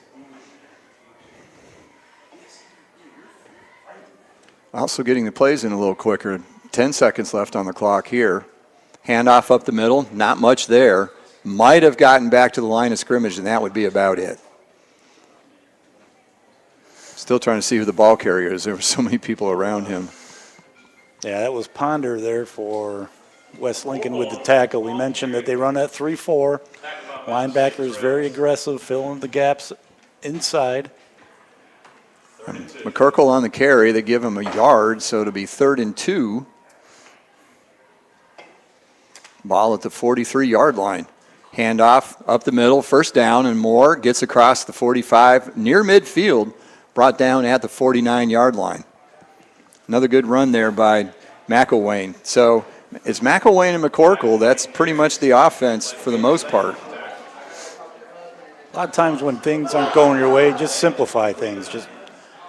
Also getting the plays in a little quicker. 10 seconds left on the clock here. Handoff up the middle. Not much there. Might have gotten back to the line of scrimmage, and that would be about it. Still trying to see who the ball carrier is. There were so many people around him. Yeah, that was Ponder there for West Lincoln with the tackle. We mentioned that they run at 3-4. Linebacker is very aggressive, filling the gaps inside. McCorkle on the carry. They give him a yard, so it'll be 3rd and 2. Ball at the 43-yard line. Handoff up the middle, 1st down, and Moore gets across the 45 near midfield, brought down at the 49-yard line. Another good run there by McElwain. So it's McElwain and McCorkle. That's pretty much the offense for the most part. A lot of times when things aren't going your way, just simplify things. Just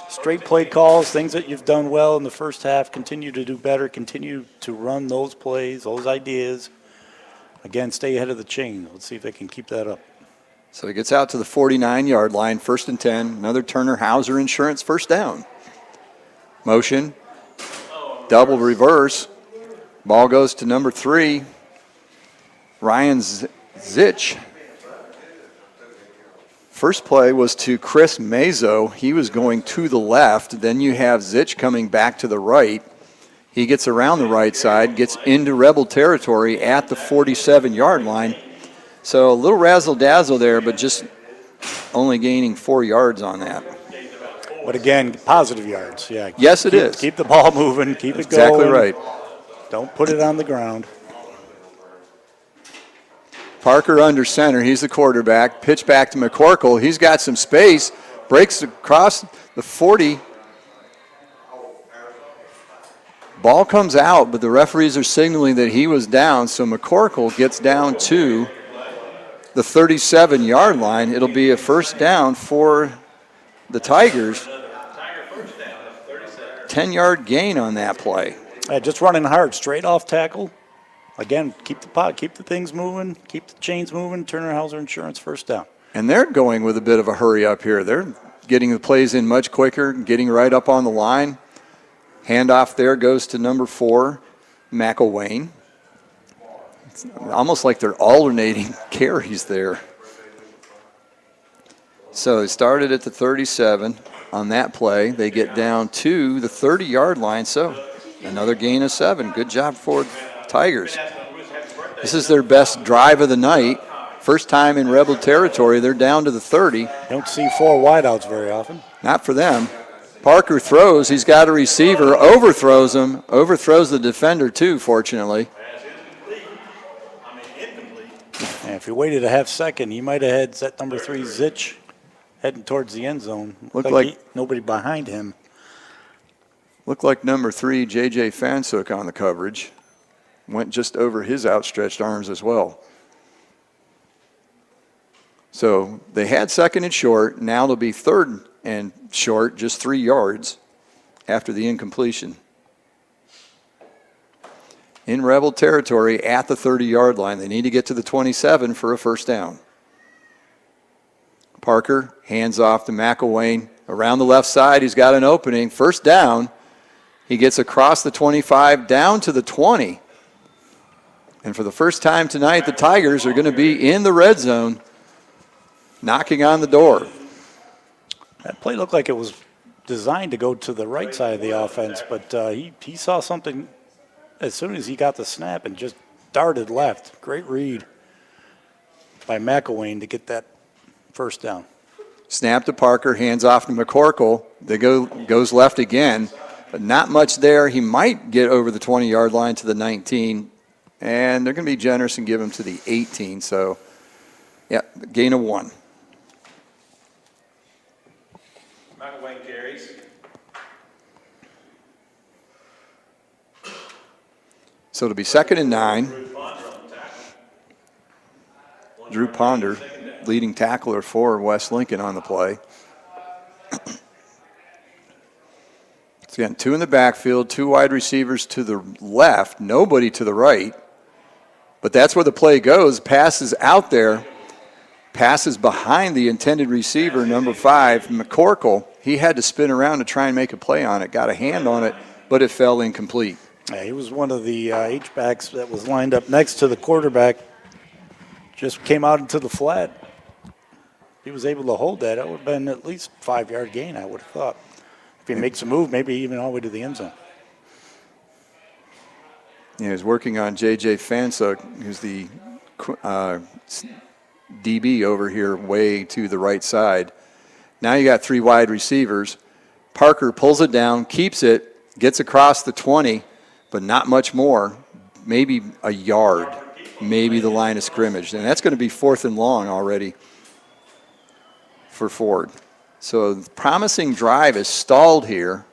straight play calls, things that you've done well in the first half, continue to do better, continue to run those plays, those ideas. Again, stay ahead of the chain. Let's see if they can keep that up. So he gets out to the 49-yard line, 1st and 10. Another Turner Hauser Insurance 1st down. Motion, double reverse. Ball goes to number 3, Ryan Zich. First play was to Chris Mazo. He was going to the left. Then you have Zich coming back to the right. He gets around the right side, gets into Rebel territory at the 47-yard line. So a little razzle-dazzle there, but just only gaining 4 yards on that. But again, positive yards. Yeah. Yes, it is. Keep the ball moving. Keep it going. Exactly right. Don't put it on the ground. Parker under center. He's the quarterback. Pitch back to McCorkle. He's got some space. Breaks across the 40. Ball comes out, but the referees are signaling that he was down, so McCorkle gets down to the 37-yard line. It'll be a 1st down for the Tigers. 10-yard gain on that play. Just running hard, straight off tackle. Again, keep the things moving, keep the chains moving. Turner Hauser Insurance 1st down. And they're going with a bit of a hurry up here. They're getting the plays in much quicker, getting right up on the line. Handoff there goes to number 4, McElwain. It's almost like they're alternating carries there. So they started at the 37 on that play. They get down to the 30-yard line, so another gain of 7. Good job for Tigers. This is their best drive of the night. First time in Rebel territory, they're down to the 30. Don't see 4 wideouts very often. Not for them. Parker throws. He's got a receiver. Overthrows him. Overthrows the defender, too, fortunately. And if you waited a half second, you might have had set number 3, Zich, heading towards the end zone. Looked like nobody behind him. Looked like number 3, J.J. Fansuk on the coverage. Went just over his outstretched arms as well. So they had 2nd and short. Now it'll be 3rd and short, just 3 yards after the incompletion. In Rebel territory at the 30-yard line. They need to get to the 27 for a 1st down. Parker hands off to McElwain. Around the left side, he's got an opening. 1st down. He gets across the 25 down to the 20. And for the first time tonight, the Tigers are going to be in the red zone, knocking on the door. That play looked like it was designed to go to the right side of the offense, but he saw something as soon as he got the snap and just darted left. Great read by McElwain to get that first down. Snap to Parker, hands off to McCorkle. They goes left again, but not much there. He might get over the 20-yard line to the 19, and they're going to be generous and give him to the 18. So, yeah, gain of 1. McElwain carries. So it'll be 2nd and 9. Drew Ponder, leading tackler for West Lincoln on the play. So again, 2 in the backfield, 2 wide receivers to the left, nobody to the right. But that's where the play goes. Passes out there, passes behind the intended receiver, number 5, McCorkle. He had to spin around to try and make a play on it, got a hand on it, but it fell incomplete. Yeah, he was one of the H-backs that was lined up next to the quarterback. Just came out into the flat. He was able to hold that. It would have been at least 5-yard gain, I would have thought. If he makes a move, maybe even all the way to the end zone. Yeah, he's working on J.J. Fansa, who's the DB over here way to the right side. Now you got 3 wide receivers. Parker pulls it down, keeps it, gets across the 20, but not much more, maybe a yard, maybe the line of scrimmage. And that's going to be 4th and long already for Foard. So the promising drive is stalled here.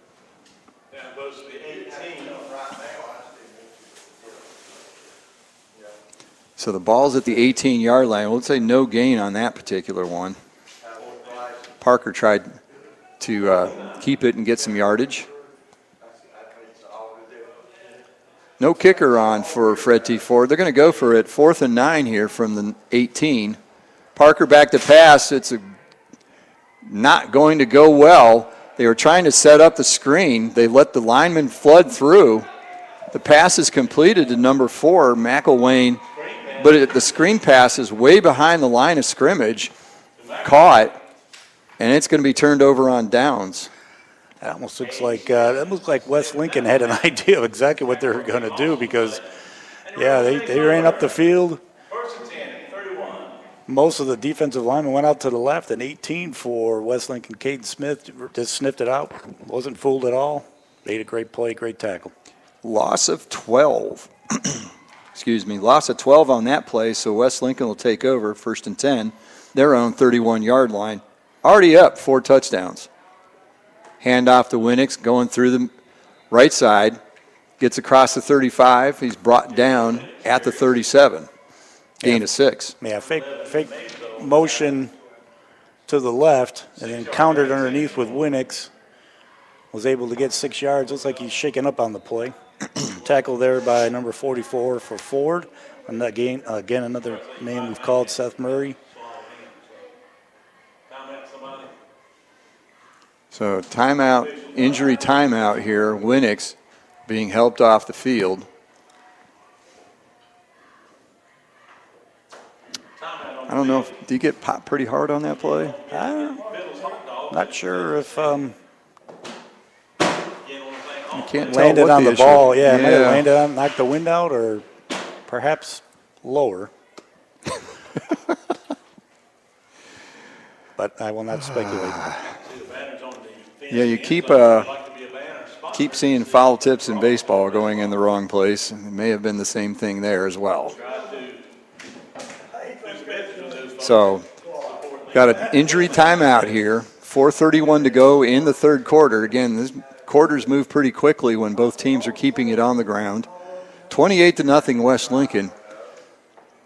So the ball's at the 18-yard line. Let's say no gain on that particular one. Parker tried to keep it and get some yardage. No kicker on for Fred T. Foard. They're going to go for it. 4th and 9 here from the 18. Parker back to pass. It's not going to go well. They were trying to set up the screen. They let the lineman flood through. The pass is completed to number 4, McElwain, but the screen pass is way behind the line of scrimmage. Caught, and it's going to be turned over on downs. That almost looks like West Lincoln had an idea of exactly what they were going to do because, yeah, they ran up the field. Most of the defensive linemen went out to the left, and 18 for West Lincoln. Caden Smith just sniffed it out. Wasn't fooled at all. Made a great play, great tackle. Loss of 12. Excuse me, loss of 12 on that play, so West Lincoln will take over 1st and 10, their own 31-yard line. Already up 4 touchdowns. Hand off to Winix, going through the right side, gets across the 35. He's brought down at the 37. Gain of 6. Yeah, fake motion to the left and then countered underneath with Winix. Was able to get 6 yards. Looks like he's shaken up on the play. Tackle there by number 44 for Foard. And again, another name we've called, Seth Murray. So timeout, injury timeout here. Winix being helped off the field. I don't know, do you get popped pretty hard on that play? Not sure if you can't tell landed what on the issue. ball. Yeah, it might have landed on, knocked the wind out, or perhaps lower. But I will not speculate. Yeah, you keep seeing foul tips in baseball going in the wrong place. It may have been the same thing there as well. So, got an injury timeout here. 4:31 to go in the 3rd quarter. Again, this quarters move pretty quickly when both teams are keeping it on the ground. 28-0 West Lincoln.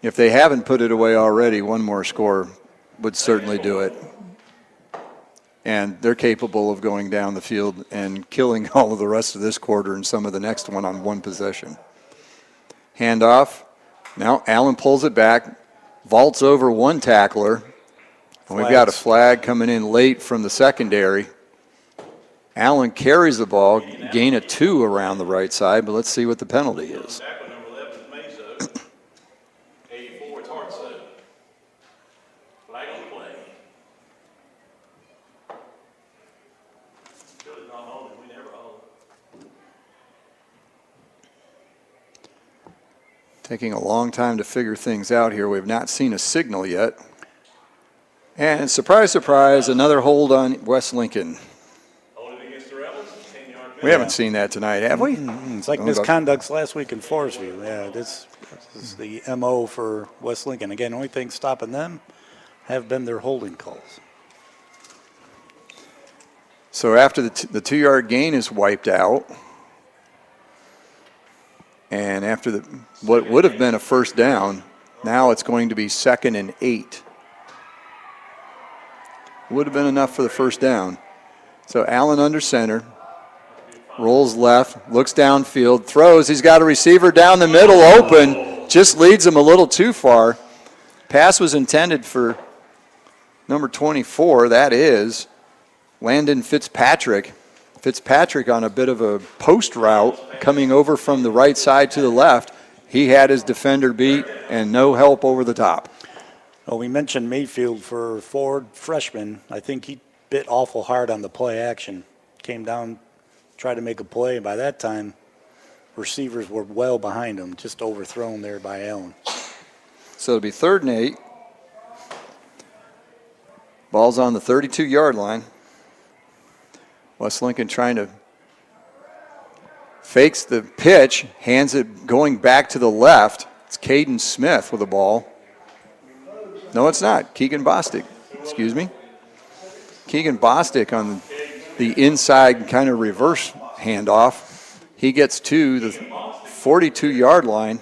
If they haven't put it away already, one more score would certainly do it. And they're capable of going down the field and killing all of the rest of this quarter and some of the next one on one possession. Handoff. Now Allen pulls it back, vaults over one tackler. And we've got a flag coming in late from the secondary. Allen carries the ball, gain of 2 around the right side, but let's see what the penalty is. Taking a long time to figure things out here. We have not seen a signal yet. And surprise, surprise, another hold on West Lincoln. We haven't seen that tonight, have we? It's like misconducts last week in Forestview. Yeah, this is the MO for West Lincoln. Again, the only thing stopping them have been their holding calls. So after the 2-yard gain is wiped out, and after what would have been a first down, now it's going to be 2nd and 8. Would have been enough for the first down. So Allen under center. Rolls left, looks downfield, throws. He's got a receiver down the middle open, just leads him a little too far. Pass was intended for number 24, that is Landon Fitzpatrick. Fitzpatrick on a bit of a post route coming over from the right side to the left. He had his defender beat and no help over the top. Well, we mentioned Mayfield for Foard, freshman. I think he bit awful hard on the play action. Came down, tried to make a play, and by that time, receivers were well behind him, just overthrown there by Allen. So it'll be 3rd and 8. Ball's on the 32-yard line. West Lincoln trying to fakes the pitch, hands it going back to the left. It's Caden Smith with the ball. No, it's not. Keegan Bostic. Excuse me. Keegan Bostic on the inside kind of reverse handoff. He gets to the 42-yard line.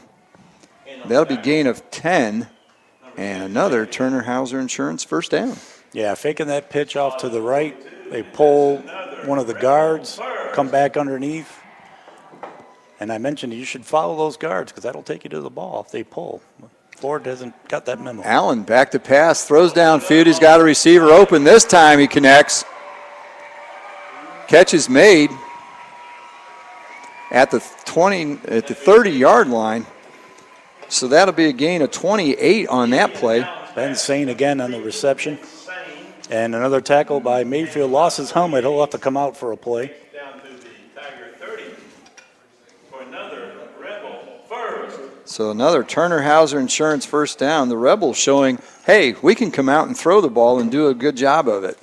That'll be gain of 10 and another Turner Hauser Insurance first down. Yeah, faking that pitch off to the right. They pull one of the guards, come back underneath. And I mentioned you should follow those guards because that'll take you to the ball if they pull. Foard hasn't got that memo. Allen back to pass, throws downfield. He's got a receiver open. This time he connects. Catch is made at the 30-yard line. So that'll be a gain of 28 on that play. Ben Sain again on the reception. And another tackle by Mayfield. Lost his helmet. He'll have to come out for a play. Down to the Tiger 30 for another Rebel first. So another Turner Hauser Insurance first down. The Rebels showing, hey, we can come out and throw the ball and do a good job of it.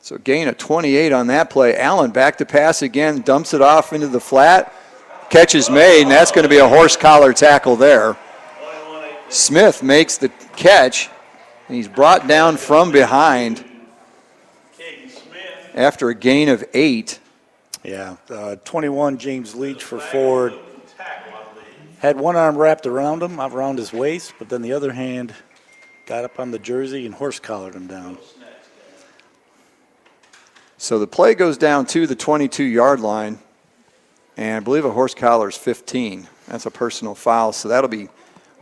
So gain of 28 on that play. Allen back to pass again, dumps it off into the flat. Catch is made, and that's going to be a horse collar tackle there. Smith makes the catch, and he's brought down from behind after a gain of 8. Yeah, 21, James Leach for Foard. Had one arm wrapped around him, around his waist, but then the other hand got up on the jersey and horse collared him down. So the play goes down to the 22-yard line, and I believe a horse collar is 15. That's a personal foul, so that'll be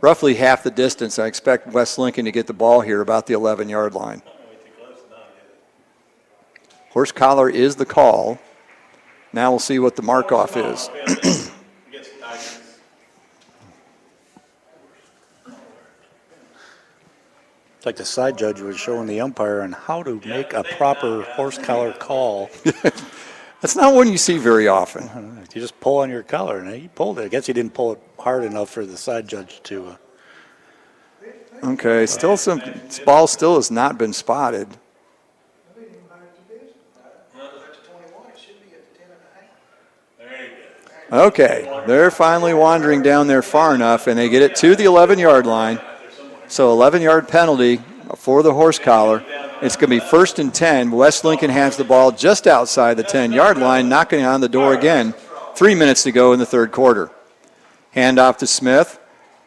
roughly half the distance. I expect West Lincoln to get the ball here about the 11-yard line. Horse collar is the call. Now we'll see what the mark-off is. It's like the side judge was showing the umpire on how to make a proper horse collar call. That's not one you see very often. You just pull on your collar, and he pulled it. I guess he didn't pull it hard enough for the side judge to. Okay, still this ball still has not been spotted. Okay, they're finally wandering down there far enough, and they get it to the 11-yard line. So 11-yard penalty for the horse collar. It's going to be 1st and 10. West Lincoln has the ball just outside the 10-yard line, knocking on the door again. 3 minutes to go in the third quarter. Hand off to Smith.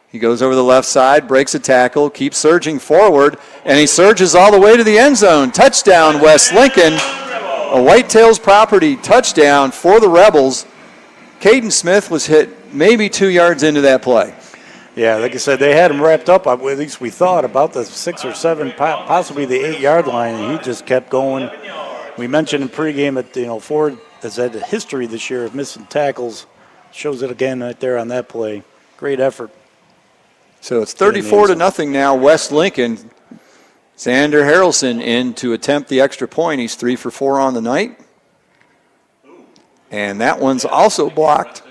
He goes over the left side, breaks a tackle, keeps surging forward, and he surges all the way to the end zone. Touchdown, West Lincoln. A Whitetails property touchdown for the Rebels. Caden Smith was hit maybe 2 yards into that play. Yeah, like I said, they had him wrapped up, at least we thought, about the 6 or 7, possibly the 8-yard line, and he just kept going. We mentioned in pregame that, Foard has had a history this year of missing tackles. Shows it again right there on that play. Great effort. So it's 34-0 now, West Lincoln. Xander Harrelson in to attempt the extra point. He's 3 for 4 on the night. And that one's also blocked.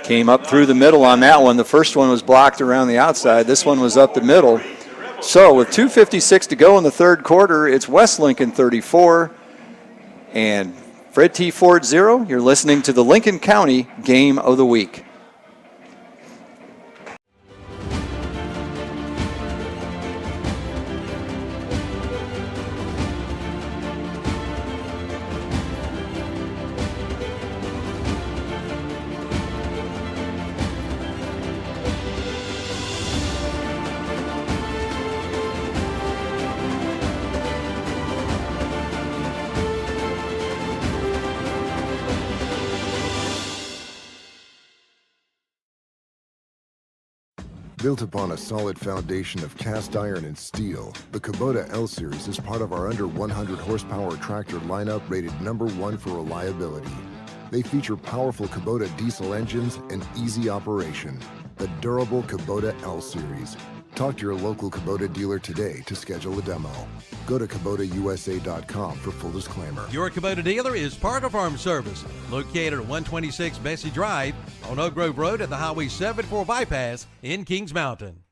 Came up through the middle on that one. The first one was blocked around the outside. This one was up the middle. So with 2:56 to go in the third quarter, it's West Lincoln 34 and Fred T. Foard 0. You're listening to the Lincoln County Game of the Week. Built upon a solid foundation of cast iron and steel, the Kubota L-Series is part of our under 100 horsepower tractor lineup rated #1 for reliability. They feature powerful Kubota diesel engines and easy operation. The durable Kubota L-Series. Talk to your local Kubota dealer today to schedule a demo. Go to KubotaUSA.com for full disclaimer. Your Kubota dealer is Parker Farm Service, located at 126 Bessie Drive on Oak Grove Road at the Highway 74 bypass in Kings Mountain.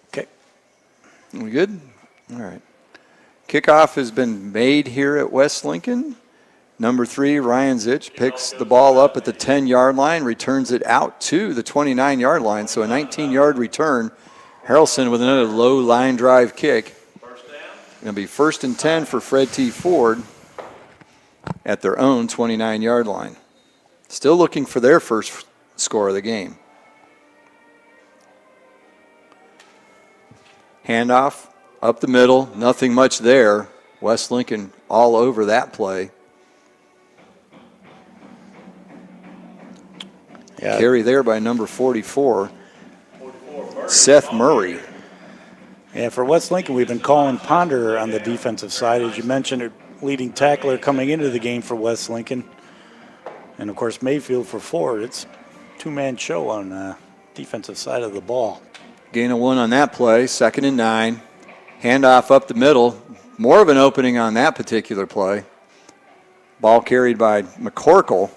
Okay. We good? All right. Kickoff has been made here at West Lincoln. Number 3, Ryan Zitch picks the ball up at the 10-yard line, returns it out to the 29-yard line. So a 19-yard return. Harrelson with another low line drive kick. Going to be 1st and 10 for Fred T. Foard at their own 29-yard line. Still looking for their first score of the game. Handoff up the middle, nothing much there. West Lincoln all over that play. Yeah. Carry there by number 44, Seth Murray. Yeah, for West Lincoln, we've been calling Ponder on the defensive side. As you mentioned, a leading tackler coming into the game for West Lincoln. And, of course, Mayfield for Foard. It's a two-man show on the defensive side of the ball. Gain of 1 on that play, 2nd and 9. Handoff up the middle. More of an opening on that particular play. Ball carried by McCorkle.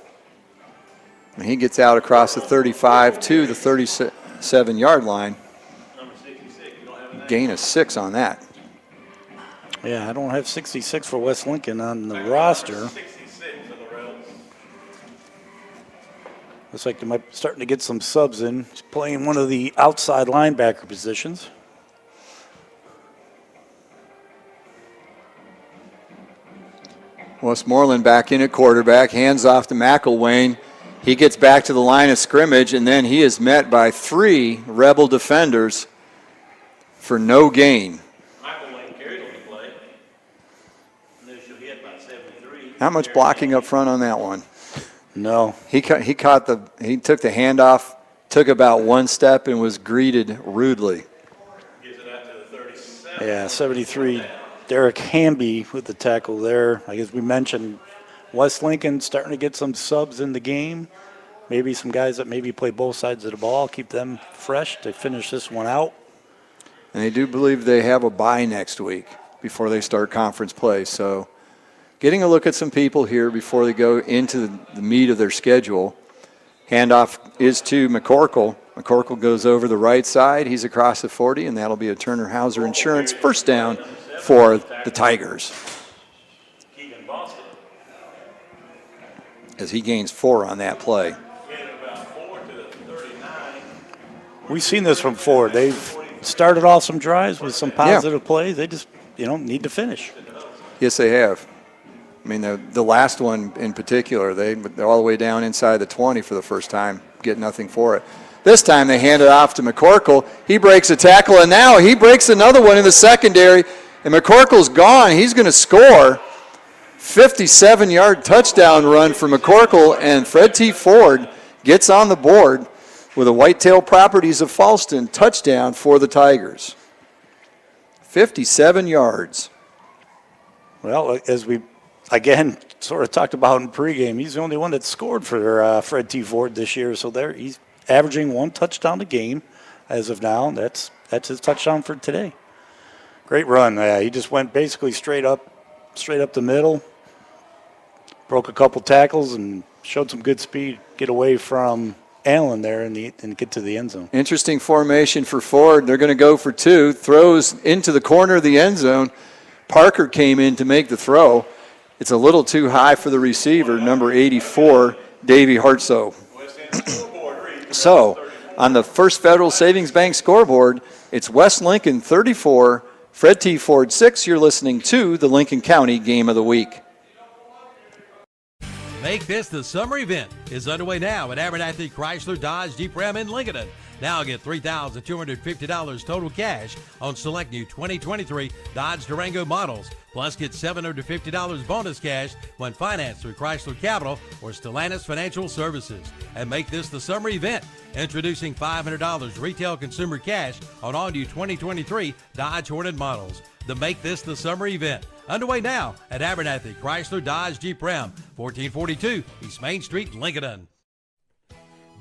And he gets out across the 35 to the 37-yard line. Gain of 6 on that. Yeah, I don't have 66 for West Lincoln on the roster. Looks like they might be starting to get some subs in. He's playing one of the outside linebacker positions. Westmoreland back in at quarterback, hands off to McElwain. He gets back to the line of scrimmage, and then he is met by 3 Rebel defenders for no gain. McElwain carried on the play. And then she'll hit about 73. Not much blocking up front on that one. No. He took the handoff, took about 1 step, and was greeted rudely. Gives it out to the 37. Yeah, 73. Derek Hamby with the tackle there. I guess we mentioned West Lincoln starting to get some subs in the game. Maybe some guys that maybe play both sides of the ball, keep them fresh to finish this one out. And they do believe they have a bye next week before they start conference play. So getting a look at some people here before they go into the meat of their schedule. Handoff is to McCorkle. McCorkle goes over the right side. He's across the 40, and that'll be a Turner Hauser Insurance first down for the Tigers. As he gains 4 on that play. We've seen this from Foard. They've started off some drives with some positive plays. They just, need to finish. Yes, they have. I mean, the last one in particular, they're all the way down inside the 20 for the first time, get nothing for it. This time they hand it off to McCorkle. He breaks a tackle, and now he breaks another one in the secondary, and McCorkle's gone. He's going to score. 57-yard touchdown run for McCorkle, and Fred T. Foard gets on the board with a Whitetail Properties of Falston touchdown for the Tigers. 57 yards. Well, as we, again, sort of talked about in pregame, he's the only one that scored for Fred T. Foard this year. So he's averaging 1 touchdown a game as of now. That's That's his touchdown for today. Great run. He just went basically straight up the middle, broke a couple tackles, and showed some good speed. Get away from Allen there and get to the end zone. Interesting formation for Foard. They're going to go for two. Throws into the corner of the end zone. Parker came in to make the throw. It's a little too high for the receiver, number 84, Davey Hartsoe. So, on the First Federal Savings Bank scoreboard, it's West Lincoln 34, Fred T. Foard 6. You're listening to the Lincoln County Game of the Week. Make This the Summer event is underway now at Abernathy Chrysler Dodge Jeep Ram in Lincoln. Now get $3,250 total cash on select new 2023 Dodge Durango models. Plus get $750 bonus cash when financed through Chrysler Capital or Stellantis Financial Services. And make this the summer event. Introducing $500 retail consumer cash on all new 2023 Dodge Hornet models. The Make This the Summer event. Underway now at Abernathy Chrysler Dodge Jeep Ram, 1442 East Main Street, Lincoln.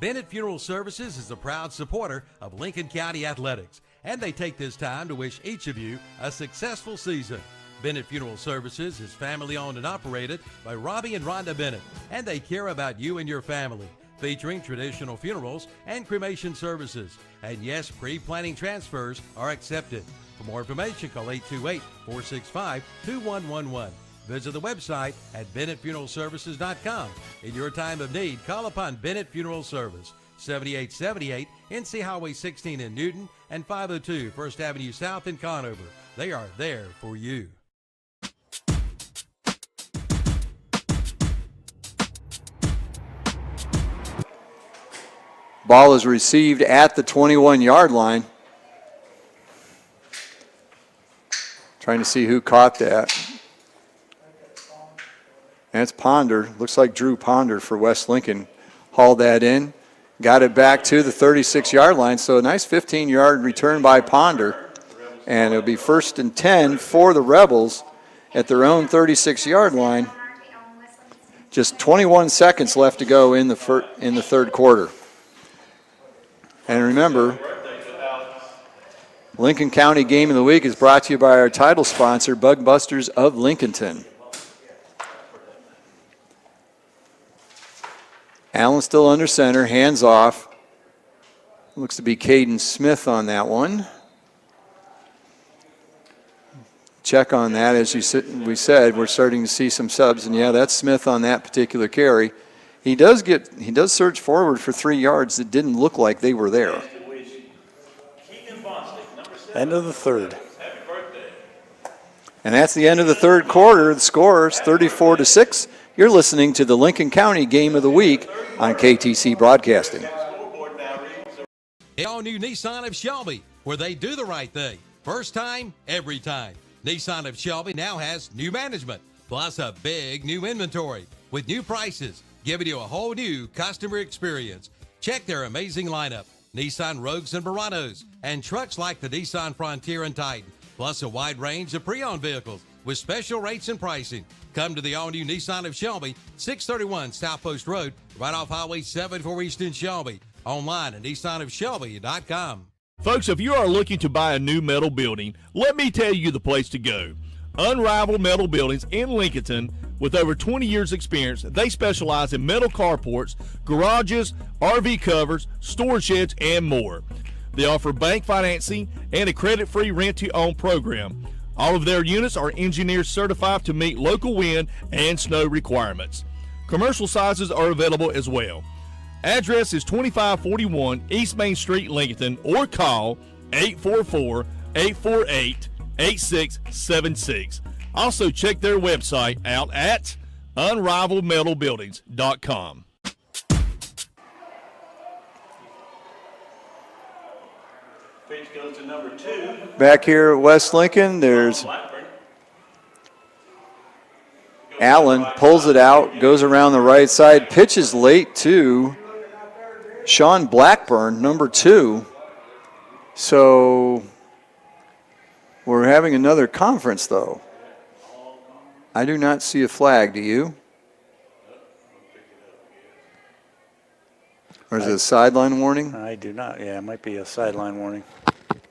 Bennett Funeral Services is a proud supporter of Lincoln County Athletics, and they take this time to wish each of you a successful season. Bennett Funeral Services is family owned and operated by Robbie and Rhonda Bennett, and they care about you and your family, featuring traditional funerals and cremation services. And yes, pre-planning transfers are accepted. For more information, call 828-465-2111. Visit the website at BennettFuneralServices.com. In your time of need, call upon Bennett Funeral Service, 7878 NC Highway 16 in Newton and 502 First Avenue South in Conover. They are there for you. Ball is received at the 21-yard line. Trying to see who caught that. That's Ponder. Looks like Drew Ponder for West Lincoln. Hauled that in. Got it back to the 36-yard line. So a nice 15-yard return by Ponder. And it'll be 1st and 10 for the Rebels at their own 36-yard line. Just 21 seconds left to go in the third quarter. And remember, Lincoln County Game of the Week is brought to you by our title sponsor, Bug Busters of Lincolnton. Allen still under center, hands off. Looks to be Caden Smith on that one. Check on that. As we said, we're starting to see some subs, and yeah, that's Smith on that particular carry. He does search forward for 3 yards that didn't look like they were there. End of the third. And that's the end of the third quarter. The score is 34-6. You're listening to the Lincoln County Game of the Week on KTC Broadcasting. The all-new Nissan of Shelby, where they do the right thing. First time, every time. Nissan of Shelby now has new management, plus a big new inventory with new prices, giving you a whole new customer experience. Check their amazing lineup. Nissan Rogues and Muranos, and trucks like the Nissan Frontier and Titan, plus a wide range of pre-owned vehicles with special rates and pricing. Come to the all-new Nissan of Shelby, 631 South Post Road, right off Highway 74 East in Shelby. Online at nissanofshelby.com. Folks, if you are looking to buy a new metal building, let me tell you the place to go. Unrivaled Metal Buildings in Lincolnton. With over 20 years experience, they specialize in metal carports, garages, RV covers, storage sheds, and more. They offer bank financing and a credit-free rent-to-own program. All of their units are engineer certified to meet local wind and snow requirements. Commercial sizes are available as well. Address is 2541 East Main Street, Lincolnton, or call 844-848-8676. Also, check their website out at unrivalledmetalbuildings.com. Pitch goes to number 2. Back here at West Lincoln, there's Allen, pulls it out, goes around the right side, pitches late to Sean Blackburn, number 2. So we're having another conference, though. I do not see a flag, do you? Or is it a sideline warning? I do not. Yeah, it might be a sideline warning.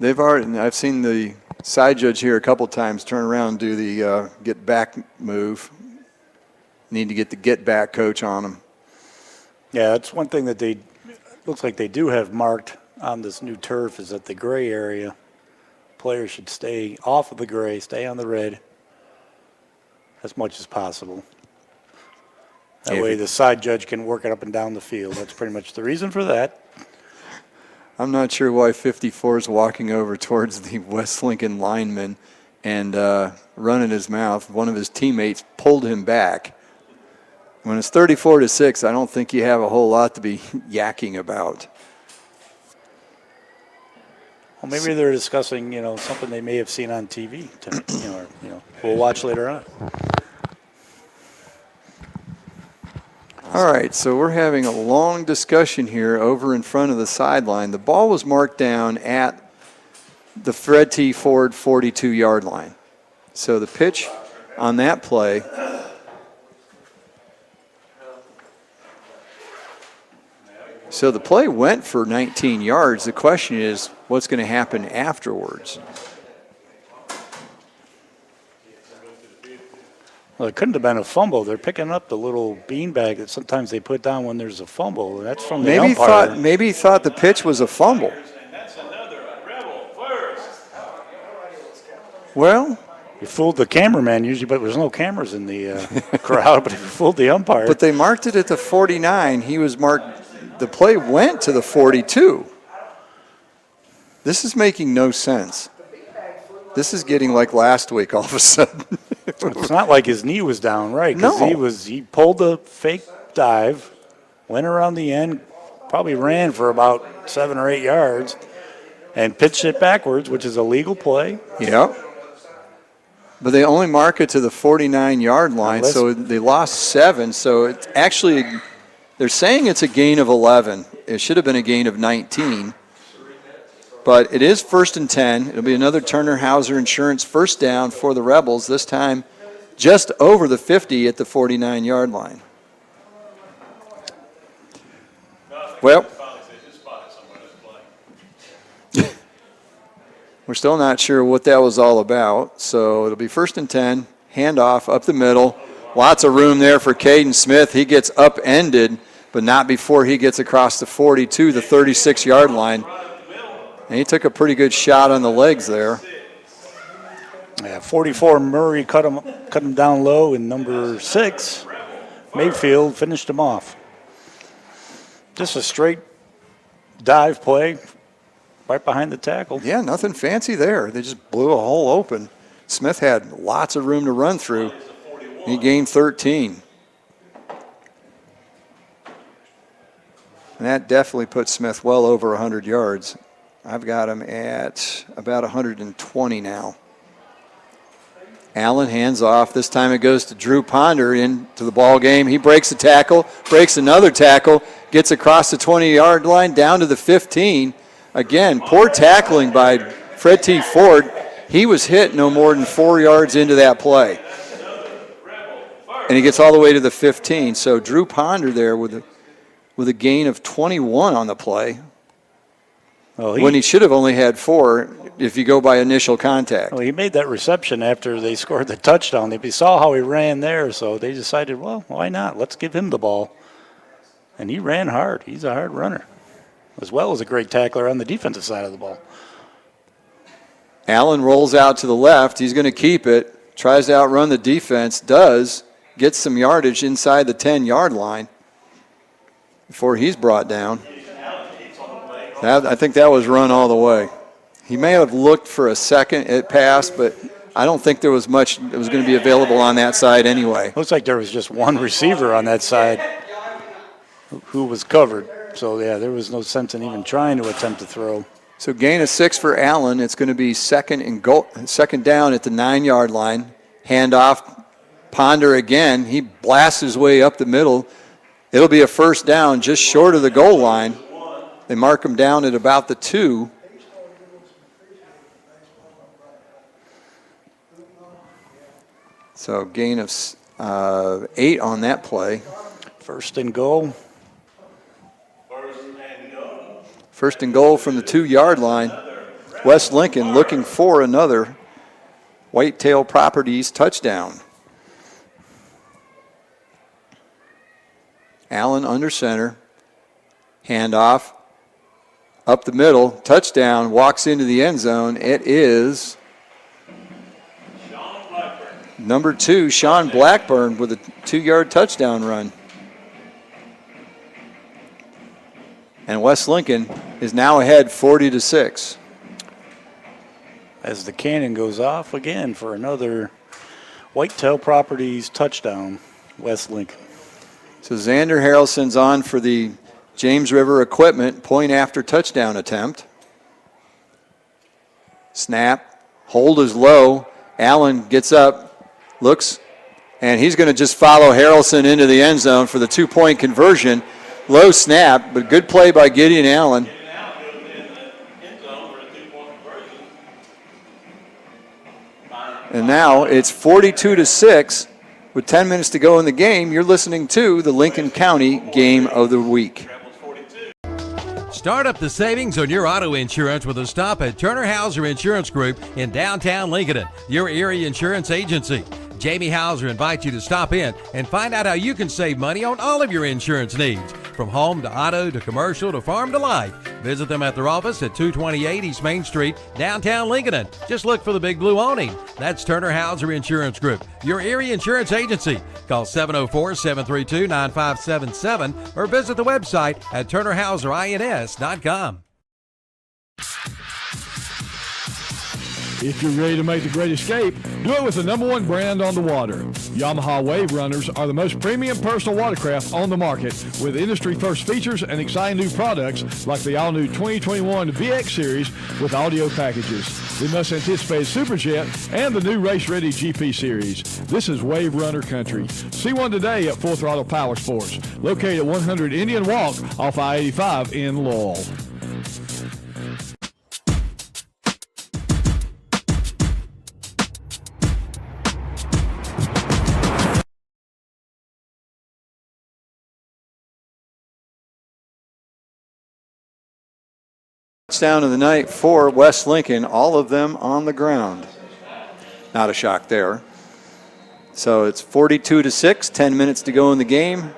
They've already. I've seen the side judge here a couple times turn around and do the get back move. Need to get the get back coach on them. Yeah, that's one thing that they looks like they do have marked on this new turf is that the gray area. Players should stay off of the gray, stay on the red as much as possible. That way the side judge can work it up and down the field. That's pretty much the reason for that. I'm not sure why 54 is walking over towards the West Lincoln lineman and running his mouth. One of his teammates pulled him back. When it's 34-6, I don't think you have a whole lot to be yakking about. Well, maybe they're discussing, something they may have seen on TV. We'll watch later on. All right, so we're having a long discussion here over in front of the sideline. The ball was marked down at the Fred T. Foard 42-yard line. So the pitch on that play. So the play went for 19 yards. The question is, what's going to happen afterwards? Well, it couldn't have been a fumble. They're picking up the little beanbag that sometimes they put down when there's a fumble. That's from the umpire. Maybe he thought the pitch was a fumble. Well, you fooled the cameraman usually, but there's no cameras in the crowd. But you fooled the umpire. But they marked it at the 49. He was marked. The play went to the 42. This is making no sense. This is getting like last week all of a sudden. It's not like his knee was down, right? Because he pulled the fake dive, went around the end, probably ran for about 7 or 8 yards, and pitched it backwards, which is a legal play. Yeah. But they only mark it to the 49-yard line, so they lost 7. So it's actually, they're saying it's a gain of 11. It should have been a gain of 19. But it is 1st and 10. It'll be another Turner Hauser Insurance first down for the Rebels, this time just over the 50 at the 49-yard line. Well, we're still not sure what that was all about. So it'll be 1st and 10, handoff up the middle. Lots of room there for Caden Smith. He gets upended, but not before he gets across the 42, the 36-yard line. And he took a pretty good shot on the legs there. Yeah, 44 Murray cut him down low, and number 6 Mayfield finished him off. Just a straight dive play right behind the tackle. Yeah, nothing fancy there. They just blew a hole open. Smith had lots of room to run through. He gained 13. And that definitely put Smith well over 100 yards. I've got him at about 120 now. Allen hands off. This time it goes to Drew Ponder into the ball game. He breaks a tackle, breaks another tackle, gets across the 20-yard line down to the 15. Again, poor tackling by Fred T. Foard. He was hit no more than 4 yards into that play. And he gets all the way to the 15. So Drew Ponder there with a gain of 21 on the play. When he should have only had 4 if you go by initial contact. Well, he made that reception after they scored the touchdown. They saw how he ran there, so they decided, well, why not? Let's give him the ball. And he ran hard. He's a hard runner, as well as a great tackler on the defensive side of the ball. Allen rolls out to the left. He's going to keep it. Tries to outrun the defense. Does. Gets some yardage inside the 10-yard line before he's brought down. I think that was run all the way. He may have looked for a second at pass, but I don't think there was much that was going to be available on that side anyway. Looks like there was just one receiver on that side who was covered. So, yeah, there was no sense in even trying to attempt to throw. So gain of 6 for Allen. It's going to be second down at the 9-yard line. Handoff, Ponder again. He blasts his way up the middle. It'll be a first down just short of the goal line. They mark him down at about the 2. So gain of 8 on that play. First and goal. First and goal from the 2-yard line. West Lincoln looking for another Whitetail Properties touchdown. Allen under center. Handoff. Up the middle. Touchdown. Walks into the end zone. It is number 2, Sean Blackburn, with a 2-yard touchdown run. And West Lincoln is now ahead 40-6. As the cannon goes off again for another Whitetail Properties touchdown, West Lincoln. So Xander Harrelson's on for the James River Equipment point after touchdown attempt. Snap. Hold is low. Allen gets up, looks, and he's going to just follow Harrelson into the end zone for the 2-point conversion. Low snap, but good play by Gideon Allen. And now it's 42-6 with 10 minutes to go in the game. You're listening to the Lincoln County Game of the Week. Start up the savings on your auto insurance with a stop at Turner Hauser Insurance Group in downtown Lincoln, your area insurance agency. Jamie Hauser invites you to stop in and find out how you can save money on all of your insurance needs, from home to auto to commercial to farm to life. Visit them at their office at 228 East Main Street, downtown Lincoln. Just look for the big blue awning. That's Turner Hauser Insurance Group, your area insurance agency. Call 704-732-9577 or visit the website at turnerhauserins.com. If you're ready to make the great escape, do it with the #1 brand on the water. Yamaha Wave Runners are the most premium personal watercraft on the market, with industry-first features and exciting new products like the all-new 2021 VX Series with audio packages, the most-anticipated Superjet, and the new race-ready GP Series. This is Wave Runner country. See one today at Full Throttle Power Sports, located at 100 Indian Walk off I-85 in Lowell. Touchdown of the night for West Lincoln, all of them on the ground. Not a shock there. So it's 42-6, 10 minutes to go in the game.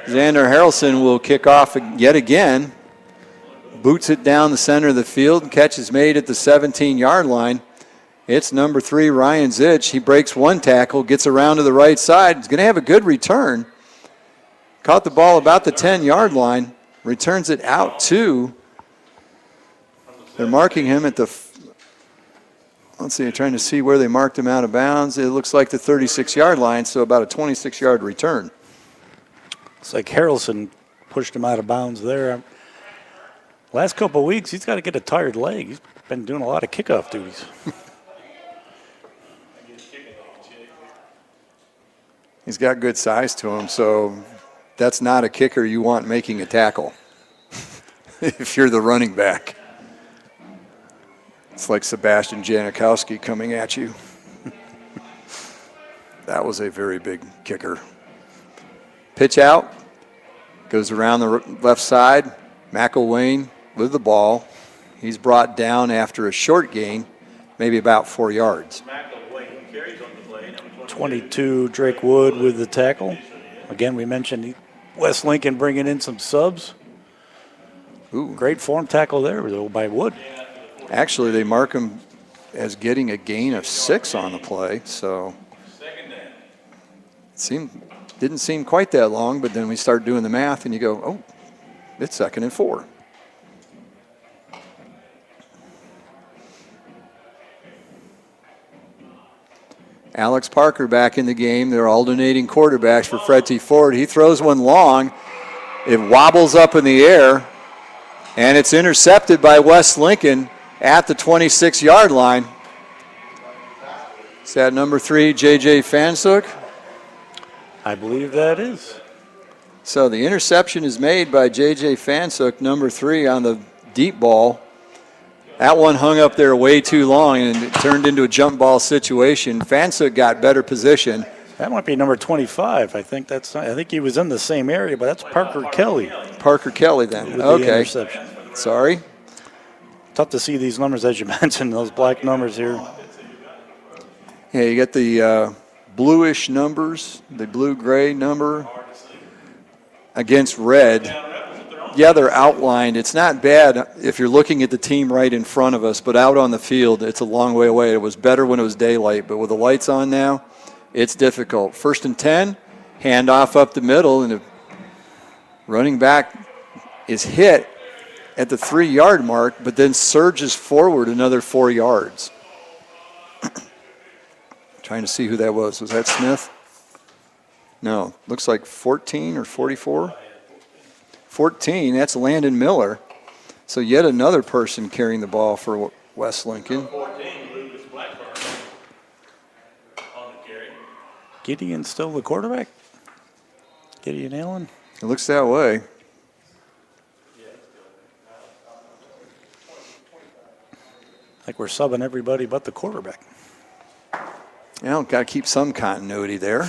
Xander Harrelson will kick off yet again. Boots it down the center of the field. Catch is made at the 17-yard line. It's number 3, Ryan Zitch. He breaks one tackle, gets around to the right side. He's going to have a good return. Caught the ball about the 10-yard line. Returns it out to... They're marking him at the, let's see, I'm trying to see where they marked him out of bounds. It looks like the 36-yard line, so about a 26-yard return. It's like Harrelson pushed him out of bounds there. Last couple of weeks, he's got to get a tired leg. He's been doing a lot of kickoff duties. He's got good size to him, so that's not a kicker you want making a tackle if you're the running back. It's like Sebastian Janikowski coming at you. That was a very big kicker. Pitch out. Goes around the left side. McElwain with the ball. He's brought down after a short gain, maybe about 4 yards. 22, Drake Wood with the tackle. Again, we mentioned West Lincoln bringing in some subs. Ooh. Great form tackle there by Wood. Actually, they mark him as getting a gain of 6 on the play, so didn't seem quite that long, but then we start doing the math and you go, oh, it's 2nd and 4. Alex Parker back in the game. They're alternating quarterbacks for Fred T. Foard. He throws one long. It wobbles up in the air, and it's intercepted by West Lincoln at the 26-yard line. Is that number 3, J.J. Fansuk? I believe that is. So the interception is made by J.J. Fansuk, number 3, on the deep ball. That one hung up there way too long, and it turned into a jump ball situation. Fansuk got better position. That might be number 25. I think he was in the same area, but that's Parker Kelly. Parker Kelly then. With okay. The interception. Sorry. Tough to see these numbers, as you mentioned, those black numbers here. Yeah, you got the bluish numbers, the blue-gray number against red. Yeah, they're outlined. It's not bad if you're looking at the team right in front of us, but out on the field, it's a long way away. It was better when it was daylight, but with the lights on now, it's difficult. 1st and 10, handoff up the middle, and the running back is hit at the 3-yard mark, but then surges forward another 4 yards. Trying to see who that was. Was that Smith? No. Looks like 14 or 44. 14, that's Landon Miller. So yet another person carrying the ball for West Lincoln. 14, Lucas Blackburn on the carry. Gideon still the quarterback? Gideon Allen? It looks that way. Like we're subbing everybody but the quarterback. Well, got to keep some continuity there.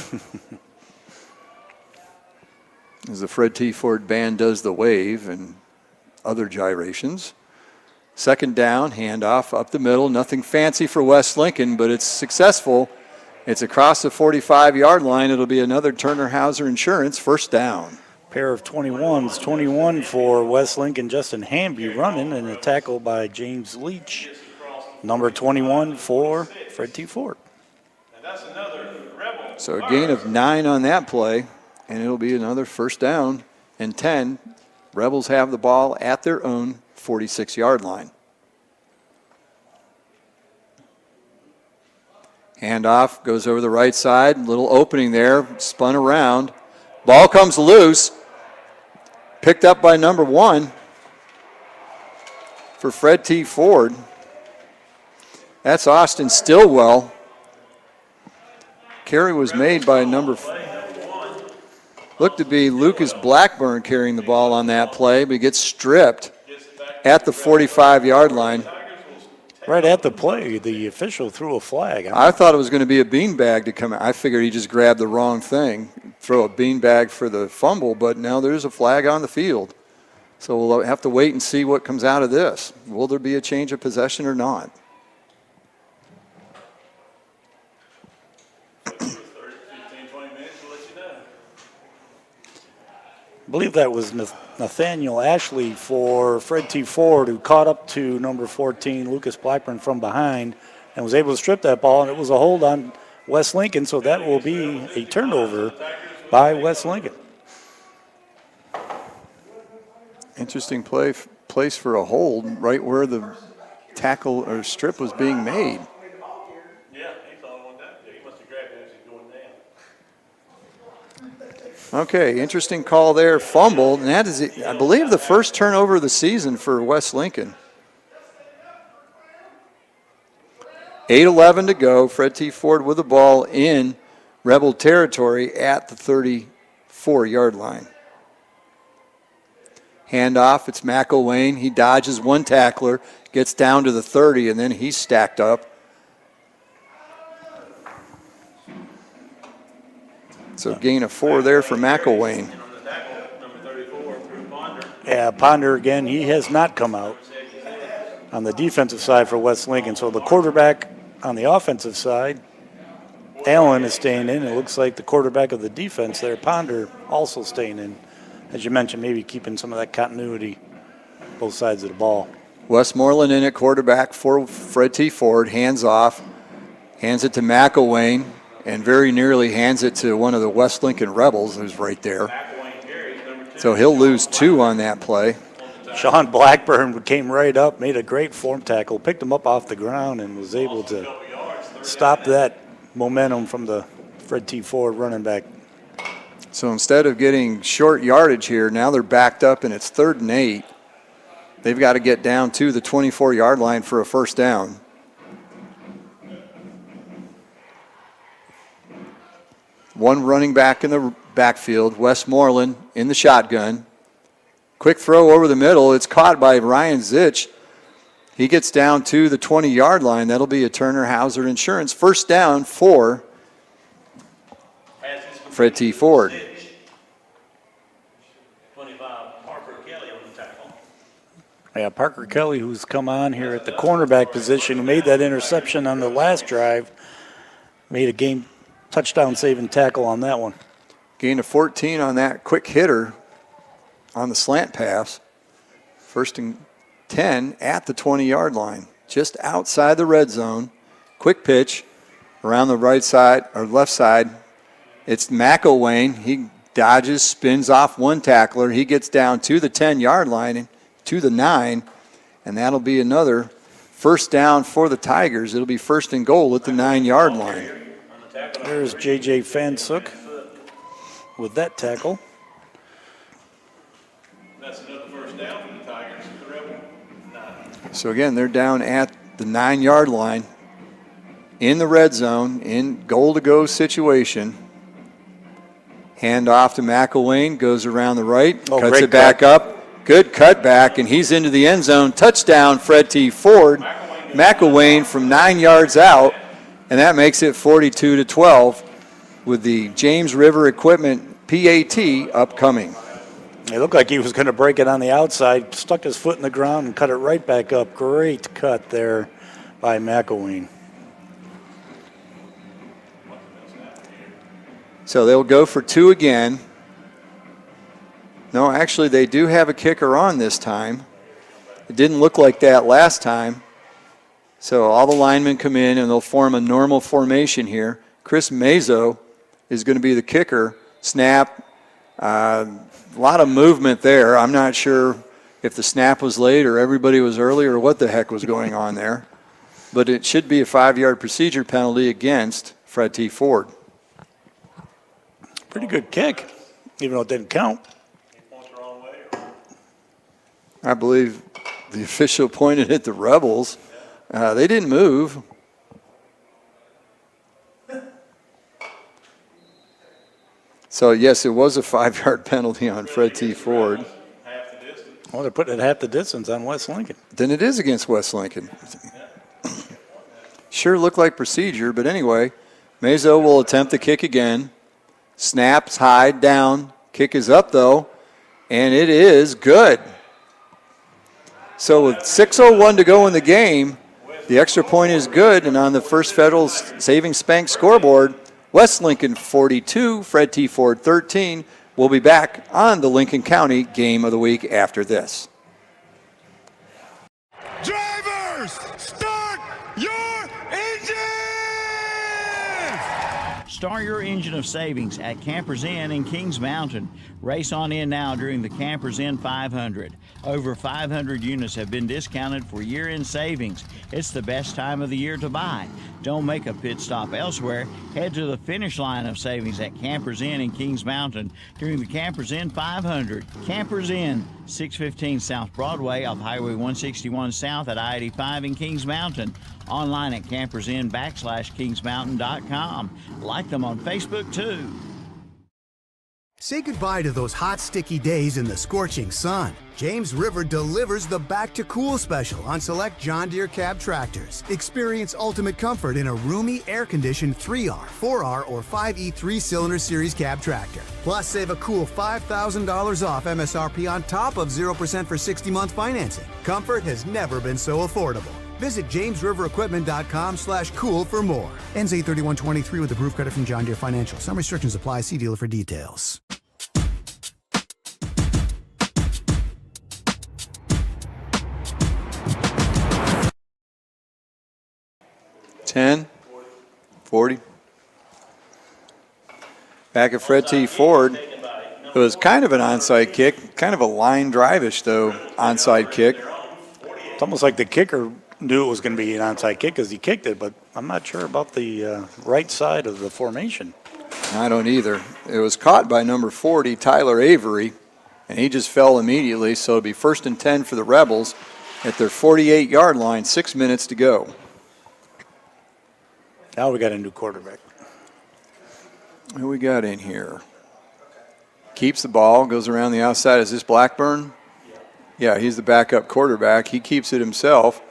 As the Fred T. Foard band does the wave and other gyrations. 2nd down, handoff up the middle. Nothing fancy for West Lincoln, but it's successful. It's across the 45-yard line. It'll be another Turner Hauser Insurance 1st down. Pair of 21s. 21 for West Lincoln, Justin Hamby running, and a tackle by James Leach. Number 21 for Fred T. Foard. So a gain of 9 on that play, and it'll be another 1st down and 10. Rebels have the ball at their own 46-yard line. Handoff goes over the right side, little opening there, spun around. Ball comes loose, picked up by number 1 for Fred T. Foard. That's Austin Stillwell. Carry was made by looked to be Lucas Blackburn carrying the ball on that play, but he gets stripped at the 45-yard line. Right at the play, the official threw a flag. I thought it was going to be a beanbag to come out. I figured he just grabbed the wrong thing, throw a beanbag for the fumble, but now there's a flag on the field. So we'll have to wait and see what comes out of this. Will there be a change of possession or not? I believe that was Nathaniel Ashley for Fred T. Foard, who caught up to number 14, Lucas Blackburn, from behind and was able to strip that ball, and it was a hold on West Lincoln, so that will be a turnover by West Lincoln. Interesting place for a hold, right where the tackle or strip was being made. Okay, interesting call there. Fumbled, and that is, I believe, the first turnover of the season for West Lincoln. 8:11 to go. Fred T. Foard with the ball in Rebel territory at the 34-yard line. Handoff, it's McElwain. He dodges one tackler, gets down to the 30, and then he's stacked up. So gain of 4 there for McElwain. Yeah, Ponder again, he has not come out on the defensive side for West Lincoln. So the quarterback on the offensive side, Allen, is staying in. It looks like the quarterback of the defense there, Ponder, also staying in. As you mentioned, maybe keeping some of that continuity both sides of the ball. Westmoreland in at quarterback for Fred T. Foard, hands off, hands it to McElwain, and very nearly hands it to one of the West Lincoln Rebels who's right there. So he'll lose 2 on that play. Sean Blackburn came right up, made a great form tackle, picked him up off the ground, and was able to stop that momentum from the Fred T. Foard running back. So instead of getting short yardage here, now they're backed up and it's 3rd and 8. They've got to get down to the 24-yard line for a first down. One running back in the backfield, Westmoreland in the shotgun. Quick throw over the middle. It's caught by Ryan Zich. He gets down to the 20-yard line. That'll be a Turner Hauser Insurance first down for Fred T. Foard. 25, Harper Kelly on the tackle. Yeah, Parker Kelly, who's come on here at the cornerback position, who made that interception on the last drive, made a game touchdown-saving tackle on that one. Gain of 14 on that quick hitter on the slant pass. 1st and 10 at the 20-yard line, just outside the red zone. Quick pitch around the right side or left side. It's McElwain. He dodges, spins off one tackler. He gets down to the 10-yard line and to the 9, and that'll be another first down for the Tigers. It'll be 1st and goal at the 9-yard line. There's J.J. Fansuk with that tackle. That's another first down for the Tigers. The Rebel 9. So again, they're down at the 9-yard line in the red zone, in goal-to-go situation. Hand off to McElwain, goes around the right, cuts it back up. Good cutback, and he's into the end zone. Touchdown, Fred T. Foard. McElwain from 9 yards out, and that makes it 42-12 with the James River Equipment PAT upcoming. It looked like he was going to break it on the outside, stuck his foot in the ground and cut it right back up. Great cut there by McElwain. So they'll go for 2 again. No, actually, they do have a kicker on this time. It didn't look like that last time. So all the linemen come in, and they'll form a normal formation here. Chris Mazo is going to be the kicker. Snap. A lot of movement there. I'm not sure if the snap was late or everybody was early or what the heck was going on there. But it should be a 5-yard procedure penalty against Fred T. Foard. Pretty good kick, even though it didn't count. I believe the official pointed at the Rebels. They didn't move. So, yes, it was a 5-yard penalty on Fred T. Foard. Well, they're putting it half the distance on West Lincoln. Then it is against West Lincoln. Sure looked like procedure, but anyway, Mazo will attempt the kick again. Snaps high, down. Kick is up, though, and it is good. So with 6:01 to go in the game, the extra point is good, and on the First Federal Savings Bank scoreboard, West Lincoln 42, Fred T. Foard 13. We'll be back on the Lincoln County Game of the Week after this. Drivers, start your engines! Start your engine of savings at Campers Inn in Kings Mountain. Race on in now during the Campers Inn 500. Over 500 units have been discounted for year-end savings. It's the best time of the year to buy. Don't make a pit stop elsewhere. Head to the finish line of savings at Campers Inn in Kings Mountain during the Campers Inn 500. Campers Inn, 615 South Broadway off Highway 161 South at I-85 in Kings Mountain. Online at campersin.kingsmountain.com. Like them on Facebook, too. Say goodbye to those hot, sticky days in the scorching sun. James River delivers the Back to Cool special on select John Deere cab tractors. Experience ultimate comfort in a roomy, air-conditioned 3R, 4R, or 5E 3-cylinder series cab tractor. Plus, save a cool $5,000 off MSRP on top of 0% for 60-month financing. Comfort has never been so affordable. Visit jamesriverequipment.com/cool for more. Ends 8/31/23 with approved credit from John Deere Financial. Some restrictions apply. See dealer for details. $10, $40. Back at Fred T. Foard. It was kind of an onside kick, kind of a line drive-ish, though, onside kick. It's almost like the kicker knew it was going to be an onside kick because he kicked it, but I'm not sure about the right side of the formation. I don't either. It was caught by number 40, Tyler Avery, and he just fell immediately, so it'll be 1st and 10 for the Rebels at their 48-yard line, 6 minutes to go. Now we got a new quarterback. Who we got in here? Keeps the ball, goes around the outside. Is this Blackburn? Yeah, he's the backup quarterback. He keeps it himself.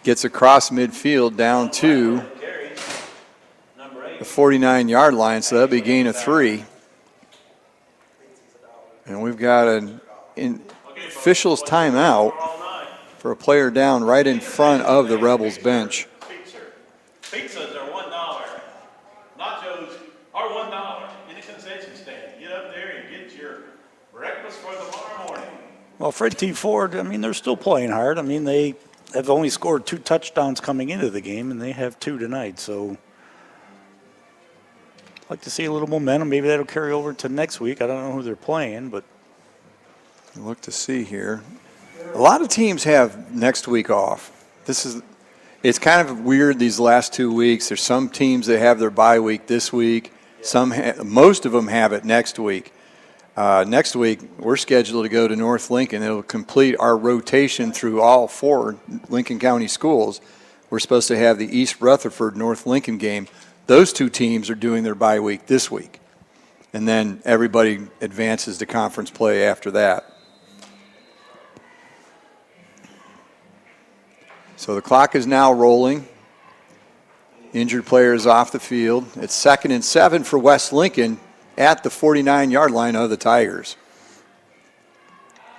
Gets across midfield down to the 49-yard line, so that'll be a gain of 3. And we've got an official's timeout. for a player down right in front of the Rebels bench. Pizzas are $1. Nachos are $1 in the concession stand. Get up there and get your breakfast for tomorrow morning. Well, Fred T. Foard, I mean, they're still playing hard. I mean, they have only scored 2 touchdowns coming into the game, and they have 2 tonight. So I'd like to see a little momentum. Maybe that'll carry over to next week. I don't know who they're playing, but Look to see here. A lot of teams have next week off. It's kind of weird these last 2 weeks. There's some teams that have their bye week this week. Most of them have it next week. Next week, we're scheduled to go to North Lincoln. It'll complete our rotation through all 4 Lincoln County schools. We're supposed to have the East Rutherford North Lincoln game. Those 2 teams are doing their bye week this week. And then everybody advances to conference play after that. So the clock is now rolling. Injured player is off the field. It's 2nd and 7 for West Lincoln at the 49-yard line of the Tigers.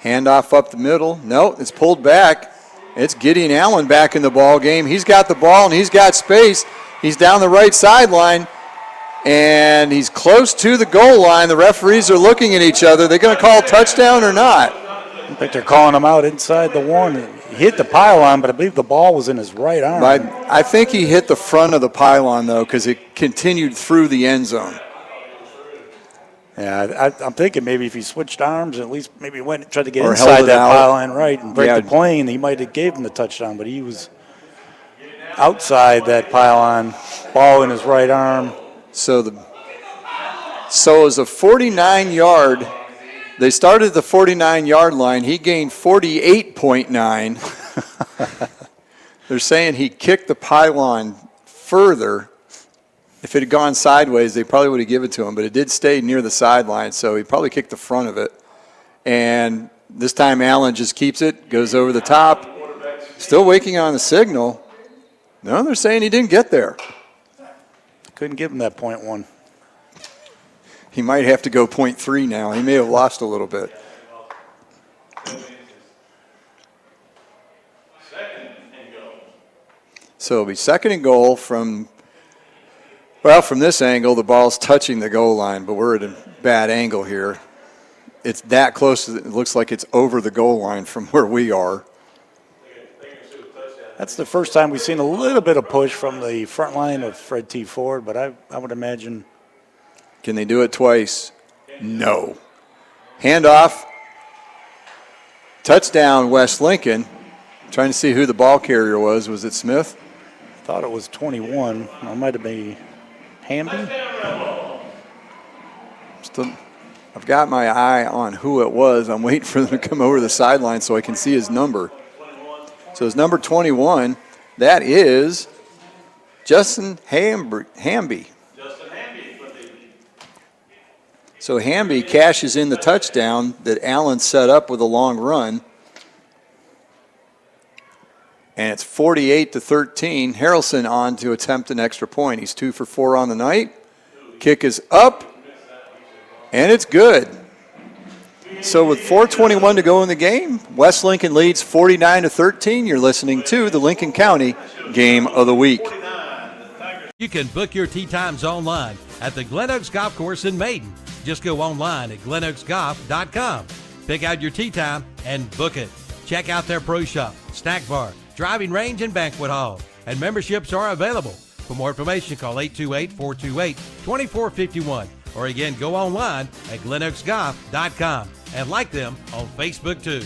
Handoff up the middle. No, it's pulled back. It's Gideon Allen back in the ball game. He's got the ball and he's got space. He's down the right sideline and he's close to the goal line. The referees are looking at each other. They're going to call a touchdown or not? I think they're calling him out inside the 1. He hit the pylon, but I believe the ball was in his right arm. I think he hit the front of the pylon, though, because it continued through the end zone. Yeah, I'm thinking maybe if he switched arms, at least maybe went and tried to get inside that pylon right and break the plane, he might have gave him the touchdown, but he was outside that pylon, ball in his right arm. So it was a 49-yard. They started at the 49-yard line. He gained 48.9. They're saying he kicked the pylon further. If it had gone sideways, they probably would have given it to him, but it did stay near the sideline, so he probably kicked the front of it. And this time Allen just keeps it, goes over the top. Still waiting on the signal. No, they're saying he didn't get there. Couldn't give him that .1. He might have to go .3 now. He may have lost a little bit. So it'll be 2nd and goal from this angle, the ball's touching the goal line, but we're at a bad angle here. It's that close, it looks like it's over the goal line from where we are. That's the first time we've seen a little bit of push from the front line of Fred T. Foard, but I would imagine. Can they do it twice? No. Handoff. Touchdown, West Lincoln. Trying to see who the ball carrier was. Was it Smith? Thought it was 21. It might have been Hamby. I've got my eye on who it was. I'm waiting for them to come over the sideline so I can see his number. So it's number 21. That is Justin Hamby. So Hamby cashes in the touchdown that Allen set up with a long run. And it's 48-13. Harrelson on to attempt an extra point. He's 2 for 4 on the night. Kick is up, and it's good. So with 4:21 to go in the game, West Lincoln leads 49-13. You're listening to the Lincoln County Game of the Week. You can book your tee times online at the Glen Oaks Golf Course in Maiden. Just go online at glenoaksgolf.com. Pick out your tee time and book it. Check out their pro shop, snack bar, driving range, and banquet hall. And memberships are available. For more information, call 828-428-2451. Or again, go online at glenoaksgolf.com and like them on Facebook too.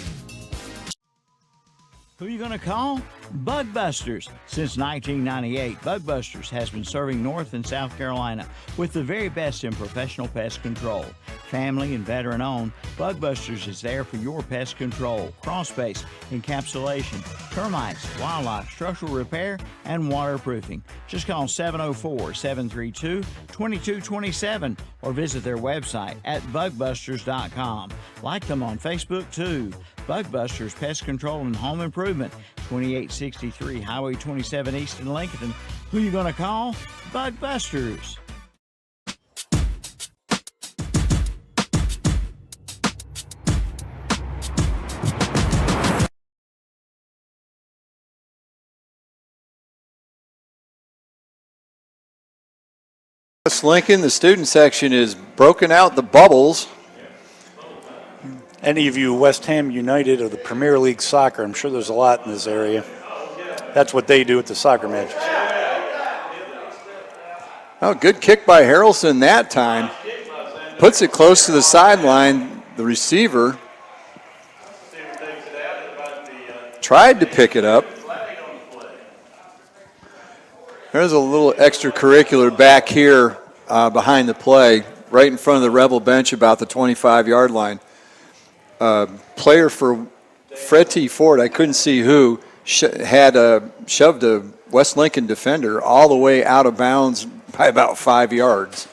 Who are you going to call? Bug Busters. Since 1998, Bug Busters has been serving North and South Carolina with the very best in professional pest control. Family and veteran owned, Bug Busters is there for your pest control, crawl space, encapsulation, termites, wildlife, structural repair, and waterproofing. Just call 704-732-2227 or visit their website at bugbusters.com. Like them on Facebook too. Bug Busters Pest Control and Home Improvement, 2863 Highway 27 East in Lincoln. Who you going to call? Bug Busters. West Lincoln, the student section is broken out the bubbles. Any of you West Ham United or the Premier League soccer, I'm sure there's a lot in this area. That's what they do at the soccer matches. Oh, good kick by Harrelson that time. Puts it close to the sideline. The receiver tried to pick it up. There's a little extracurricular back here behind the play, right in front of the Rebel bench about the 25-yard line. Player for Fred T. Foard, I couldn't see who, had shoved a West Lincoln defender all the way out of bounds by about 5 yards.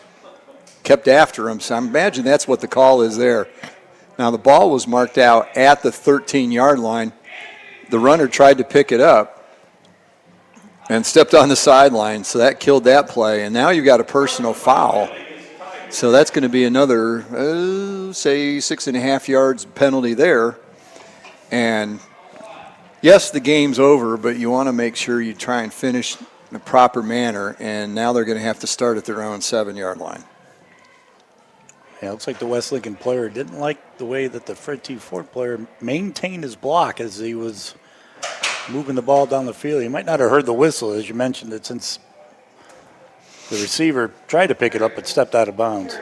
Kept after him, so I imagine that's what the call is there. Now the ball was marked out at the 13-yard line. The runner tried to pick it up and stepped on the sideline, so that killed that play. And now you've got a personal foul. So that's going to be another, say, 6.5 yards penalty there. And yes, the game's over, but you want to make sure you try and finish in a proper manner. And now they're going to have to start at their own 7-yard line. Yeah, it looks like the West Lincoln player didn't like the way that the Fred T. Foard player maintained his block as he was moving the ball down the field. He might not have heard the whistle, as you mentioned, that since the receiver tried to pick it up but stepped out of bounds.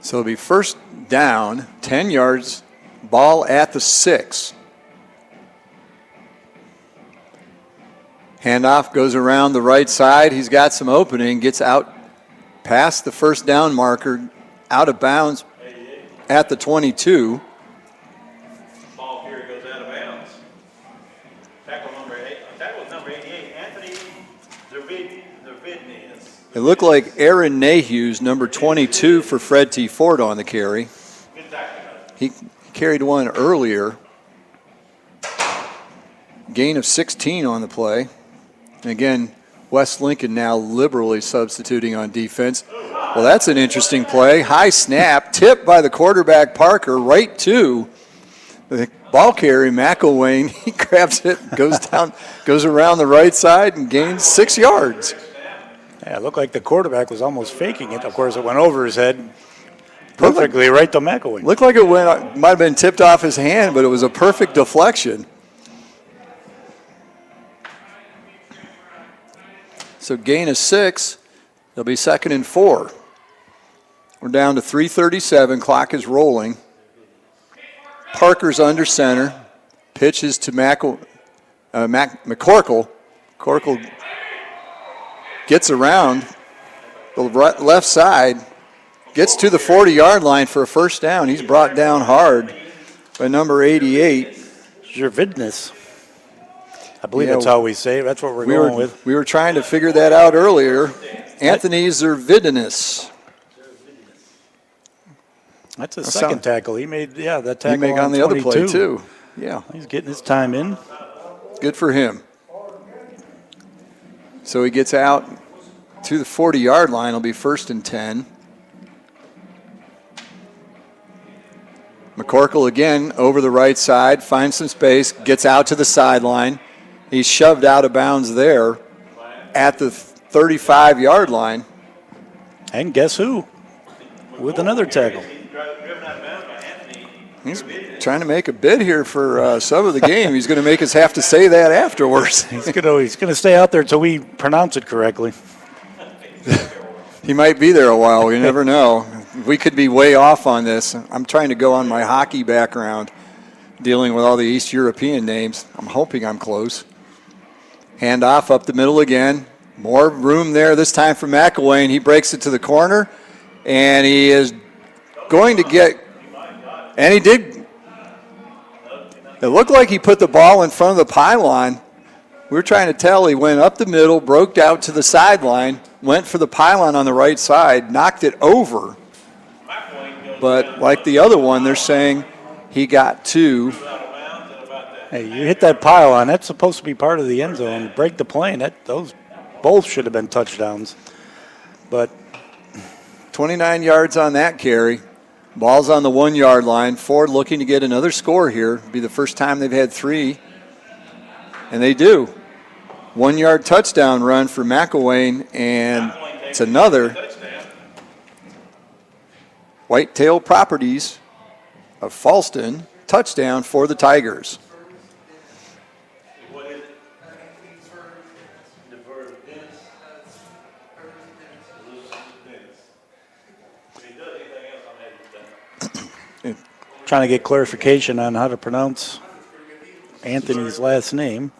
So it'll be first down, 10 yards, ball at the 6. Handoff goes around the right side. He's got some opening, gets out past the first down marker, out of bounds at the 22. Ball here goes out of bounds. Tackle number 88, Anthony Zervidnius. It looked like Aaron Nahew's number 22 for Fred T. Foard on the carry. He carried one earlier. Gain of 16 on the play. And again, West Lincoln now liberally substituting on defense. Well, that's an interesting play. High snap, tipped by the quarterback Parker right to the ball carrier McElwain. He grabs it, goes down, goes around the right side and gains 6 yards. Yeah, it looked like the quarterback was almost faking it. Of course, it went over his head perfectly right to McElwain. Looked like it might have been tipped off his hand, but it was a perfect deflection. So gain of 6. They'll be 2nd and 4. We're down to 3:37. Clock is rolling. Parker's under center. Pitches to McCorkle. McCorkle gets around the left side. Gets to the 40-yard line for a first down. He's brought down hard by number 88. Zervidnius. I believe that's how we say it. That's what we're going with. We were trying to figure that out earlier. Anthony Zervidnius. That's his second tackle. He made, that tackle he made on the 22. Other play, too. Yeah. He's getting his time in. Good for him. So he gets out to the 40-yard line. It'll be 1st and 10. McCorkle again over the right side, finds some space, gets out to the sideline. He's shoved out of bounds there at the 35-yard line. And guess who? With another tackle. He's trying to make a bid here for some of the game. He's going to make us have to say that afterwards. He's going to stay out there until we pronounce it correctly. He might be there a while. You never know. We could be way off on this. I'm trying to go on my hockey background, dealing with all the East European names. I'm hoping I'm close. Handoff up the middle again. More room there this time for McElwain. He breaks it to the corner, and he is going to get, and he did. It looked like he put the ball in front of the pylon. We were trying to tell. He went up the middle, broke out to the sideline, went for the pylon on the right side, knocked it over. But like the other one, they're saying he got to. Hey, you hit that pylon. That's supposed to be part of the end zone. Break the plane. Those both should have been touchdowns. But 29 yards on that carry. Ball's on the 1 yard line. Foard looking to get another score here. It'll be the first time they've had 3. And they do. 1 yard touchdown run for McElwain, and it's another. Whitetail Properties of Falston touchdown for the Tigers. Trying to get clarification on how to pronounce Anthony's last name.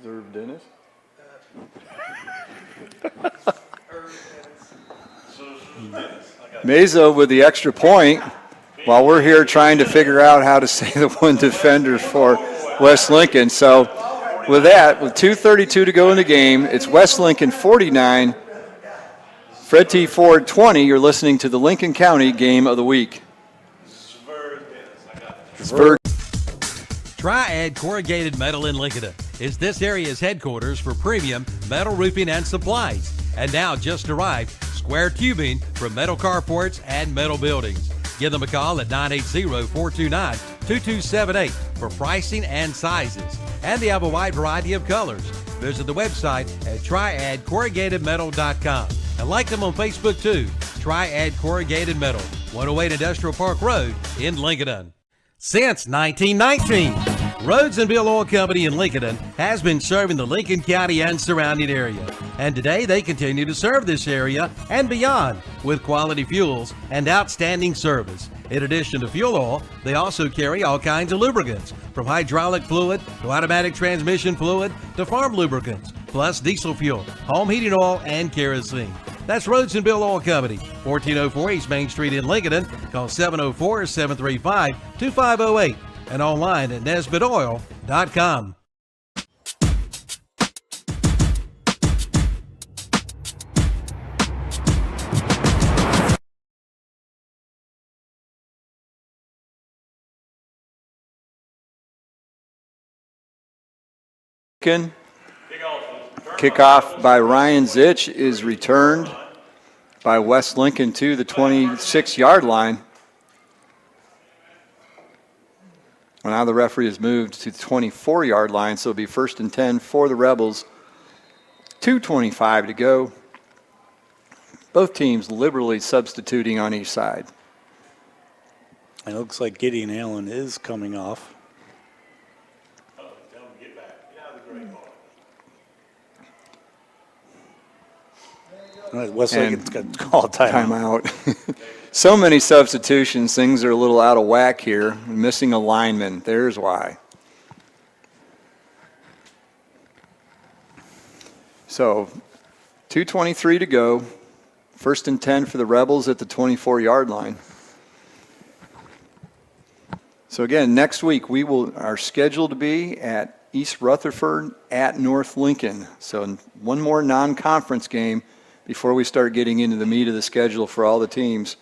Zerv Dennis? Meza with the extra point while we're here trying to figure out how to say the one defender for West Lincoln. So with that, with 2:32 to go in the game, it's West Lincoln 49, Fred T. Foard 20. You're listening to the Lincoln County Game of the Week. Triad Corrugated Metal in Lincoln is this area's headquarters for premium metal roofing and supplies. And now just arrived, square tubing for metal carports and metal buildings. Give them a call at 980-429-2278 for pricing and sizes. And they have a wide variety of colors. Visit the website at triadcorrugatedmetal.com. And like them on Facebook too, Triad Corrugated Metal, 108 Industrial Park Road in Lincoln. Since 1919, Rhodes and Bill Oil Company in Lincoln has been serving the Lincoln County and surrounding area. And today they continue to serve this area and beyond with quality fuels and outstanding service. In addition to fuel oil, they also carry all kinds of lubricants, from hydraulic fluid to automatic transmission fluid to farm lubricants, plus diesel fuel, home heating oil, and kerosene. That's Rhodes and Bill Oil Company, 1404 East Main Street in Lincoln. Call 704-735-2508 and online at nesbitoil.com. Kickoff by Ryan Zitch is returned by West Lincoln to the 26-yard line. Well, now the referee has moved to the 24-yard line, so it'll be 1st and 10 for the Rebels. 2:25 to go. Both teams liberally substituting on each side. It looks like Gideon Allen is coming off. West Lincoln's got to call a timeout. So many substitutions, things are a little out of whack here. Missing a lineman, there's why. So 2:23 to go. 1st and 10 for the Rebels at the 24-yard line. So again, next week are scheduled to be at East Rutherford at North Lincoln. So one more non-conference game before we start getting into the meat of the schedule for all the teams.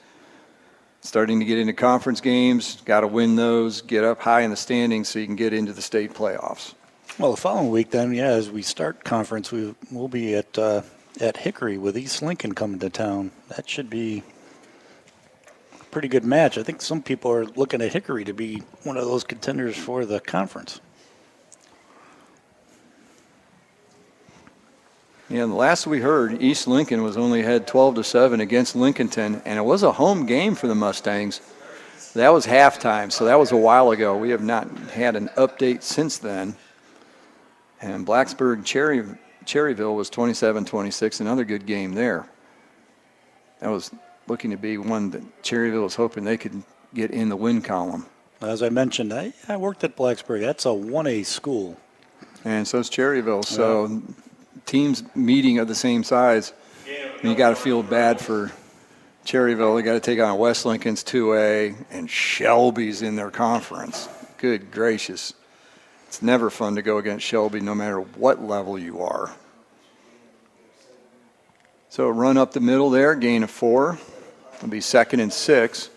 Starting to get into conference games, got to win those, get up high in the standings so you can get into the state playoffs. Well, the following week then, as we start conference, we'll be at Hickory with East Lincoln coming to town. That should be a pretty good match. I think some people are looking at Hickory to be one of those contenders for the conference. Yeah, the last we heard, East Lincoln was only ahead 12-7 against Lincolnton, and it was a home game for the Mustangs. That was halftime, so that was a while ago. We have not had an update since then. And Blacksburg Cherryville was 27-26, another good game there. That was looking to be one that Cherryville was hoping they could get in the win column. As I mentioned, I worked at Blacksburg. That's a 1A school. And so is Cherryville. So teams meeting of the same size. And you got to feel bad for Cherryville. They got to take on West Lincoln's 2A, and Shelby's in their conference. Good gracious. It's never fun to go against Shelby no matter what level you are. So run up the middle there, gain of 4. It'll be 2nd and 6.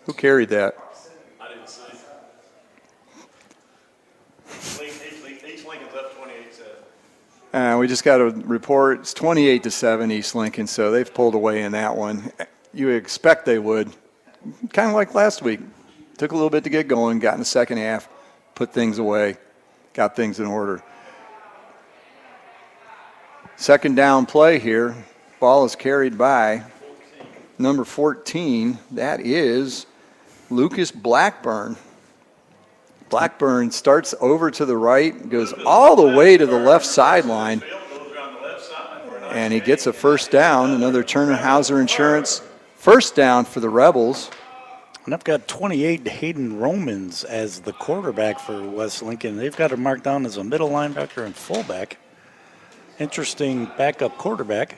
Who carried that? I didn't see. East Lincoln's up 28-7. We just got a report. It's 28-7 East Lincoln, so they've pulled away in that one. You expect they would. Kind of like last week. Took a little bit to get going, got in the second half, put things away, got things in order. Second down play here. Ball is carried by number 14. That is Lucas Blackburn. Blackburn starts over to the right, goes all the way to the left sideline, and he gets a first down. Another Turner Hauser Insurance first down for the Rebels. And I've got 28 Hayden Romans as the quarterback for West Lincoln. They've got him marked down as a middle linebacker and fullback. Interesting backup quarterback.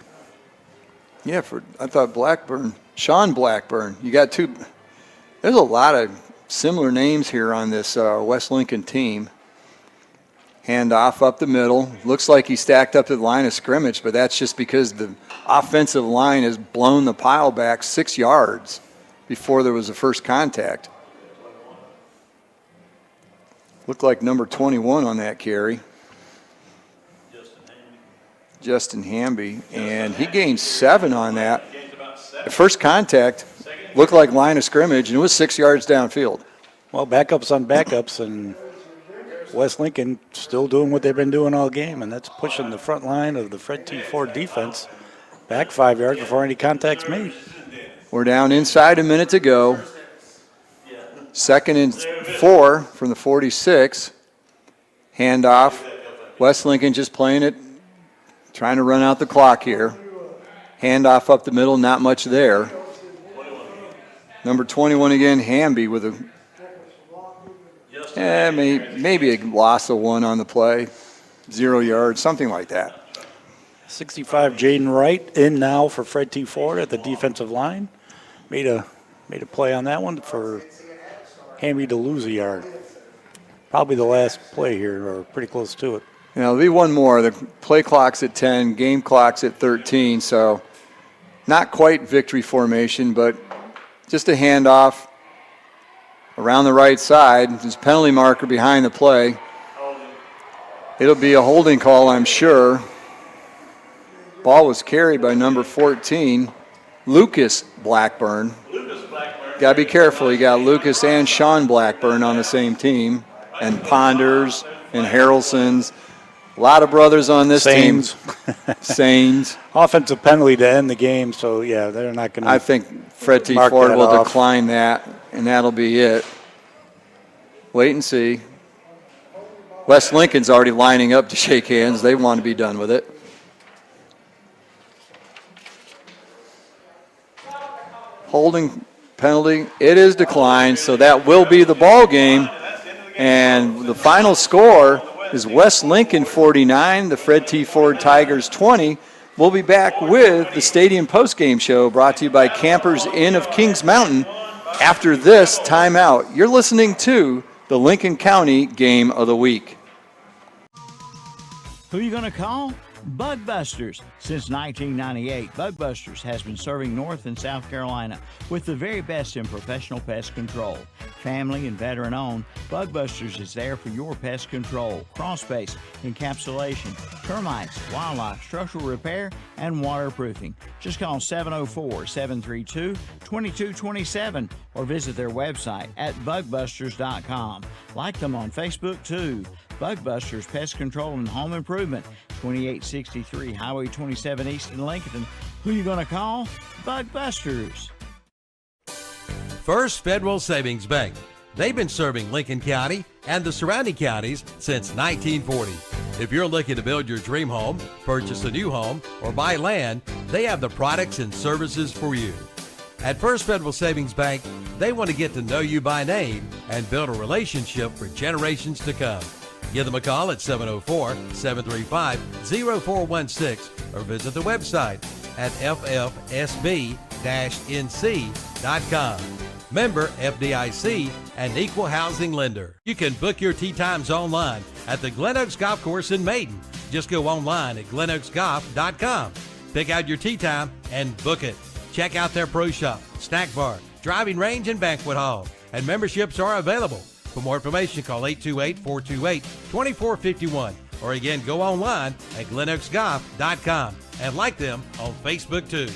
Yeah, I thought Blackburn, Sean Blackburn. You got two. There's a lot of similar names here on this West Lincoln team. Handoff up the middle. Looks like he stacked up to the line of scrimmage, but that's just because the offensive line has blown the pile back 6 yards before there was a first contact. Looked like number 21 on that carry. Justin Hamby, and he gained 7 on that. The first contact looked like line of scrimmage, and it was 6 yards downfield. Well, backups on backups, and West Lincoln still doing what they've been doing all game, and that's pushing the front line of the Fred T. Foard defense back 5 yards before any contact's made. We're down inside a minute to go. 2nd and 4 from the 46. Handoff. West Lincoln just playing it, trying to run out the clock here. Handoff up the middle, not much there. Number 21 again, Hamby with maybe a loss of 1 on the play. 0 yards, something like that. 65, Jaden Wright in now for Fred T. Foard at the defensive line. Made a play on that one for Hamby to lose a yard. Probably the last play here, or pretty close to it. You know, there'll be one more. The play clock's at 10, game clock's at 13, so not quite victory formation, but just a handoff around the right side. There's penalty marker behind the play. It'll be a holding call, I'm sure. Ball was carried by number 14, Lucas Blackburn. Got to be careful. You got Lucas and Sean Blackburn on the same team, and Ponders and Harrelson's. A lot of brothers on this team. Sains. Offensive penalty to end the game, so, yeah, they're not going to. I think Fred T. Foard will decline that, and that'll be it. Wait and see. West Lincoln's already lining up to shake hands. They want to be done with it. Holding penalty. It is declined, so that will be the ball game. And the final score is West Lincoln 49, the Fred T. Foard Tigers 20. We'll be back with the Stadium Postgame Show brought to you by Campers Inn of Kings Mountain after this timeout. You're listening to the Lincoln County Game of the Week. Who are you going to call? Bug Busters. Since 1998, Bug Busters has been serving North and South Carolina with the very best in professional pest control. Family and veteran owned, Bug Busters is there for your pest control, crawl space, encapsulation, termites, wildlife, structural repair, and waterproofing. Just call 704-732-2227 or visit their website at bugbusters.com. Like them on Facebook too. Bug Busters Pest Control and Home Improvement, 2863 Highway 27 East in Lincoln. Who you going to call? Bug Busters. First Federal Savings Bank. They've been serving Lincoln County and the surrounding counties since 1940. If you're looking to build your dream home, purchase a new home, or buy land, they have the products and services for you. At First Federal Savings Bank, they want to get to know you by name and build a relationship for generations to come. Give them a call at 704-735-0416 or visit the website at ffsb-nc.com. Member FDIC and equal housing lender. You can book your tee times online at the Glen Oaks Golf Course in Maiden. Just go online at glenoaksgolf.com. Pick out your tee time and book it. Check out their pro shop, snack bar, driving range, and banquet hall. And memberships are available. For more information, call 828-428-2451 or again, go online at GlenOaksGolf.com and like them on Facebook too.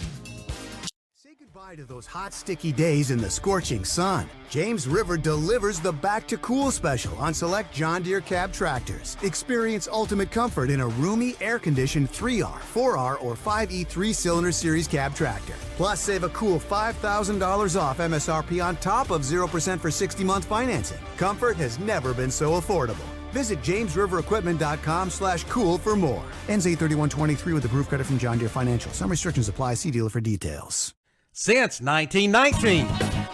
Say goodbye to those hot, sticky days in the scorching sun. James River delivers the Back to Cool special on select John Deere cab tractors. Experience ultimate comfort in a roomy, air-conditioned 3R, 4R, or 5E 3-cylinder series cab tractor. Plus, save a cool $5,000 off MSRP on top of 0% for 60-month financing. Comfort has never been so affordable. Visit JamesRiverEquipment.com/cool for more. Ends 8/31/23 with approved credit from John Deere Financial. Some restrictions apply. See dealer for details. Since 1919,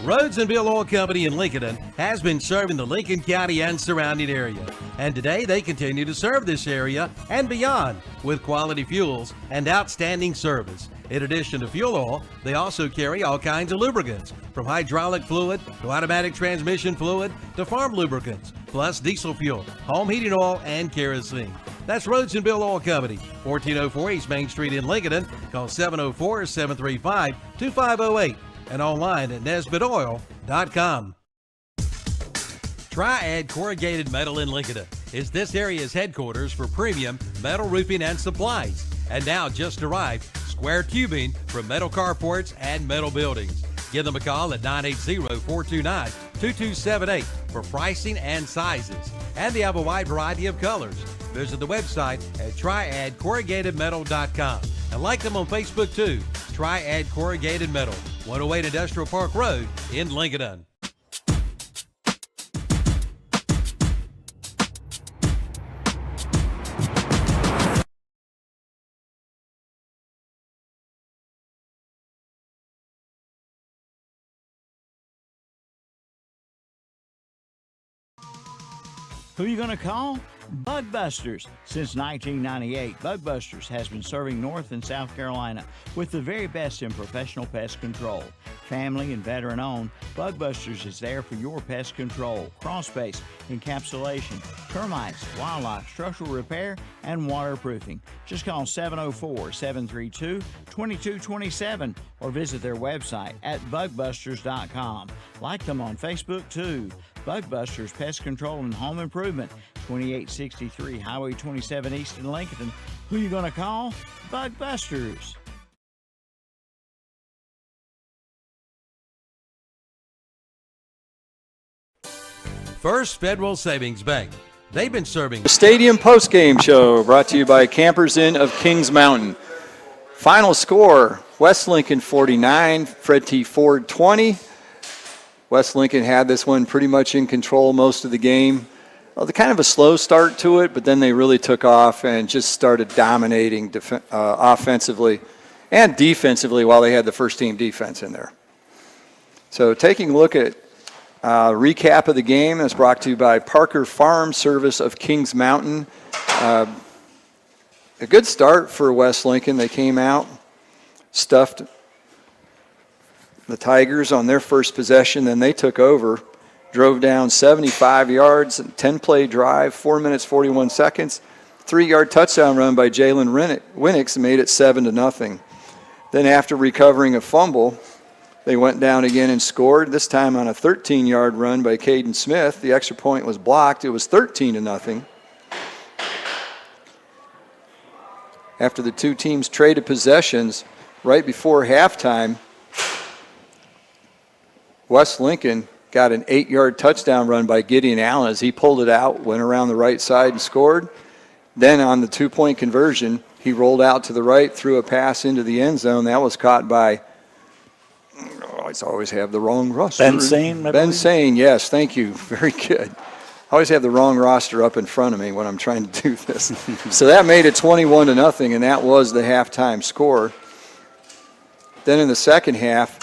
Rhodes and Bill Oil Company in Lincoln has been serving the Lincoln County and surrounding area. And today they continue to serve this area and beyond with quality fuels and outstanding service. In addition to fuel oil, they also carry all kinds of lubricants, from hydraulic fluid to automatic transmission fluid to farm lubricants, plus diesel fuel, home heating oil, and kerosene. That's Rhodes and Bill Oil Company, 1404 East Main Street in Lincoln. Call 704-735-2508 and online at NesbittOil.com. Triad Corrugated Metal in Lincoln is this area's headquarters for premium metal roofing and supplies. And now just arrived square tubing for metal carports and metal buildings. Give them a call at 980-429-2278 for pricing and sizes. And they have a wide variety of colors. Visit the website at triadcorrugatedmetal.com and like them on Facebook too. Triad Corrugated Metal, 108 Industrial Park Road in Lincoln. Who are you going to call? Bug Busters. Since 1998, Bug Busters has been serving North and South Carolina with the very best in professional pest control. Family and veteran owned, Bug Busters is there for your pest control, crawl space, encapsulation, termites, wildlife, structural repair, and waterproofing. Just call 704-732-2227 or visit their website at bugbusters.com. Like them on Facebook too. Bug Busters Pest Control and Home Improvement, 2863 Highway 27 East in Lincoln. Who you going to call? Bug Busters. First Federal Savings Bank. They've been serving. The Stadium Postgame Show brought to you by Campers Inn of Kings Mountain. Final score, West Lincoln 49, Fred T. Foard 20. West Lincoln had this one pretty much in control most of the game. Well, kind of a slow start to it, but then they really took off and just started dominating offensively and defensively while they had the first team defense in there. So taking a look at recap of the game that's brought to you by Parker Farm Service of Kings Mountain. A good start for West Lincoln. They came out, stuffed the Tigers on their first possession, then they took over, drove down 75 yards, 10-play drive, 4 minutes, 41 seconds, 3-yard touchdown run by Jalen Winnix made it 7-0. Then after recovering a fumble, they went down again and scored, this time on a 13-yard run by Caden Smith. The extra point was blocked. It was 13-0. After the two teams traded possessions, right before halftime, West Lincoln got an 8-yard touchdown run by Gideon Allen as he pulled it out, went around the right side and scored. Then on the two-point conversion, he rolled out to the right, threw a pass into the end zone. That was caught by, I always have the wrong roster. Ben Sane, Ben Sane, yes, thank you. Very good. I always have the wrong roster up in front of me when I'm trying to do this. So that made it 21-0, and that was the halftime score. Then in the second half,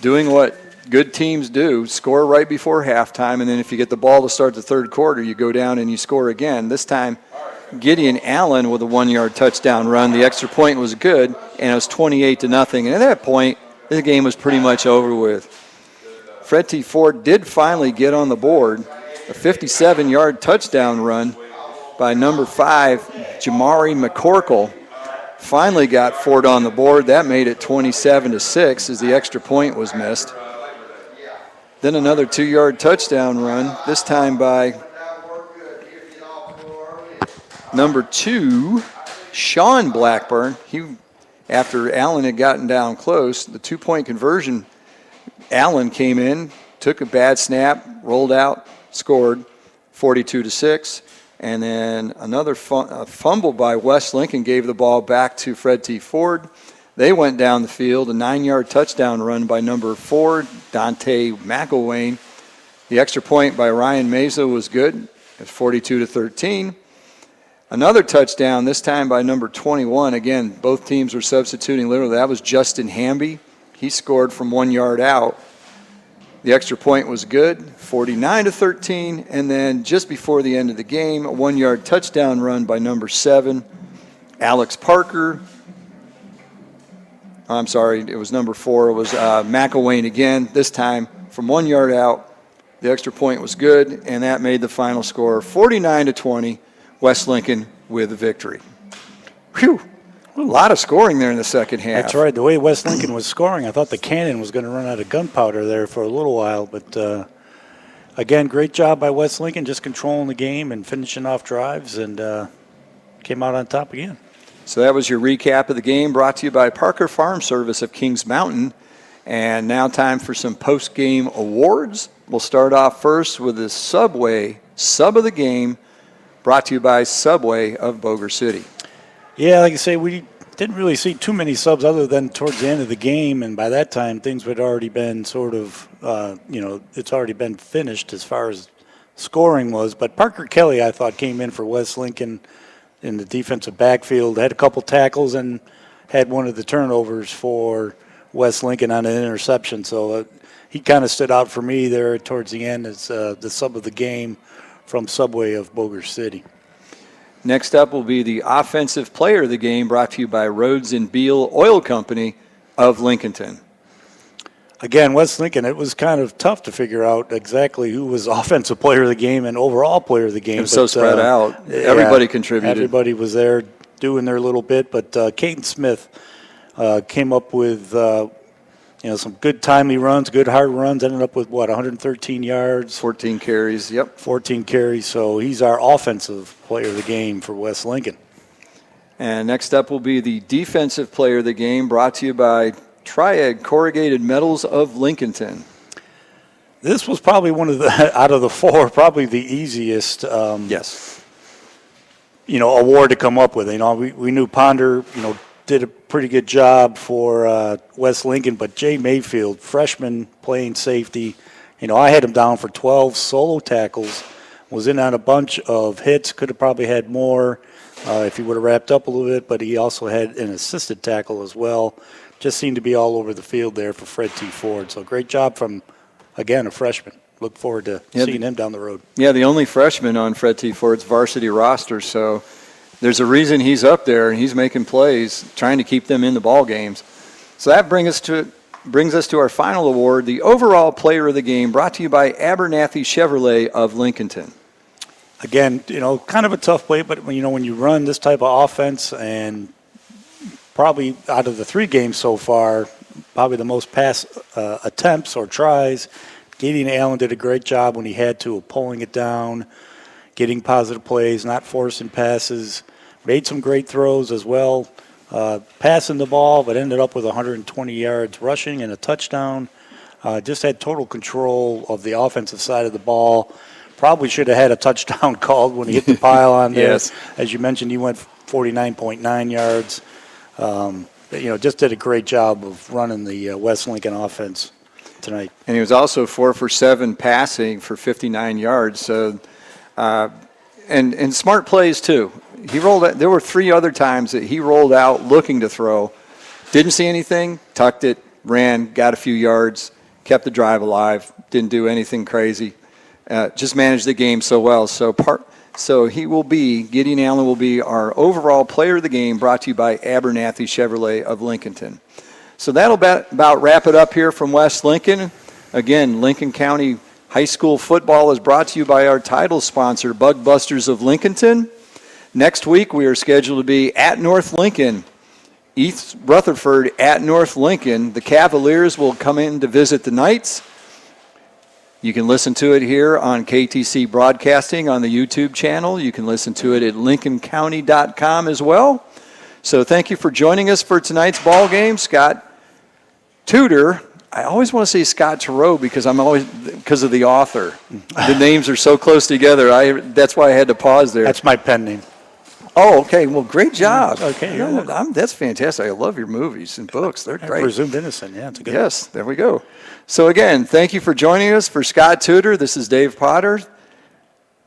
doing what good teams do, score right before halftime, and then if you get the ball to start the third quarter, you go down and you score again. This time, Gideon Allen with a 1-yard touchdown run. The extra point was good, and it was 28-0. And at that point, the game was pretty much over with. Fred T. Foard did finally get on the board. A 57-yard touchdown run by number 5, Jamari McCorkle. Finally got Foard on the board. That made it 27-6 as the extra point was missed. Then another 2-yard touchdown run, this time by number 2, Sean Blackburn. After Allen had gotten down close, the 2-point conversion, Allen came in, took a bad snap, rolled out, scored 42-6. And then another fumble by West Lincoln gave the ball back to Fred T. Foard. They went down the field, a 9-yard touchdown run by number 4, Dante McElwain. The extra point by Ryan Meza was good. It's 42-13. Another touchdown, this time by number 21. Again, both teams were substituting literally. That was Justin Hamby. He scored from 1 yard out. The extra point was good, 49-13. And then just before the end of the game, a 1-yard touchdown run by number 7, Alex Parker. I'm sorry, it was number 4. It was McElwain again, this time from 1 yard out. The extra point was good, and that made the final score 49-20, West Lincoln with the victory. Whew, a lot of scoring there in the second half. That's right. The way West Lincoln was scoring, I thought the cannon was going to run out of gunpowder there for a little while. But, again, great job by West Lincoln just controlling the game and finishing off drives, and came out on top again. So that was your recap of the game, brought to you by Parker Farm Service of Kings Mountain. And now time for some post-game awards. We'll start off first with the Subway Sub of the Game, brought to you by Subway of Boger City. Yeah, like I say, we didn't really see too many subs other than towards the end of the game, and by that time things had already been sort of, it's already been finished as far as scoring was. But Parker Kelly, I thought, came in for West Lincoln in the defensive backfield, had a couple tackles and had one of the turnovers for West Lincoln on an interception. So he kind of stood out for me there towards the end as the sub of the game from Subway of Boger City. Next up will be the Offensive Player of the Game, brought to you by Rhodes and Beal Oil Company of Lincolnton. Again, West Lincoln, it was kind of tough to figure out exactly who was Offensive Player of the Game and overall Player of the Game. It was so spread out. Everybody contributed. Everybody was there doing their little bit, but Caden Smith came up with some good timely runs, good hard runs, ended up with, 113 yards? 14 carries, yep. 14 carries, so he's our Offensive Player of the Game for West Lincoln. And next up will be the Defensive Player of the Game, brought to you by Triad Corrugated Metals of Lincolnton. This was probably one of the, out of the four, probably the easiest yes, award to come up with. We knew Ponder, did a pretty good job for West Lincoln, but Jay Mayfield, freshman playing safety, I had him down for 12 solo tackles, was in on a bunch of hits, could have probably had more if he would have wrapped up a little bit, but he also had an assisted tackle as well. Just seemed to be all over the field there for Fred T. Foard. So great job from, again, a freshman. Look forward to seeing him down the road. Yeah, the only freshman on Fred T. Ford's varsity roster, so there's a reason he's up there and he's making plays, trying to keep them in the ball games. So that brings us to our final award, the Overall Player of the Game, brought to you by Abernathy Chevrolet of Lincolnton. Again, kind of a tough play, but when you run this type of offense, and probably out of the 3 games so far, probably the most pass attempts or tries, Gideon Allen did a great job when he had to, of pulling it down, getting positive plays, not forcing passes, made some great throws as well, passing the ball, but ended up with 120 yards rushing and a touchdown. Just had total control of the offensive side of the ball. Probably should have had a touchdown called when he hit the pylon there. Yes. As you mentioned, he went 49.9 yards. Just did a great job of running the West Lincoln offense tonight. And he was also 4 for 7 passing for 59 yards. So, and smart plays too. He rolled out, there were 3 other times that he rolled out looking to throw, didn't see anything, tucked it, ran, got a few yards, kept the drive alive, didn't do anything crazy. Just managed the game so well. So Gideon Allen will be our overall player of the game, brought to you by Abernathy Chevrolet of Lincolnton. So that'll about wrap it up here from West Lincoln. Again, Lincoln County High School football is brought to you by our title sponsor, Bug Busters of Lincolnton. Next week, we are scheduled to be at North Lincoln, East Rutherford at North Lincoln. The Cavaliers will come in to visit the Knights. You can listen to it here on KTC Broadcasting on the YouTube channel. You can listen to it at LincolnCounty.com as well. So thank you for joining us for tonight's ball game. Scott Tudor. I always want to say Scott Turow because because of the author. The names are so close together. That's why I had to pause there. That's my pen name. Oh, okay. Well, great job. Okay. That's fantastic. I love your movies and books. They're great. Presumed Innocent. Yeah, it's a good Yes, there we go. So again, thank you for joining us. For Scott Tudor, this is Dave Potter.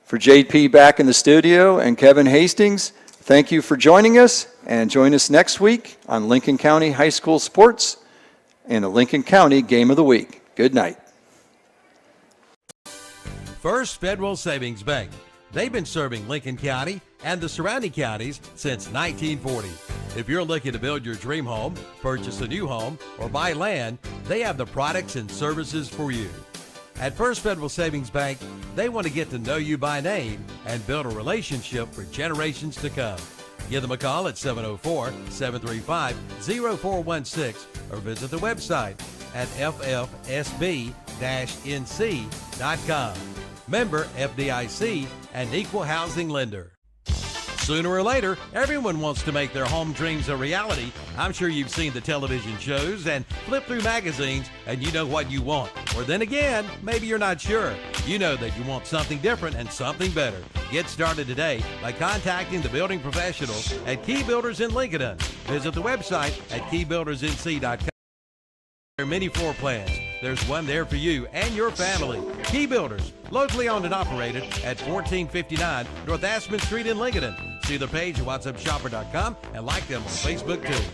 For JP back in the studio and Kevin Hastings, thank you for joining us. And join us next week on Lincoln County High School Sports and the Lincoln County Game of the Week. Good night. First Federal Savings Bank. They've been serving Lincoln County and the surrounding counties since 1940. If you're looking to build your dream home, purchase a new home, or buy land, they have the products and services for you. At First Federal Savings Bank, they want to get to know you by name and build a relationship for generations to come. Give them a call at 704-735-0416 or visit the website at ffsb-nc.com. Member FDIC and equal housing lender. Sooner or later, everyone wants to make their home dreams a reality. I'm sure you've seen the television shows and flipped through magazines and you know what you want. Or then again, maybe you're not sure. You know that you want something different and something better. Get started today by contacting the building professionals at Key Builders in Lincoln. Visit the website at keybuildersnc.com. There are many floor plans. There's one there for you and your family. Key Builders, locally owned and operated at 1459 North Aspen Street in Lincoln. See their page at whatsupshopper.com and like them on Facebook too.